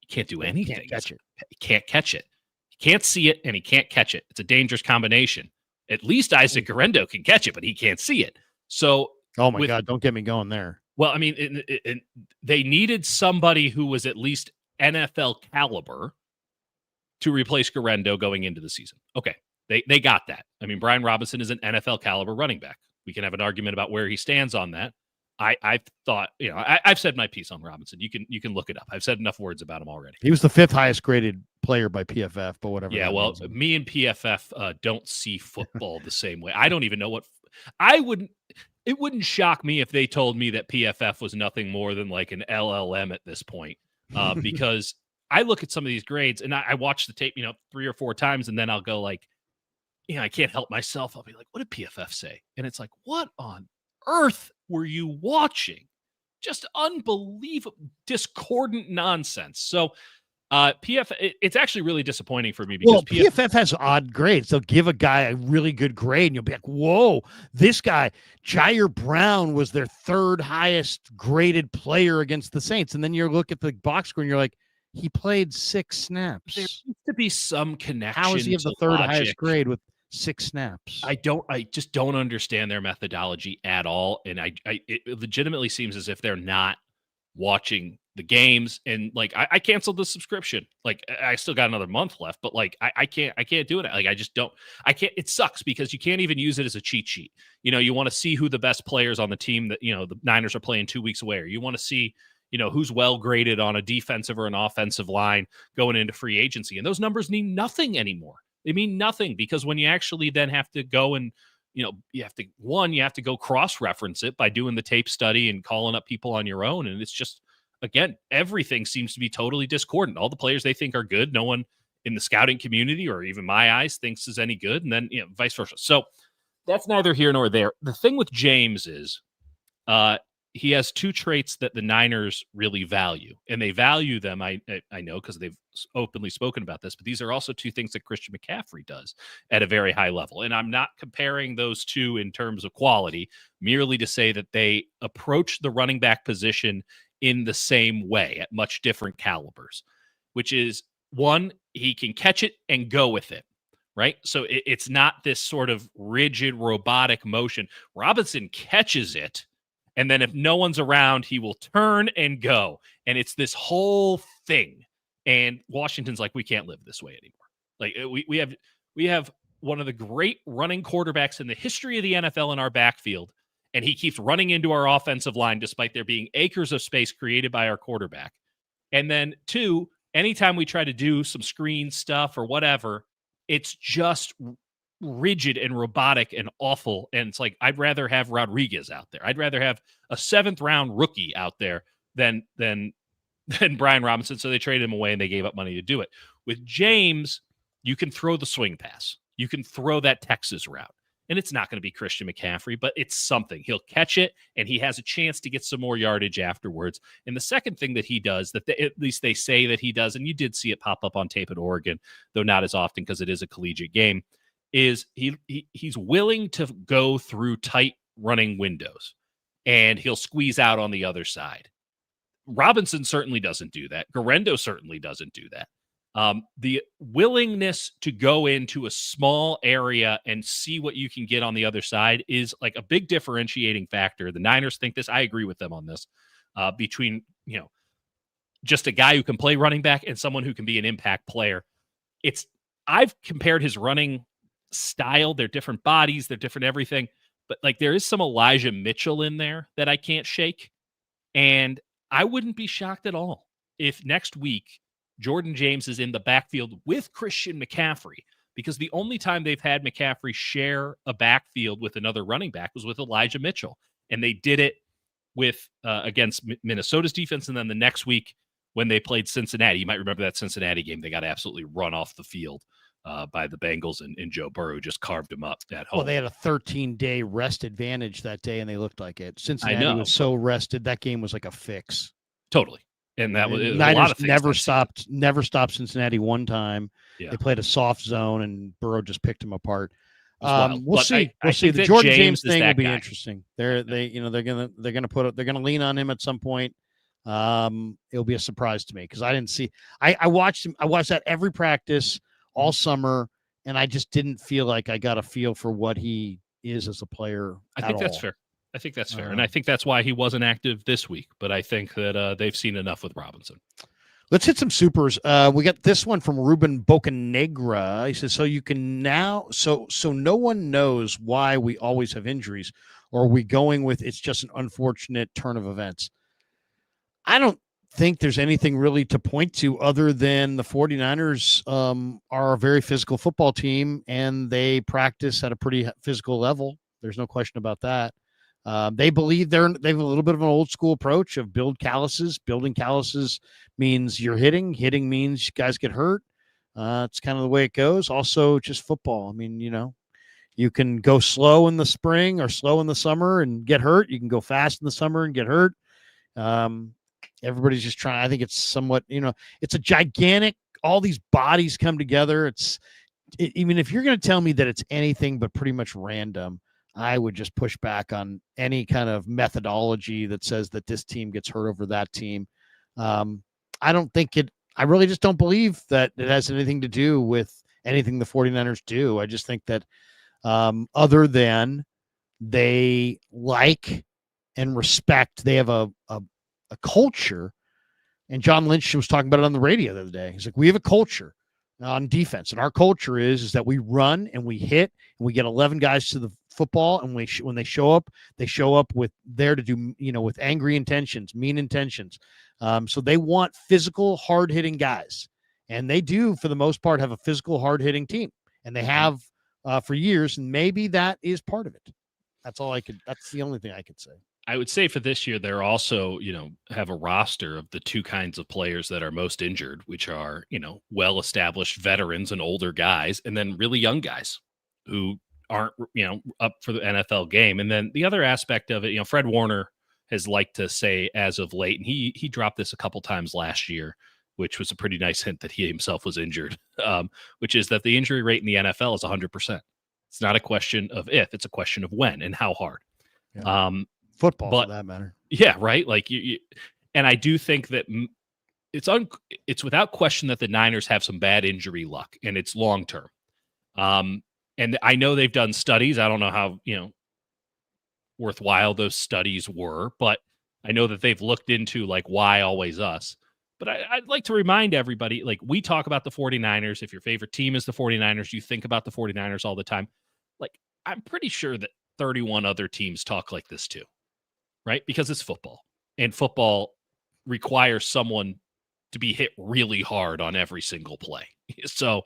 He can't do anything. He can't catch it. He can't see it, and he can't catch it. It's a dangerous combination. At least Isaac Guerrero can catch it, but he can't see it. So, oh my God, don't get me going there. Well, I mean, they needed somebody who was at least NFL caliber to replace Guerrero going into the season. Okay, they got that. I mean, Brian Robinson is an NFL caliber running back. We can have an argument about where he stands on that. I thought, I've said my piece on Robinson. You can look it up. I've said enough words about him already. He was the 5th highest graded player by PFF, but whatever. Yeah, well, me and PFF don't see football the same way. I don't even know it wouldn't shock me if they told me that PFF was nothing more than like an LLM at this point, because I look at some of these grades and I watch the tape, 3 or 4 times, and then I'll go like, I can't help myself. I'll be like, what did PFF say? And it's like, what on earth were you watching? Just unbelievable, discordant nonsense. So It's actually really disappointing for me Well, because PFF has odd grades. They'll give a guy a really good grade, and you'll be like, whoa, this guy, Jair Brown, was their third highest graded player against the Saints. And then you look at the box score, and you're like, he played 6 snaps. There needs to be some connection. How is he have the third logic. highest grade with 6 snaps? I just don't understand their methodology at all. And it legitimately seems as if they're not watching the games. And like, I canceled the subscription. Like, I still got another month left, but like, I can't do it. Like, I can't, it sucks because you can't even use it as a cheat sheet. You know, you want to see who the best players on the team that, you know, the Niners are playing 2 weeks away, or you want to see, you know, who's well graded on a defensive or an offensive line going into free agency. And those numbers mean nothing anymore. They mean nothing because when you actually then have to go and, you know, you have to go cross-reference it by doing the tape study and calling up people on your own. And it's just, again, everything seems to be totally discordant. All the players they think are good, no one in the scouting community or even my eyes thinks is any good. And then, you know, vice versa. So that's neither here nor there. The thing with James is he has 2 traits that the Niners really value, and they value them. I know because they've openly spoken about this, but these are also 2 things that Christian McCaffrey does at a very high level. And I'm not comparing those 2 in terms of quality, merely to say that they approach the running back position in the same way at much different calibers, which is 1, he can catch it and go with it. Right. So it's not this sort of rigid robotic motion. Robinson catches it, and then if no one's around, he will turn and go. And it's this whole thing. And Washington's like, we can't live this way anymore. Like we have one of the great running quarterbacks in the history of the NFL in our backfield. And he keeps running into our offensive line, despite there being acres of space created by our quarterback. And then 2, anytime we try to do some screen stuff or whatever, it's just rigid and robotic and awful. And it's like, I'd rather have Rodriguez out there. I'd rather have a 7th round rookie out there than Brian Robinson. So they traded him away and they gave up money to do it. With James, you can throw the swing pass. You can throw that Texas route. And it's not going to be Christian McCaffrey, but it's something. He'll catch it, and he has a chance to get some more yardage afterwards. And the second thing that he does, that at least they say that he does, and you did see it pop up on tape at Oregon, though not as often because it is a collegiate game, is he's willing to go through tight running windows, and he'll squeeze out on the other side. Robinson certainly doesn't do that. Garendo certainly doesn't do that. The willingness to go into a small area and see what you can get on the other side is like a big differentiating factor. The Niners think this. I agree with them on this. Between, you know, just a guy who can play running back and someone who can be an impact player. I've compared his running style. They're different bodies. They're different everything. But like there is some Elijah Mitchell in there that I can't shake. And I wouldn't be shocked at all if next week Jordan James is in the backfield with Christian McCaffrey, because the only time they've had McCaffrey share a backfield with another running back was with Elijah Mitchell. And they did it with against Minnesota's defense. And then the next week when they played Cincinnati, you might remember that Cincinnati game, they got absolutely run off the field by the Bengals, and Joe Burrow just carved them up at home. Well, they had a 13-day rest advantage that day, and they looked like it. Cincinnati was so rested. That game was like a fix. Totally. And that was Niners a lot of things never stopped Cincinnati one time. Yeah. They played a soft zone, and Burrow just picked them apart. We'll see. We'll see. The Jordan James is thing will be guy. Interesting. They're gonna lean on him at some point. It'll be a surprise to me because I didn't see. I watched him. I watched that every practice all summer, and I just didn't feel like I got a feel for what he is as a player. I think that's fair. And I think that's why he wasn't active this week. But I think that they've seen enough with Robinson. Let's hit some supers. We got this one from Ruben Bocanegra. He says, so you can now, so no one knows why we always have injuries, or are we going with it's just an unfortunate turn of events? I don't think there's anything really to point to other than the 49ers are a very physical football team, and they practice at a pretty physical level. There's no question about that. They believe they have a little bit of an old school approach of building calluses means you're hitting means guys get hurt. It's kind of the way it goes. Also just football. I mean, you can go slow in the spring or slow in the summer and get hurt. You can go fast in the summer and get hurt. everybody's just trying. I think it's somewhat, it's a gigantic, all these bodies come together. Even if you're going to tell me that it's anything but pretty much random, I would just push back on any kind of methodology that says that this team gets hurt over that team. I don't think I really just don't believe that it has anything to do with anything the 49ers do. I just think that other than they like and respect, they have a culture. And John Lynch was talking about it on the radio the other day. He's like, we have a culture on defense, and our culture is that we run and we hit and we get 11 guys to the football, and when they show up with there to do, with angry intentions, mean intentions. So they want physical, hard-hitting guys, and they do, for the most part, have a physical, hard-hitting team, and they have for years, and maybe that is part of it. That's the only thing I could say. I would say for this year, they're also, have a roster of the two kinds of players that are most injured, which are, well-established veterans and older guys, and then really young guys who aren't, up for the NFL game. And then the other aspect of it, Fred Warner has liked to say as of late, and he dropped this a couple times last year, which was a pretty nice hint that he himself was injured, which is that the injury rate in the NFL is 100%. It's not a question of if, it's a question of when and how hard. Yeah. Football, for that matter. Yeah, right. Like and I do think that it's without question that the Niners have some bad injury luck, and it's long term. And I know they've done studies. I don't know how worthwhile those studies were, but I know that they've looked into like why always us. But I'd like to remind everybody, like, we talk about the 49ers. If your favorite team is the 49ers, you think about the 49ers all the time. Like, I'm pretty sure that 31 other teams talk like this too. Right? Because it's football, and football requires someone to be hit really hard on every single play. So,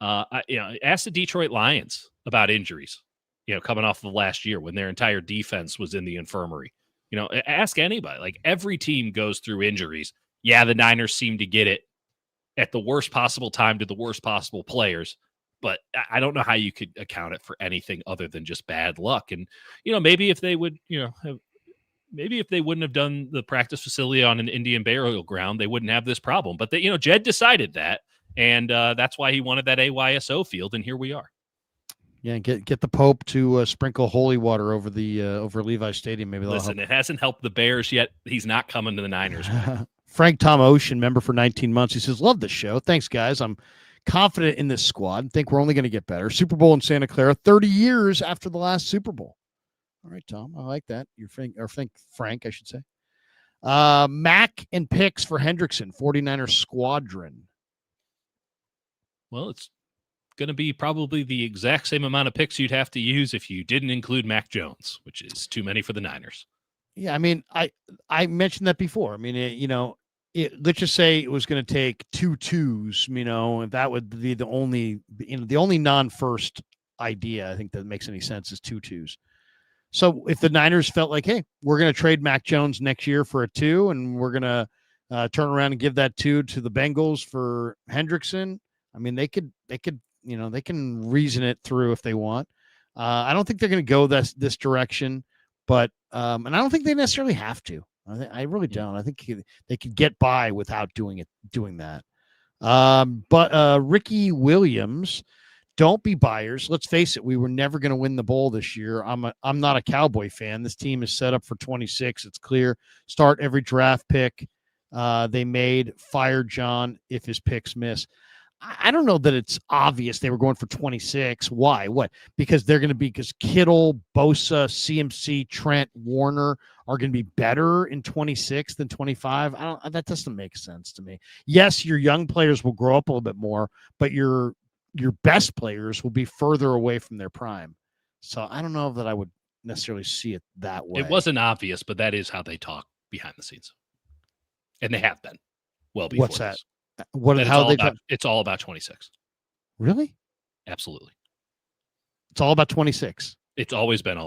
ask the Detroit Lions about injuries, coming off of last year when their entire defense was in the infirmary. Ask anybody. Like, every team goes through injuries. Yeah, the Niners seem to get it at the worst possible time to the worst possible players, but I don't know how you could account it for anything other than just bad luck. And, maybe if they would, maybe if they wouldn't have done the practice facility on an Indian burial ground, they wouldn't have this problem. But Jed decided that, and that's why he wanted that AYSO field, and here we are. Yeah, get the Pope to sprinkle holy water over the over Levi Stadium. Maybe listen, it hasn't helped the Bears yet. He's not coming to the Niners. Frank Tom Ocean, member for 19 months. He says, "Love the show. Thanks, guys. I'm confident in this squad. Think we're only going to get better. Super Bowl in Santa Clara, 30 years after the last Super Bowl." All right, Tom, I like that. Frank, I should say. Mac and picks for Hendrickson, 49ers squadron. Well, it's going to be probably the exact same amount of picks you'd have to use if you didn't include Mac Jones, which is too many for the Niners. Yeah, I mean, I mentioned that before. I mean, let's just say it was going to take 2 twos, and that would be the only non-first idea I think that makes any sense is 2 twos. So if the Niners felt like, hey, we're going to trade Mac Jones next year for a 2, and we're going to turn around and give that 2 to the Bengals for Hendrickson, I mean, they can reason it through if they want. I don't think they're going to go this direction, but and I don't think they necessarily have to. I really don't. I think they could get by without doing that. But Ricky Williams, don't be buyers. Let's face it, we were never going to win the bowl this year. I'm not a Cowboy fan. This team is set up for 26. It's clear. Start every draft pick they made. Fire John if his picks miss. I don't know that it's obvious they were going for 26. Why? What? Because Kittle, Bosa, CMC, Trent, Warner are going to be better in 26 than 25. That doesn't make sense to me. Yes, your young players will grow up a little bit more, but your best players will be further away from their prime. So I don't know that I would necessarily see it that way. It wasn't obvious, but that is how they talk behind the scenes. And they have been well before. What's that? This. It's all about 26. Really? Absolutely. It's all about 26. It's always been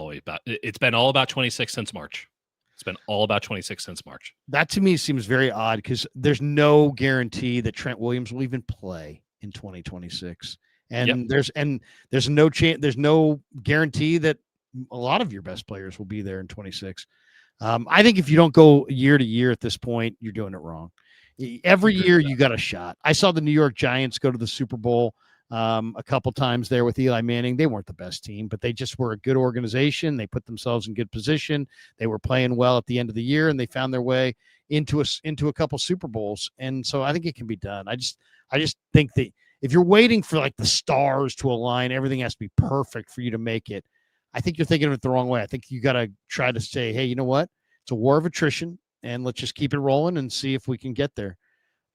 it's been all about 26 since March. It's been all about 26 since March. That to me seems very odd because there's no guarantee that Trent Williams will even play in 2026. And there's no guarantee that a lot of your best players will be there in 26. I think if you don't go year to year at this point, you're doing it wrong. Every year you got a shot. I saw the New York Giants go to the Super Bowl a couple times there with Eli Manning. They weren't the best team, but they just were a good organization. They put themselves in good position. They were playing well at the end of the year, and they found their way into a couple Super Bowls. And so I think it can be done. I just think that if you're waiting for like the stars to align, everything has to be perfect for you to make it. I think you're thinking of it the wrong way. I think you got to try to say, hey, you know what? It's a war of attrition, and let's just keep it rolling and see if we can get there.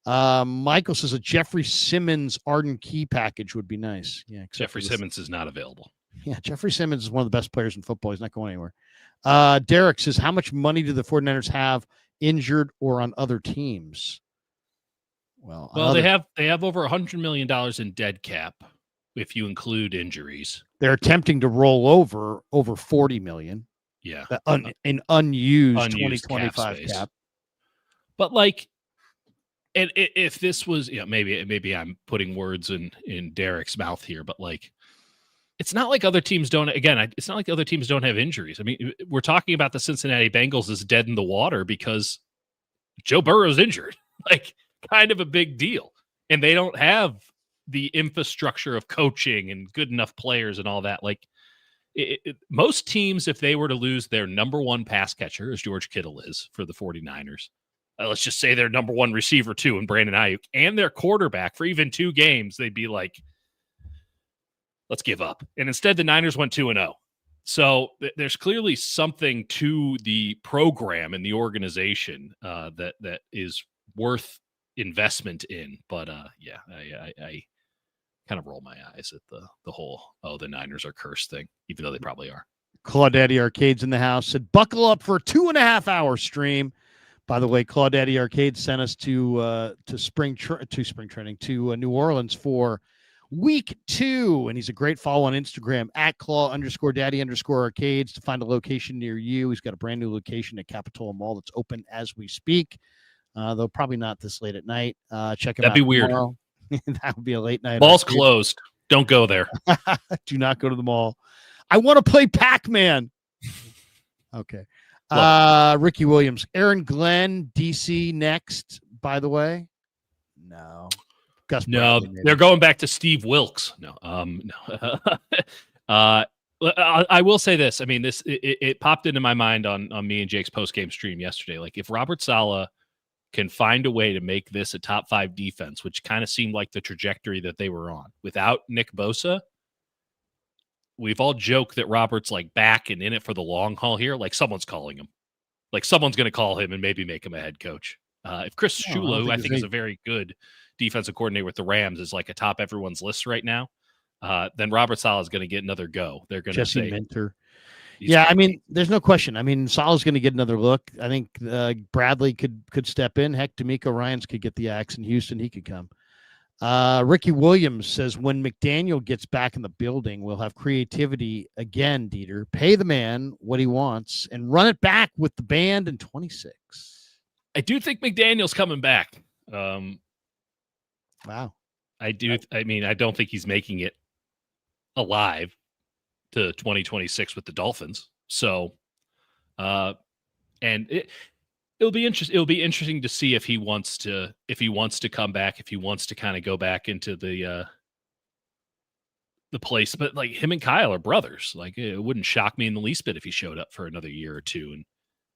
Michael says a Jeffrey Simmons Arden Key package would be nice. Yeah, Jeffrey Simmons is not available. Yeah, Jeffrey Simmons is one of the best players in football. He's not going anywhere. Derek says, how much money do the 49ers have injured or on other teams? Well, they have over $100 million in dead cap if you include injuries. They're attempting to roll over $40 million. Yeah. In unused 2025 cap. But like, and if this was, maybe I'm putting words in Derek's mouth here, but like, it's not like other teams don't. Again, it's not like other teams don't have injuries. I mean, we're talking about the Cincinnati Bengals as dead in the water because Joe Burrow's injured. Like, kind of a big deal, and they don't have the infrastructure of coaching and good enough players and all that. Like, most teams, if they were to lose their number one pass catcher, as George Kittle is for the 49ers, let's just say their number one receiver too, and Brandon Ayuk, and their quarterback for even 2 games, they'd be like, let's give up. And instead, the Niners went 2-0. So there's clearly something to the program and the organization that is worth investment in. But I kind of roll my eyes at the whole, the Niners are cursed thing, even though they probably are. Claudaddy Arcades in the house said, buckle up for a 2.5-hour stream. By the way, Claudaddy Arcade sent us to New Orleans for week 2, and he's a great follow on Instagram at Claw_Daddy_Arcades to find a location near you. He's got a brand new location at Capitola Mall that's open as we speak, though probably not this late at night. Check him out. That'd be weird. That would be a late night. Mall's closed. Don't go there. Do not go to the mall. I want to play Pac-Man. Okay. Ricky Williams, Aaron Glenn, DC next, by the way. No. Gus Bradley, they're going back to Steve Wilkes. No. I will say this. I mean, it popped into my mind on me and Jake's post-game stream yesterday. Like, if Robert Saleh can find a way to make this a top 5 defense, which kind of seemed like the trajectory that they were on without Nick Bosa, we've all joked that Robert's like back and in it for the long haul here. Like, someone's calling him. Like, someone's going to call him and maybe make him a head coach. If Chris Shula, who I think is a very good defensive coordinator with the Rams, is like atop everyone's list right now, then Robert Saleh is going to get another go. They're going to say Mentor. Yeah, I mean, there's no question. I mean, Saleh's going to get another look. I think Bradley could step in. Heck, D'Amico Ryans could get the axe in Houston. He could come. Ricky Williams says, when McDaniel gets back in the building, we'll have creativity again, Dieter. Pay the man what he wants and run it back with the band in 26. I do think McDaniel's coming back. Wow. I do. I mean, I don't think he's making it alive to 2026 with the Dolphins. So, and it'll be interesting. It'll be interesting to see if he wants to come back, if he wants to kind of go back into the place. But like, him and Kyle are brothers. Like, it wouldn't shock me in the least bit if he showed up for another year or two. And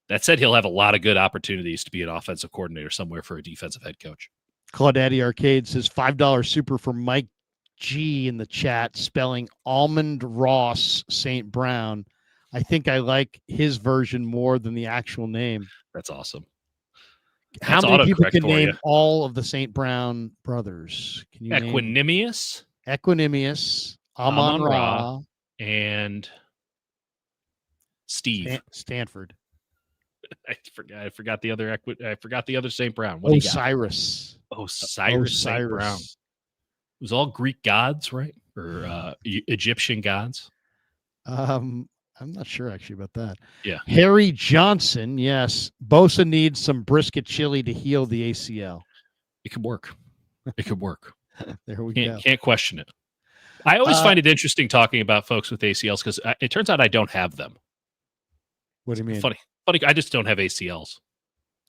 that said, he'll have a lot of good opportunities to be an offensive coordinator somewhere for a defensive head coach. Claudaddy Arcade says $5 super for Mike G in the chat, spelling Almond Ross St. Brown. I think I like his version more than the actual name. That's awesome. How many people can name all of the St. Brown brothers? Can you Equanimous, Amon-Ra, and Steve Stanford. I forgot the other. I forgot the other St. Brown. Osiris. Osiris St. Brown. It was all Greek gods, right? Or Egyptian gods. I'm not sure actually about that. Yeah. Harry Johnson. Yes. Bosa needs some brisket chili to heal the ACL. It could work. It could work. There we go. Can't question it. I always find it interesting talking about folks with ACLs because it turns out I don't have them. What do you mean? Funny funny. I just don't have ACLs.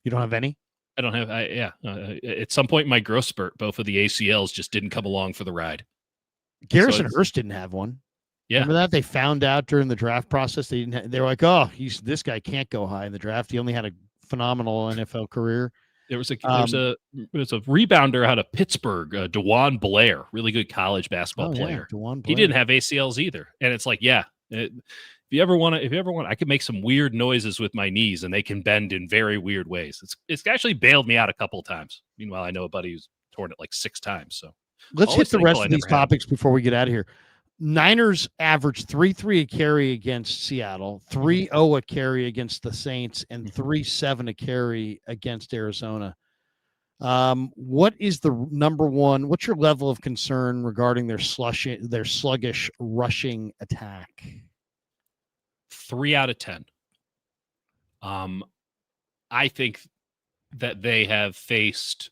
You don't have any? I don't have. At some point in my growth spurt, both of the ACLs just didn't come along for the ride. Garrison Hurst didn't have one. Yeah. Remember that? They found out during the draft process. They were like, oh, this guy can't go high in the draft. He only had a phenomenal NFL career. There was a rebounder out of Pittsburgh, DeJuan Blair, really good college basketball player. DeJuan Blair. He didn't have ACLs either. And it's like, if you ever want, I can make some weird noises with my knees and they can bend in very weird ways. It's actually bailed me out a couple of times. Meanwhile, I know a buddy who's torn it like 6 times. So let's hit the rest of these topics before we get out of here. Niners averaged 3.3 a carry against Seattle, 3.0 a carry against the Saints, and 3.7 a carry against Arizona. What is the number one? What's your level of concern regarding their sluggish rushing attack? 3 out of 10. I think that they have faced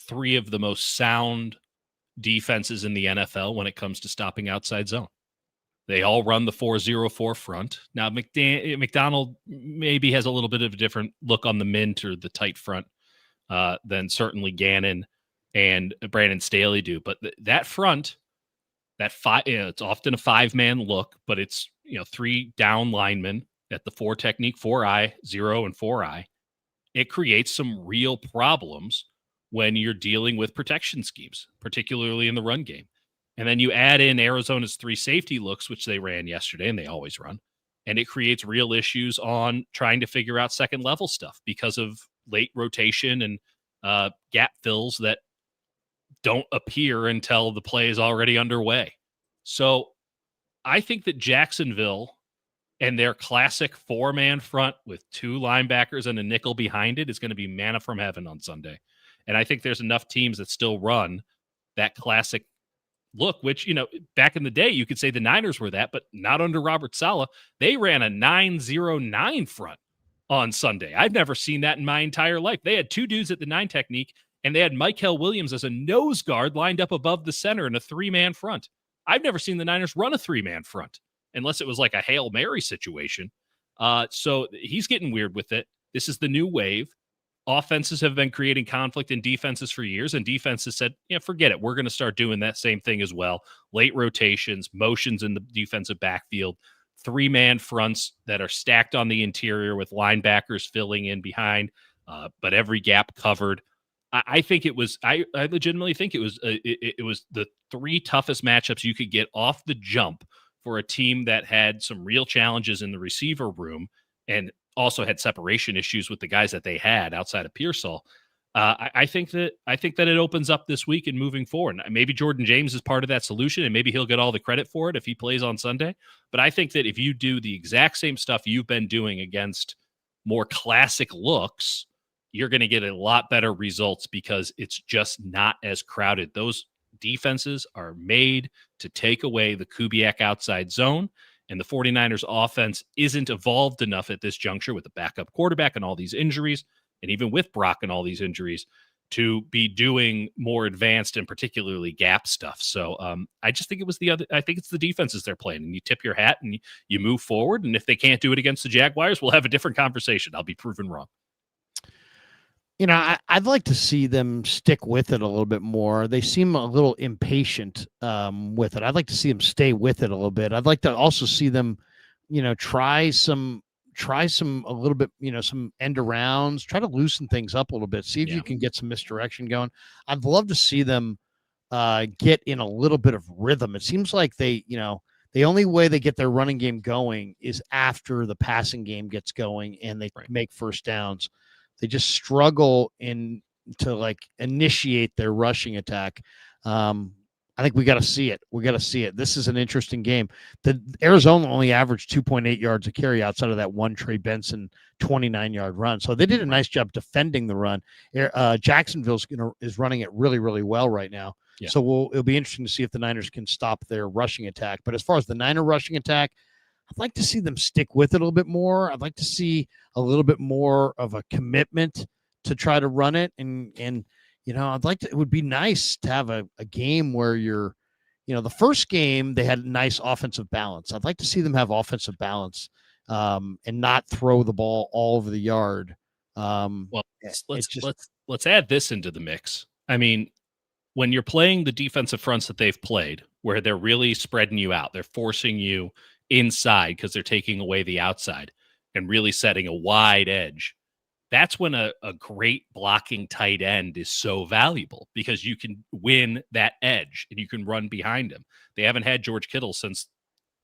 3 of the most sound defenses in the NFL when it comes to stopping outside zone. They all run the 4-0-4 front. Now, McDonald maybe has a little bit of a different look on the mint or the tight front than certainly Gannon and Brandon Staley do. But that front, it's often a 5-man look, but it's 3 down linemen at the 4 technique, 4-eye, 0 and 4-eye. It creates some real problems when you're dealing with protection schemes, particularly in the run game. And then you add in Arizona's 3 safety looks, which they ran yesterday, and they always run. And it creates real issues on trying to figure out second level stuff because of late rotation and gap fills that don't appear until the play is already underway. So I think that Jacksonville and their classic 4-man front with 2 linebackers and a nickel behind it is going to be manna from heaven on Sunday. And I think there's enough teams that still run that classic look, which, back in the day, you could say the Niners were that, but not under Robert Saleh. They ran a 9-0-9 front on Sunday. I've never seen that in my entire life. They had 2 dudes at the 9 technique, and they had Michael Williams as a nose guard lined up above the center in a 3-man front. I've never seen the Niners run a 3-man front, unless it was like a Hail Mary situation. So he's getting weird with it. This is the new wave. Offenses have been creating conflict in defenses for years, and defenses said, forget it. We're going to start doing that same thing as well. Late rotations, motions in the defensive backfield, 3-man fronts that are stacked on the interior with linebackers filling in behind, but every gap covered. I think it was, I legitimately think it was the 3 toughest matchups you could get off the jump for a team that had some real challenges in the receiver room and also had separation issues with the guys that they had outside of Pearsall. I think that it opens up this week and moving forward. Maybe Jordan James is part of that solution, and maybe he'll get all the credit for it if he plays on Sunday. But I think that if you do the exact same stuff you've been doing against more classic looks, you're going to get a lot better results because it's just not as crowded. Those defenses are made to take away the Kubiak outside zone. And the 49ers offense isn't evolved enough at this juncture with the backup quarterback and all these injuries, and even with Brock and all these injuries, to be doing more advanced and particularly gap stuff. So I just think I think it's the defenses they're playing, and you tip your hat and you move forward. And if they can't do it against the Jaguars, we'll have a different conversation. I'll be proven wrong. I'd like to see them stick with it a little bit more. They seem a little impatient with it. I'd like to see them stay with it a little bit. I'd like to also see them, try some a little bit, some end arounds, try to loosen things up a little bit, see if you can get some misdirection going. I'd love to see them get in a little bit of rhythm. It seems like the only way they get their running game going is after the passing game gets going and they make first downs. They just struggle to initiate their rushing attack. I think we got to see it. This is an interesting game. The Arizona only averaged 2.8 yards a carry outside of that one Trey Benson 29-yard run. So they did a nice job defending the run. Jacksonville is running it really, really well right now. Yeah. So it'll be interesting to see if the Niners can stop their rushing attack. But as far as the Niner rushing attack, I'd like to see them stick with it a little bit more. I'd like to see a little bit more of a commitment to try to run it. And it would be nice to have a game where the first game they had nice offensive balance. I'd like to see them have offensive balance and not throw the ball all over the yard. Well, let's add this into the mix. I mean, when you're playing the defensive fronts that they've played, where they're really spreading you out, they're forcing you inside because they're taking away the outside and really setting a wide edge. That's when a great blocking tight end is so valuable, because you can win that edge and you can run behind him. They haven't had George Kittle since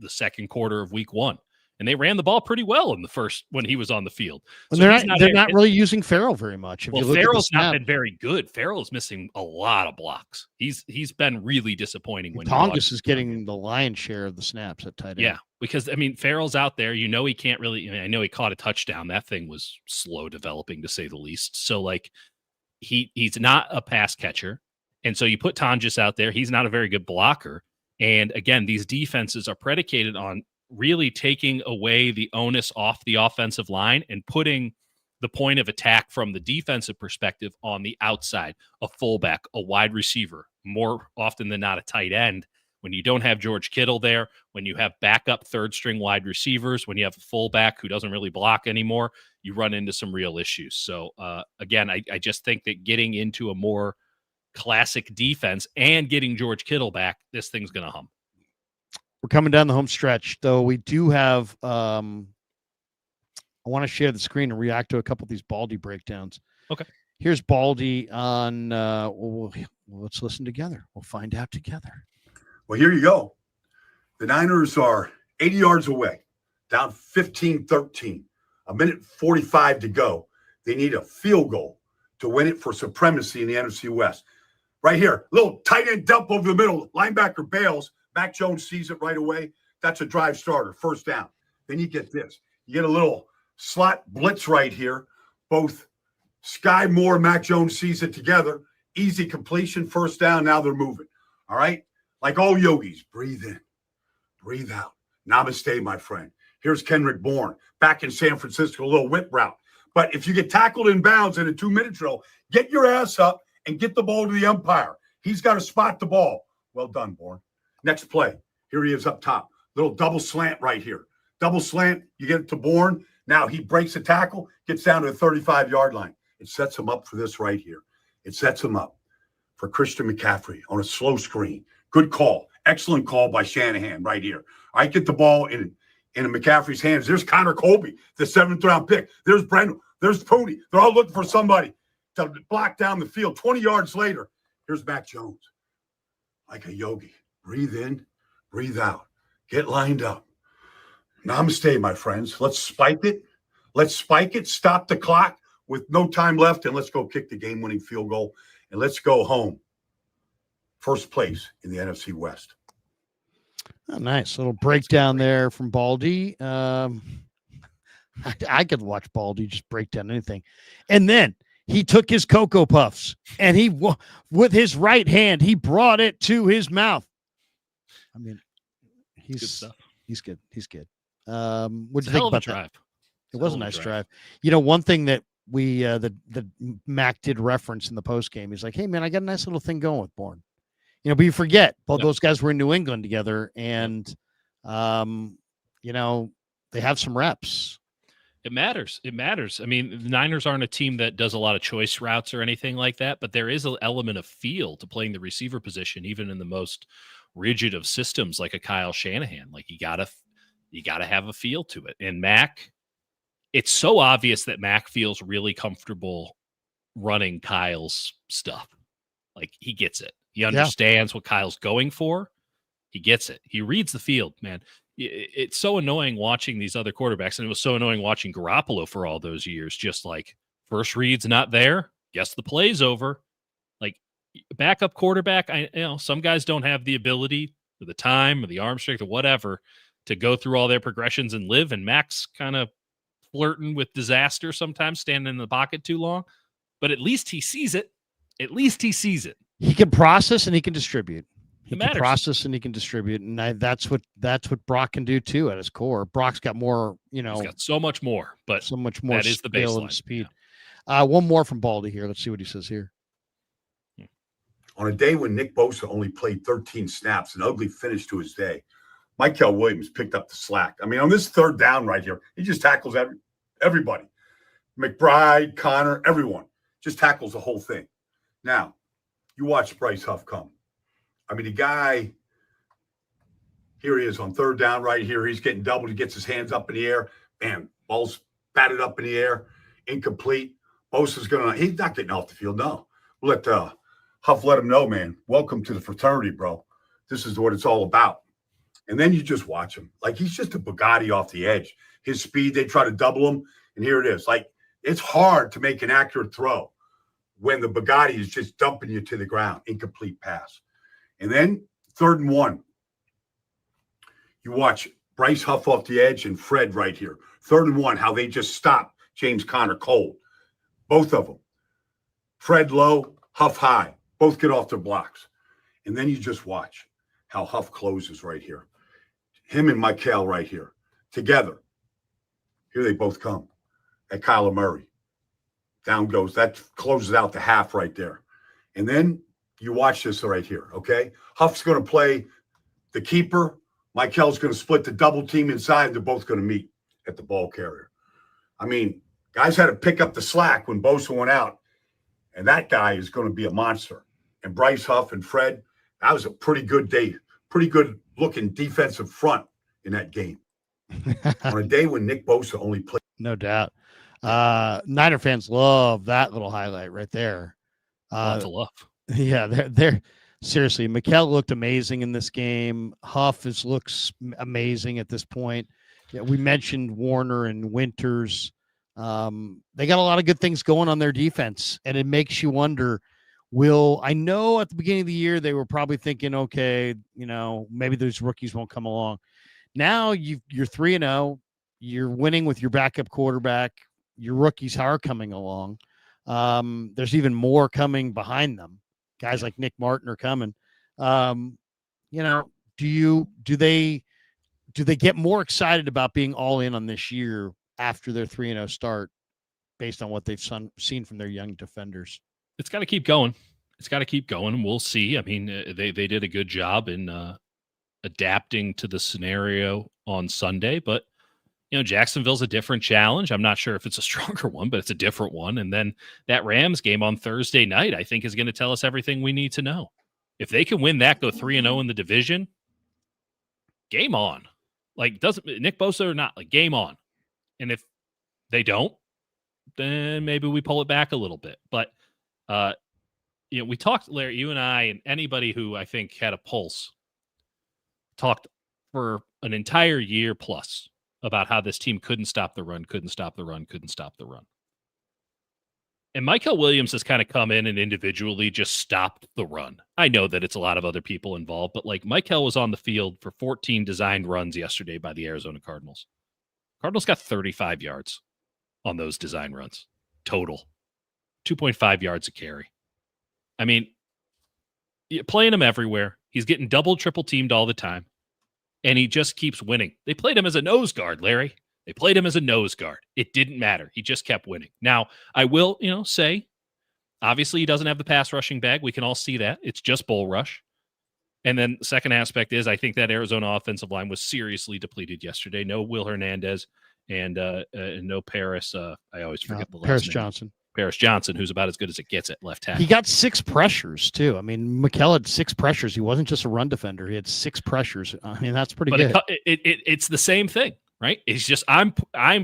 the second quarter of week 1. And they ran the ball pretty well in the first when he was on the field. So they're not really using Farrell very much. Well, Farrell's not been very good. Farrell's missing a lot of blocks. He's been really disappointing. When Tongas is getting the lion's share of the snaps at tight end. Yeah, because I mean, Farrell's out there. You know, he can't really. I mean, I know he caught a touchdown. That thing was slow developing, to say the least. So, like, he's not a pass catcher, and so you put Tongas out there. He's not a very good blocker. And again, these defenses are predicated on really taking away the onus off the offensive line and putting the point of attack from the defensive perspective on the outside, a fullback, a wide receiver, more often than not a tight end. When you don't have George Kittle there, when you have backup third string wide receivers, when you have a fullback who doesn't really block anymore, you run into some real issues. So again, I just think that getting into a more classic defense and getting George Kittle back, this thing's going to hum. We're coming down the home stretch, though. We do have, I want to share the screen and react to a couple of these Baldy breakdowns. Okay. Here's Baldy on, let's listen together. We'll find out together. Well, here you go. The Niners are 80 yards away, down 15-13, a minute 45 to go. They need a field goal to win it for supremacy in the NFC West. Right here, little tight end dump over the middle, linebacker bails. Mac Jones sees it right away. That's a drive starter, first down. Then you get this. You get a little slot blitz right here. Both Sky Moore and Mac Jones sees it together. Easy completion, first down. Now they're moving. All right? Like all yogis, breathe in, breathe out. Namaste, my friend. Here's Kendrick Bourne back in San Francisco, a little whip route. But if you get tackled in bounds in a 2-minute drill, get your ass up and get the ball to the umpire. He's got to spot the ball. Well done, Bourne. Next play. Here he is up top. Little double slant right here. Double slant. You get it to Bourne. Now he breaks the tackle, gets down to the 35-yard line. It sets him up for this right here. It sets him up for Christian McCaffrey on a slow screen. Good call. Excellent call by Shanahan right here. I get the ball in McCaffrey's hands. There's Connor Colby, the 7th-round pick. There's Brandon. There's Pooty. They're all looking for somebody to block down the field. 20 yards later, here's Mac Jones. Like a yogi. Breathe in, breathe out. Get lined up. Namaste, my friends. Let's spike it. Let's spike it. Stop the clock with no time left, and let's go kick the game-winning field goal, and let's go home. First place in the NFC West. Oh, nice little breakdown there from Baldy. I could watch Baldy just break down anything. And then he took his Cocoa Puffs, and he, with his right hand, he brought it to his mouth. I mean, he's good stuff. He's good. He's good. What do you think about drive? It was a nice drive. You know, one thing that we that Mac did reference in the post game, he's like, "Hey, man, I got a nice little thing going with Bourne." You know, but you forget both those guys were in New England together, and you know, they have some reps. It matters. It matters. I mean, the Niners aren't a team that does a lot of choice routes or anything like that, but there is an element of feel to playing the receiver position, even in the most rigid of systems like a Kyle Shanahan. Like you gotta have a feel to it. And Mac, it's so obvious that Mac feels really comfortable running Kyle's stuff. Like he gets it. He understands what Kyle's going for. He gets it. He reads the field, man. It's so annoying watching these other quarterbacks, and it was so annoying watching Garoppolo for all those years. Just like first read's not there, guess the play's over. Like backup quarterback, some guys don't have the ability or the time or the arm strength or whatever to go through all their progressions and live. And Mac's kind of flirting with disaster sometimes, standing in the pocket too long. But at least he sees it. At least he sees it. He can process and he can distribute. He can process and he can distribute, and that's what Brock can do too at his core. Brock's got more, he's got so much more, but so much more. That is the baseline and speed. Yeah. One more from Baldy here. Let's see what he says here. On a day when Nick Bosa only played 13 snaps, an ugly finish to his day, Michael Williams picked up the slack. I mean, on this third down right here, he just tackles everybody. McBride, Connor, everyone. Just tackles the whole thing. Now, you watch Bryce Huff come. I mean, the guy, here he is on third down right here. He's getting doubled. He gets his hands up in the air. Bam, ball's batted up in the air. Incomplete. Bosa's he's not getting off the field. No. We'll let Huff let him know, man. Welcome to the fraternity, bro. This is what it's all about. And then you just watch him. Like, he's just a Bugatti off the edge. His speed, they try to double him, and here it is. Like, it's hard to make an accurate throw when the Bugatti is just dumping you to the ground. Incomplete pass. And then 3rd and 1. You watch Bryce Huff off the edge and Fred right here. 3rd and 1, how they just stop James Conner cold. Both of them. Fred low, Huff high. Both get off their blocks. And then you just watch how Huff closes right here. Him and Michael right here. Together. Here they both come. At Kyler Murray. Down goes. That closes out the half right there. And then you watch this right here, okay? Huff's going to play the keeper. Michael's going to split the double team inside. They're both going to meet at the ball carrier. I mean, guys had to pick up the slack when Bosa went out. And that guy is going to be a monster. And Bryce Huff and Fred, that was a pretty good day. Pretty good looking defensive front in that game. On a day when Nick Bosa only played. No doubt. Niner fans love that little highlight right there. Lots of love. Yeah, they're seriously. Mikel looked amazing in this game. Huff looks amazing at this point. Yeah, we mentioned Warner and Winters. They got a lot of good things going on their defense, and it makes you wonder. I know at the beginning of the year they were probably thinking, okay, maybe those rookies won't come along. Now you're 3-0. You're winning with your backup quarterback. Your rookies are coming along. There's even more coming behind them. Guys like Nick Martin are coming. Do they get more excited about being all in on this year after their 3-0 start based on what they've seen from their young defenders? It's got to keep going. It's got to keep going. We'll see. I mean, they did a good job in adapting to the scenario on Sunday, but Jacksonville's a different challenge. I'm not sure if it's a stronger one, but it's a different one. And then that Rams game on Thursday night, I think, is going to tell us everything we need to know. If they can win that, go 3-0 in the division, game on. Like, doesn't Nick Bosa or not, like, game on. And if they don't, then maybe we pull it back a little bit. But we talked, Larry, you and I, and anybody who I think had a pulse, talked for an entire year plus about how this team couldn't stop the run. And Michael Williams has kind of come in and individually just stopped the run. I know that it's a lot of other people involved, but like Michael was on the field for 14 designed runs yesterday by the Arizona Cardinals. Cardinals got 35 yards on those design runs total, 2.5 yards a carry. I mean, you're playing him everywhere. He's getting double, triple teamed all the time. And he just keeps winning. They played him as a nose guard, Larry. They played him as a nose guard. It didn't matter. He just kept winning. Now, I will, say, obviously he doesn't have the pass rushing bag. We can all see that. It's just bull rush. And then the second aspect is I think that Arizona offensive line was seriously depleted yesterday. No Will Hernandez and no Paris. I always forget the last Paris name. Johnson. Paris Johnson, who's about as good as it gets at left tackle. He got 6 pressures, too. I mean, Mikel had 6 pressures. He wasn't just a run defender. He had 6 pressures. I mean, that's pretty good. It's the same thing, right? It's just I'm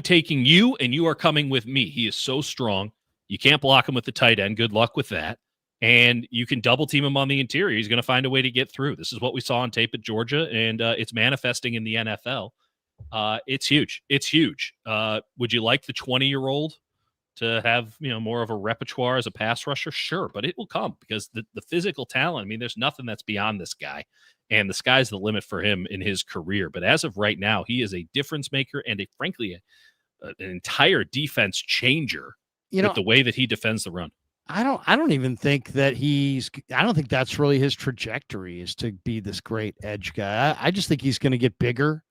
taking you, and you are coming with me. He is so strong. You can't block him with the tight end. Good luck with that. And you can double team him on the interior. He's going to find a way to get through. This is what we saw on tape at Georgia, and it's manifesting in the NFL. It's huge. It's huge. Would you like the 20-year-old to have more of a repertoire as a pass rusher? Sure, but it will come because the physical talent, I mean, there's nothing that's beyond this guy, and the sky's the limit for him in his career. But as of right now, he is a difference maker and frankly an entire defense changer with the way that he defends the run. I don't even think that I don't think that's really his trajectory, is to be this great edge guy. I just think he's going to get bigger,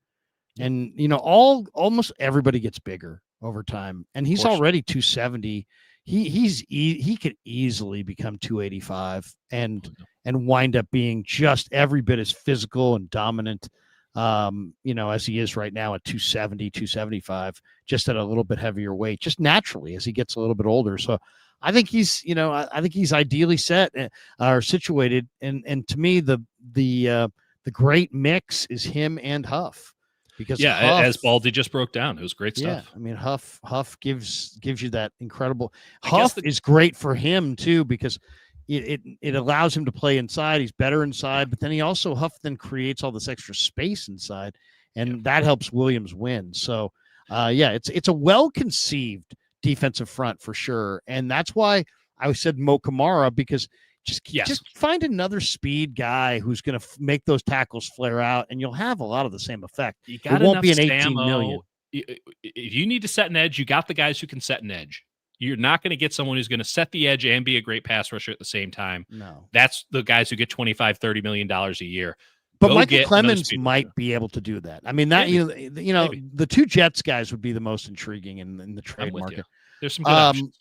and almost everybody gets bigger over time, and he's already 270. He could easily become 285 and wind up being just every bit as physical and dominant as he is right now at 270, 275, just at a little bit heavier weight, just naturally as he gets a little bit older. So I think he's, I think he's ideally set or situated. And to me, the great mix is him and Huff. Because Huff, as Baldy just broke down, it was great stuff. Yeah, I mean Huff gives you that incredible. Huff is great for him too because it allows him to play inside. He's better inside, but then Huff then creates all this extra space inside, and that helps Williams win. So it's a well conceived defensive front for sure, and that's why I said Mo Kamara because. Just find another speed guy who's going to make those tackles flare out, and you'll have a lot of the same effect. It won't be an 18 million. If you need to set an edge, you got the guys who can set an edge. You're not going to get someone who's going to set the edge and be a great pass rusher at the same time. No. That's the guys who get $25-30 million a year. But Michael Clemens might be able to do that. I mean, that Maybe. The two Jets guys would be the most intriguing in the trade market. You. There's some good options.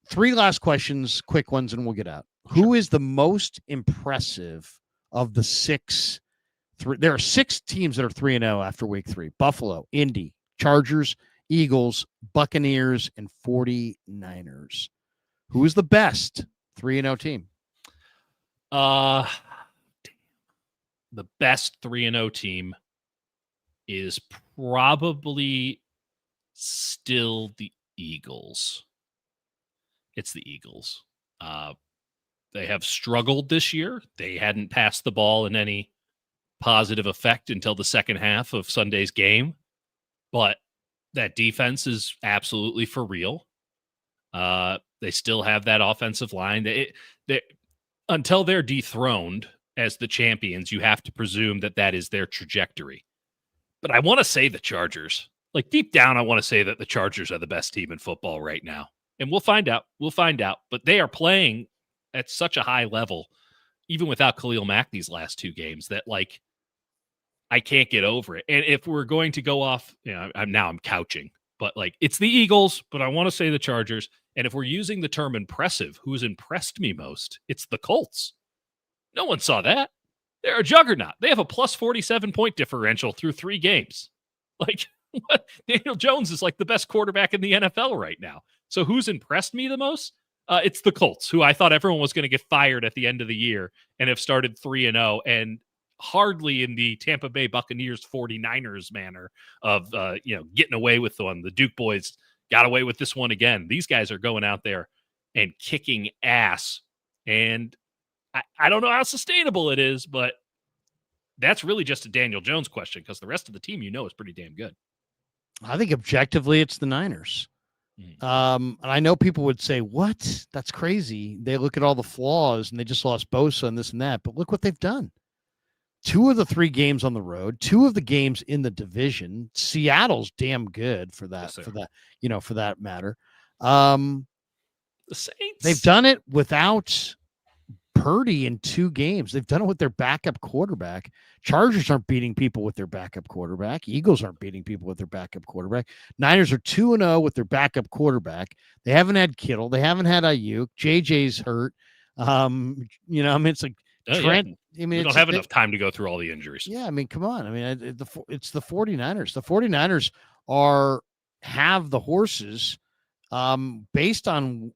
3 last questions, quick ones, and we'll get out. Who is the most impressive of the 6? There are 6 teams that are 3-0 after week 3. Buffalo, Indy, Chargers, Eagles, Buccaneers, and 49ers. Who is the best 3-0 team? The best 3-0 team is probably still the Eagles. It's the Eagles. They have struggled this year. They hadn't passed the ball in any positive effect until the second half of Sunday's game. But that defense is absolutely for real. They still have that offensive line. Until they're dethroned as the champions, you have to presume that is their trajectory. But I want to say the Chargers. Like deep down, I want to say that the Chargers are the best team in football right now. And we'll find out. But they are playing at such a high level, even without Khalil Mack these last 2 games, that I can't get over it. And if we're going to go off, I'm couching, but it's the Eagles, but I want to say the Chargers. And if we're using the term impressive, who's impressed me most? It's the Colts. No one saw that. They're a juggernaut. They have a plus 47 point differential through 3 games. What? Daniel Jones is the best quarterback in the NFL right now. So who's impressed me the most? It's the Colts, who I thought everyone was going to get fired at the end of the year and have started 3-0 and hardly in the Tampa Bay Buccaneers 49ers manner of, getting away with one. The Duke boys got away with this one again. These guys are going out there and kicking ass. And I don't know how sustainable it is, but that's really just a Daniel Jones question because the rest of the team, is pretty damn good. I think objectively it's the Niners. And I know people would say, what? That's crazy. They look at all the flaws and they just lost Bosa and this and that. But look what they've done. 2 of the 3 games on the road, 2 of the games in the division. Seattle's damn good for that, yes, for that matter. The Saints. They've done it without Purdy in 2 games. They've done it with their backup quarterback. Chargers aren't beating people with their backup quarterback. Eagles aren't beating people with their backup quarterback. Niners are 2-0 with their backup quarterback. They haven't had Kittle. They haven't had Ayuk. JJ's hurt. It's like Trent. Yeah. We don't have enough time to go through all the injuries. Yeah, I mean, come on. I mean, it's the 49ers. The 49ers have the horses based on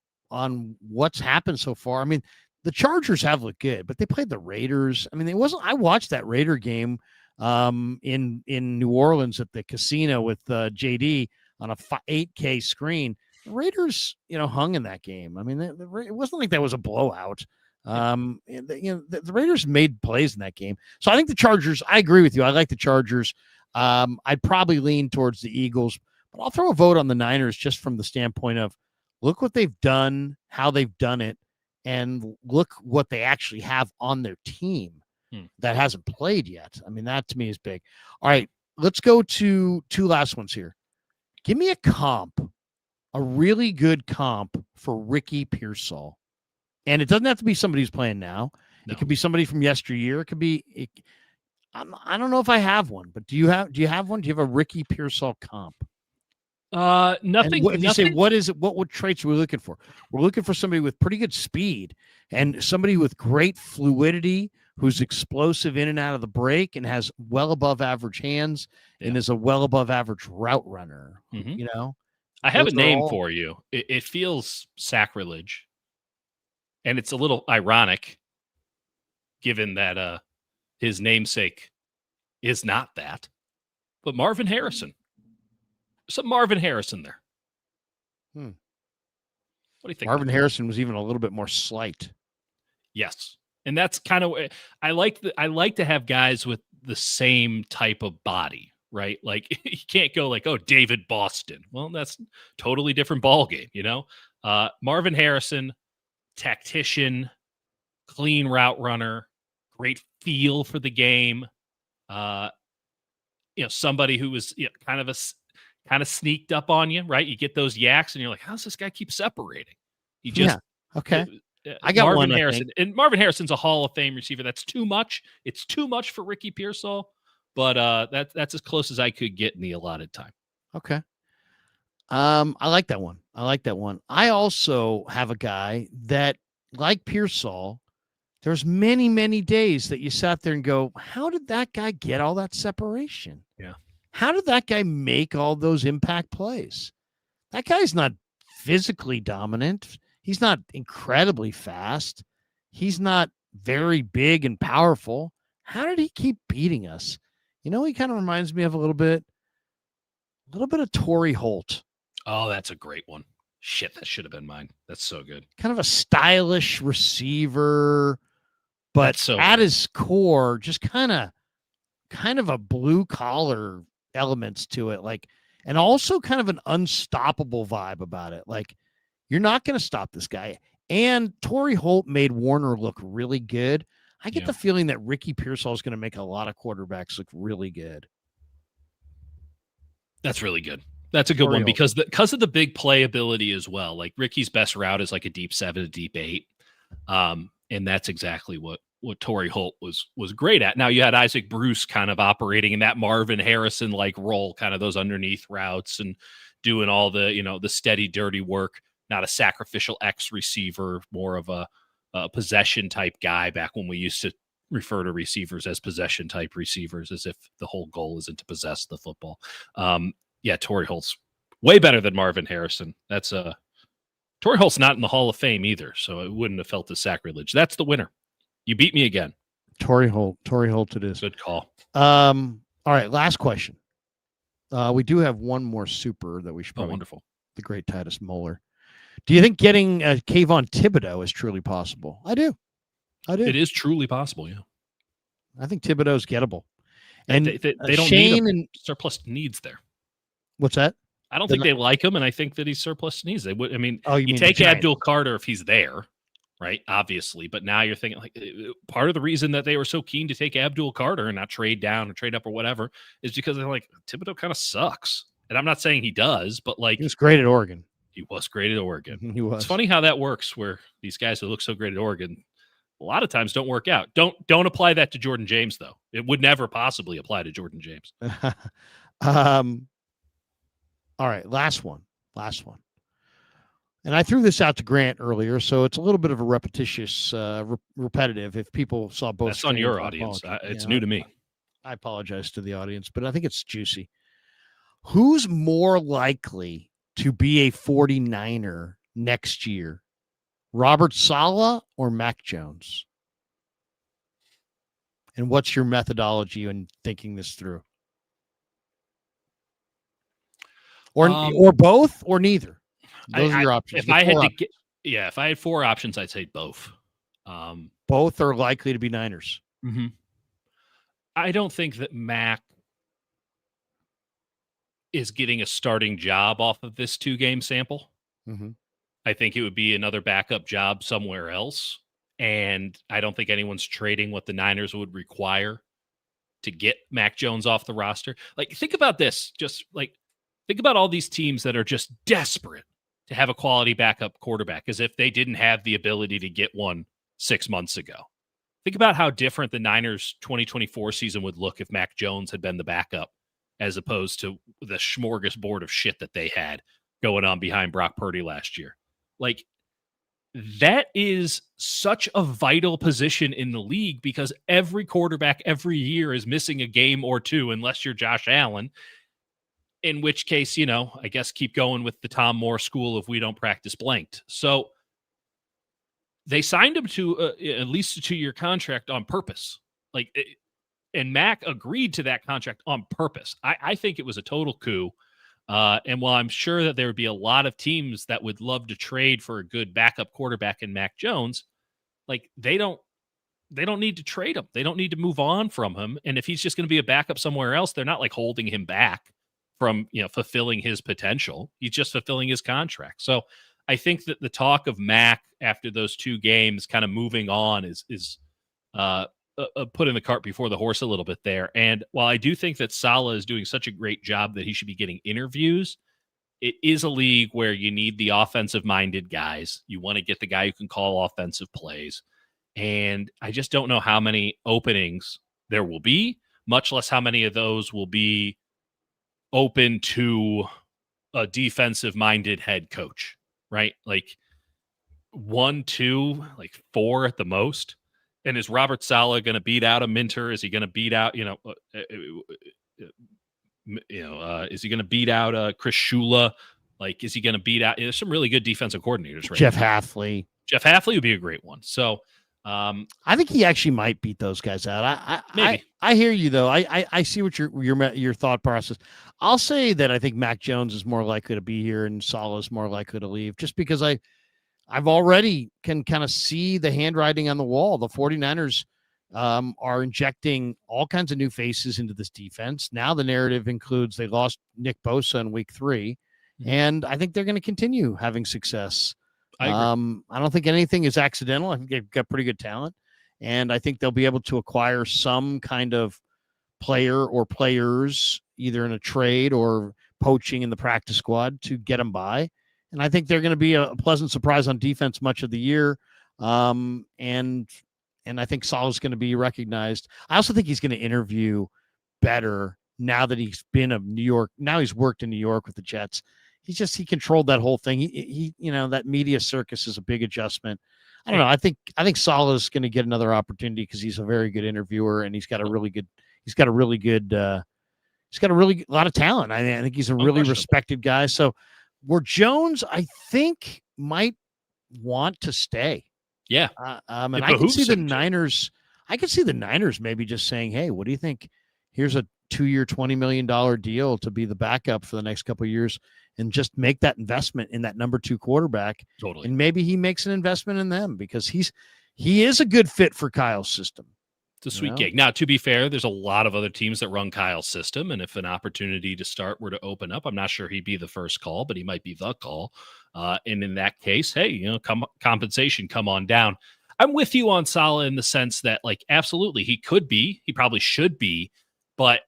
what's happened so far. I mean, the Chargers have looked good, but they played the Raiders. I mean, I watched that Raider game in New Orleans at the casino with JD on a 8K screen. The Raiders, hung in that game. I mean, it wasn't like that was a blowout. The Raiders made plays in that game. So I think the Chargers, I agree with you. I like the Chargers. I'd probably lean towards the Eagles, but I'll throw a vote on the Niners just from the standpoint of look what they've done, how they've done it, and look what they actually have on their team that hasn't played yet. I mean, that to me is big. All right, let's go to 2 last ones here. Give me a comp, a really good comp for Ricky Pearsall. And it doesn't have to be somebody who's playing now. No. It could be somebody from yesteryear. It could be. I don't know if I have one, but do you have one? Do you have a Ricky Pearsall comp? Nothing. If you say, what is it? What traits are we looking for? We're looking for somebody with pretty good speed and somebody with great fluidity, who's explosive in and out of the break and has well above average hands and is a well above average route runner. You know, I have a those are name all- for you. It feels sacrilege, and it's a little ironic, given that his namesake is not that. But Marvin Harrison, some Marvin Harrison there. What do you think? Marvin Harrison was even a little bit more slight. Yes, and that's kind of I like to have guys with the same type of body, right? Like you can't go like, oh, David Boston. Well, that's totally different ball game, you know. Marvin Harrison, tactician, clean route runner, great feel for the game. Somebody who was kind of sneaked up on you, right? You get those yaks, and you're like, how's this guy keep separating? He just okay. I got Marvin one. Harrison, and Marvin Harrison's a Hall of Fame receiver. That's too much. It's too much for Ricky Pearsall, but that's as close as I could get in the allotted time. Okay. I like that one. I also have a guy that, like Pearsall, there's many, many days that you sat there and go, how did that guy get all that separation? Yeah. How did that guy make all those impact plays? That guy's not physically dominant. He's not incredibly fast. He's not very big and powerful. How did he keep beating us? He kind of reminds me of a little bit of Torrey Holt. Oh, that's a great one. Shit, that should have been mine. That's so good. Kind of a stylish receiver, but at his core, just kind of a blue collar elements to it. And also kind of an unstoppable vibe about it. Like, you're not going to stop this guy. And Torrey Holt made Warner look really good. I get the feeling that Ricky Pearsall is going to make a lot of quarterbacks look really good. That's really good. That's a good one because of the big playability as well. Like Ricky's best route is like a deep 7, a deep 8. And that's exactly what Torrey Holt was great at. Now you had Isaac Bruce kind of operating in that Marvin Harrison like role, kind of those underneath routes and doing all the, the steady, dirty work, not a sacrificial X receiver, more of a possession type guy back when we used to refer to receivers as possession type receivers, as if the whole goal isn't to possess the football. Torrey Holt's way better than Marvin Harrison. That's Torrey Holt's not in the Hall of Fame either, so it wouldn't have felt as sacrilege. That's the winner. You beat me again. Torrey Holt it is. Good call. All right, last question. We do have one more super that we should probably. Wonderful. The great Titus Moeller. Do you think getting Kayvon Thibodeau is truly possible? I do. It is truly possible, yeah. I think Thibodeau's gettable. And they don't Shane need surplus needs there. What's that? I don't think they like him, and I think that he's surplus needs. They would. I mean, you take Abdul Carter if he's there, right? Obviously, but now you're thinking like part of the reason that they were so keen to take Abdul Carter and not trade down or trade up or whatever is because they're like, Thibodeau kind of sucks. And I'm not saying he does, but like he was great at Oregon. He was great at Oregon. He was. It's funny how that works, where these guys who look so great at Oregon a lot of times don't work out. Don't apply that to Jordan James, though. It would never possibly apply to Jordan James. All right, last one. And I threw this out to Grant earlier, so it's a little bit of a repetitive. If people saw both, that's on your audience. It's new to me. I apologize to the audience, but I think it's juicy. Who's more likely to be a 49er next year? Robert Saleh or Mac Jones? And what's your methodology in thinking this through? Or both or neither? Those are your options. If I had 4 options, I'd say both. Both are likely to be Niners. Mm-hmm. I don't think that Mac is getting a starting job off of this 2-game sample. Mm-hmm. I think it would be another backup job somewhere else. And I don't think anyone's trading what the Niners would require to get Mac Jones off the roster. Like, think about this. Think about all these teams that are just desperate to have a quality backup quarterback, as if they didn't have the ability to get one 6 months ago. Think about how different the Niners 2024 season would look if Mac Jones had been the backup, as opposed to the smorgasbord of shit that they had going on behind Brock Purdy last year. Like, that is such a vital position in the league because every quarterback every year is missing a game or two, unless you're Josh Allen, in which case, I guess keep going with the Tom Moore school of we don't practice blanked. So they signed him to at least a 2-year contract on purpose. And Mac agreed to that contract on purpose. I think it was a total coup. And while I'm sure that there would be a lot of teams that would love to trade for a good backup quarterback in Mac Jones, they don't need to trade him. They don't need to move on from him. And if he's just going to be a backup somewhere else, they're not holding him back from, fulfilling his potential. He's just fulfilling his contract. So I think that the talk of Mac after those 2 games kind of moving on is putting the cart before the horse a little bit there. And while I do think that Saleh is doing such a great job that he should be getting interviews, it is a league where you need the offensive-minded guys. You want to get the guy who can call offensive plays. And I just don't know how many openings there will be, much less how many of those will be open to a defensive-minded head coach, right? 1, 2, 4 at the most. And is Robert Saleh going to beat out a Minter? Is he going to beat out, is he going to beat out Chris Shula? Is he going to beat out? There's some really good defensive coordinators, right? Jeff Hafley. Jeff Hafley would be a great one. So I think he actually might beat those guys out. Maybe. I hear you though. I see what your thought process. I'll say that I think Mac Jones is more likely to be here and Saleh is more likely to leave, just because I've already can kind of see the handwriting on the wall. The 49ers are injecting all kinds of new faces into this defense. Now the narrative includes they lost Nick Bosa in week 3, and I think they're going to continue having success. I don't think anything is accidental. I think they've got pretty good talent, and I think they'll be able to acquire some kind of player or players either in a trade or poaching in the practice squad to get them by. And I think they're going to be a pleasant surprise on defense much of the year. And I think Saleh's going to be recognized. I also think he's going to interview better now that he's been of New York. Now he's worked in New York with the Jets. He controlled that whole thing. He that media circus is a big adjustment. I don't know. I think Saleh's going to get another opportunity because he's a very good interviewer and he's got a lot of talent. I think he's a really respected guy. So, where Jones, I think, might want to stay. Yeah. And I can see the Niners. I can see the Niners maybe just saying, "Hey, what do you think? Here's a 2-year, $20 million deal to be the backup for the next couple of years, and just make that investment in that number 2 quarterback." Totally. And maybe he makes an investment in them because he is a good fit for Kyle's system. It's a sweet gig. Now, to be fair, there's a lot of other teams that run Kyle's system, and if an opportunity to start were to open up, I'm not sure he'd be the first call, but he might be the call. And in that case, hey, compensation, come on down. I'm with you on Saleh in the sense that, absolutely, he could be, he probably should be, but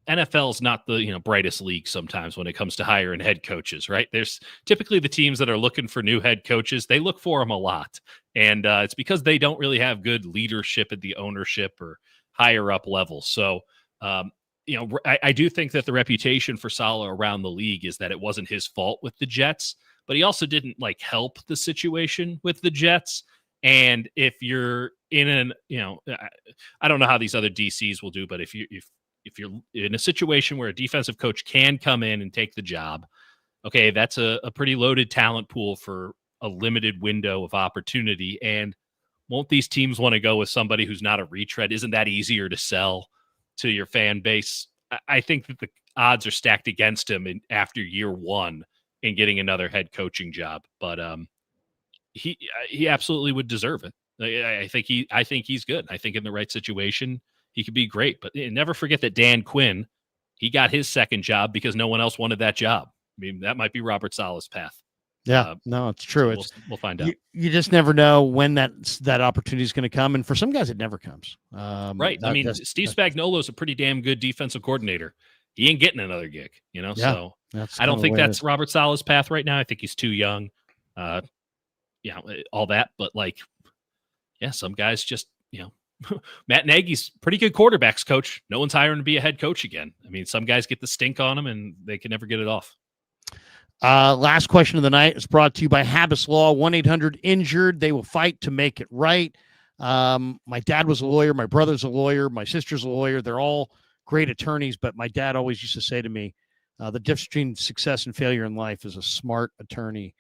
NFL is not the brightest league sometimes when it comes to hiring head coaches, right? There's typically the teams that are looking for new head coaches. They look for them a lot. And it's because they don't really have good leadership at the ownership or higher up level. So, I do think that the reputation for Saleh around the league is that it wasn't his fault with the Jets, but he also didn't help the situation with the Jets. And if you're in I don't know how these other DCs will do, but if you're in a situation where a defensive coach can come in and take the job, okay, that's a pretty loaded talent pool for a limited window of opportunity. And won't these teams want to go with somebody who's not a retread? Isn't that easier to sell to your fan base? I think that the odds are stacked against him after year 1 in getting another head coaching job. But he absolutely would deserve it. I think he's good. I think in the right situation, he could be great. But never forget that Dan Quinn, he got his second job because no one else wanted that job. I mean, that might be Robert Saleh's path. Yeah, no, it's true. So we'll find out. You just never know when that opportunity is going to come, and for some guys, it never comes. Right. I mean, Steve Spagnuolo is a pretty damn good defensive coordinator. He ain't getting another gig, Yeah, so I don't think that's Robert Saleh's path right now. I think he's too young. All that, but some guys just Matt Nagy's pretty good quarterbacks coach. No one's hiring to be a head coach again. I mean, some guys get the stink on them and they can never get it off. Last question of the night is brought to you by Habas Law, 1-800-INJURED. They will fight to make it right. My dad was a lawyer. My brother's a lawyer. My sister's a lawyer. They're all great attorneys, but my dad always used to say to me, the difference between success and failure in life is a smart attorney.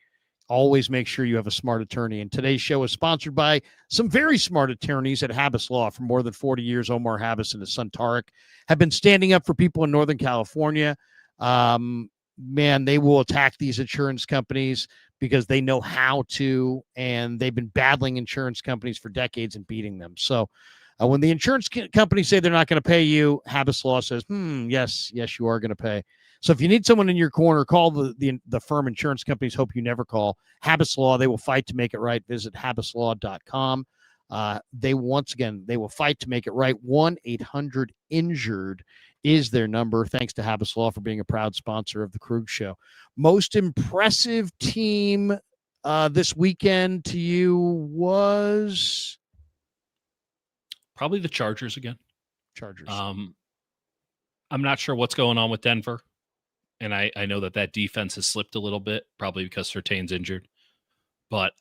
Always make sure you have a smart attorney. And today's show is sponsored by some very smart attorneys at Habas Law. For more than 40 years, Omar Habas and his son Tarek have been standing up for people in Northern California. Man, they will attack these insurance companies because they know how to, and they've been battling insurance companies for decades and beating them. So when the insurance companies say they're not going to pay you, Habas Law says, yes, you are going to pay. So if you need someone in your corner, call the firm insurance companies hope you never call. Habas Law, they will fight to make it right. Visit habaslaw.com. They will fight to make it right. 1-800-INJURED is their number. Thanks to Habas Law for being a proud sponsor of the Krug Show. Most impressive team this weekend to you was probably the Chargers again. Chargers. I'm not sure what's going on with Denver. And I know that defense has slipped a little bit, probably because Surtain's injured. But,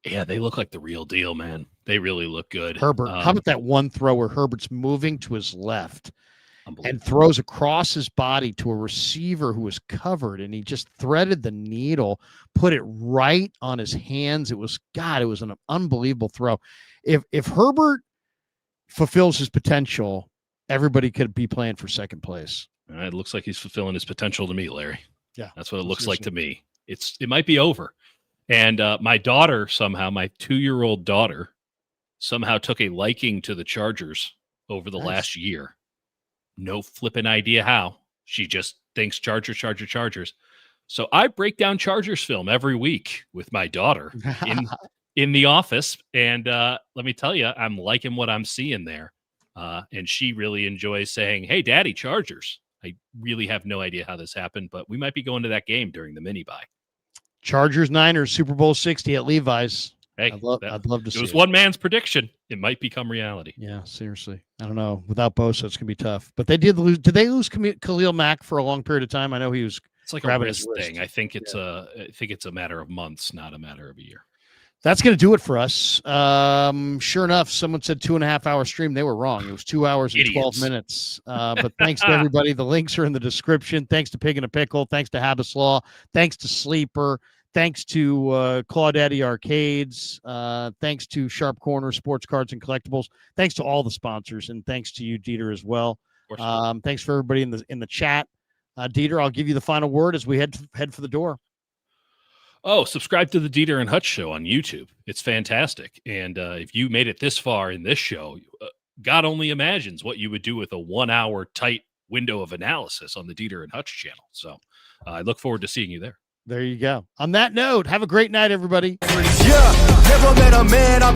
yeah, they look like the real deal, man. They really look good. Herbert, how about that one throw where Herbert's moving to his left and throws across his body to a receiver who was covered, and he just threaded the needle, put it right on his hands. It was an unbelievable throw. If Herbert fulfills his potential, everybody could be playing for second place. It looks like he's fulfilling his potential to me, Larry. Yeah, that's what it looks like to me. It might be over. And my daughter somehow, my 2-year-old daughter, somehow took a liking to the Chargers over the last year. No flipping idea how. She just thinks Chargers. So I break down Chargers film every week with my daughter in the office. And let me tell you, I'm liking what I'm seeing there. And she really enjoys saying, "Hey, Daddy, Chargers." I really have no idea how this happened, but we might be going to that game during the mini bye. Chargers Niners Super Bowl 60 at Levi's. Hey, I'd love to see it. It was one man's prediction. It might become reality. Yeah, seriously. I don't know. Without Bosa, it's gonna be tough. But they did lose. Did they lose Khalil Mack for a long period of time? I know he was. It's like a wrist thing. I think it's a matter of months, not a matter of a year. That's going to do it for us. Sure enough, someone said 2.5 hour stream. They were wrong. It was 2 hours and 12 minutes. But thanks to everybody. The links are in the description. Thanks to Pig and a Pickle. Thanks to Habas Law. Thanks to Sleeper. Thanks to Claudette Arcades. Thanks to Sharp Corner Sports Cards and Collectibles. Thanks to all the sponsors, and thanks to you, Dieter, as well. Thanks for everybody in the chat. Dieter, I'll give you the final word as we head for the door. Oh, subscribe to the Dieter and Hutch Show on YouTube. It's fantastic. And if you made it this far in this show, God only imagines what you would do with a 1 hour tight window of analysis on the Dieter and Hutch channel. So I look forward to seeing you there. There you go. On that note, have a great night, everybody. Yeah, never met a man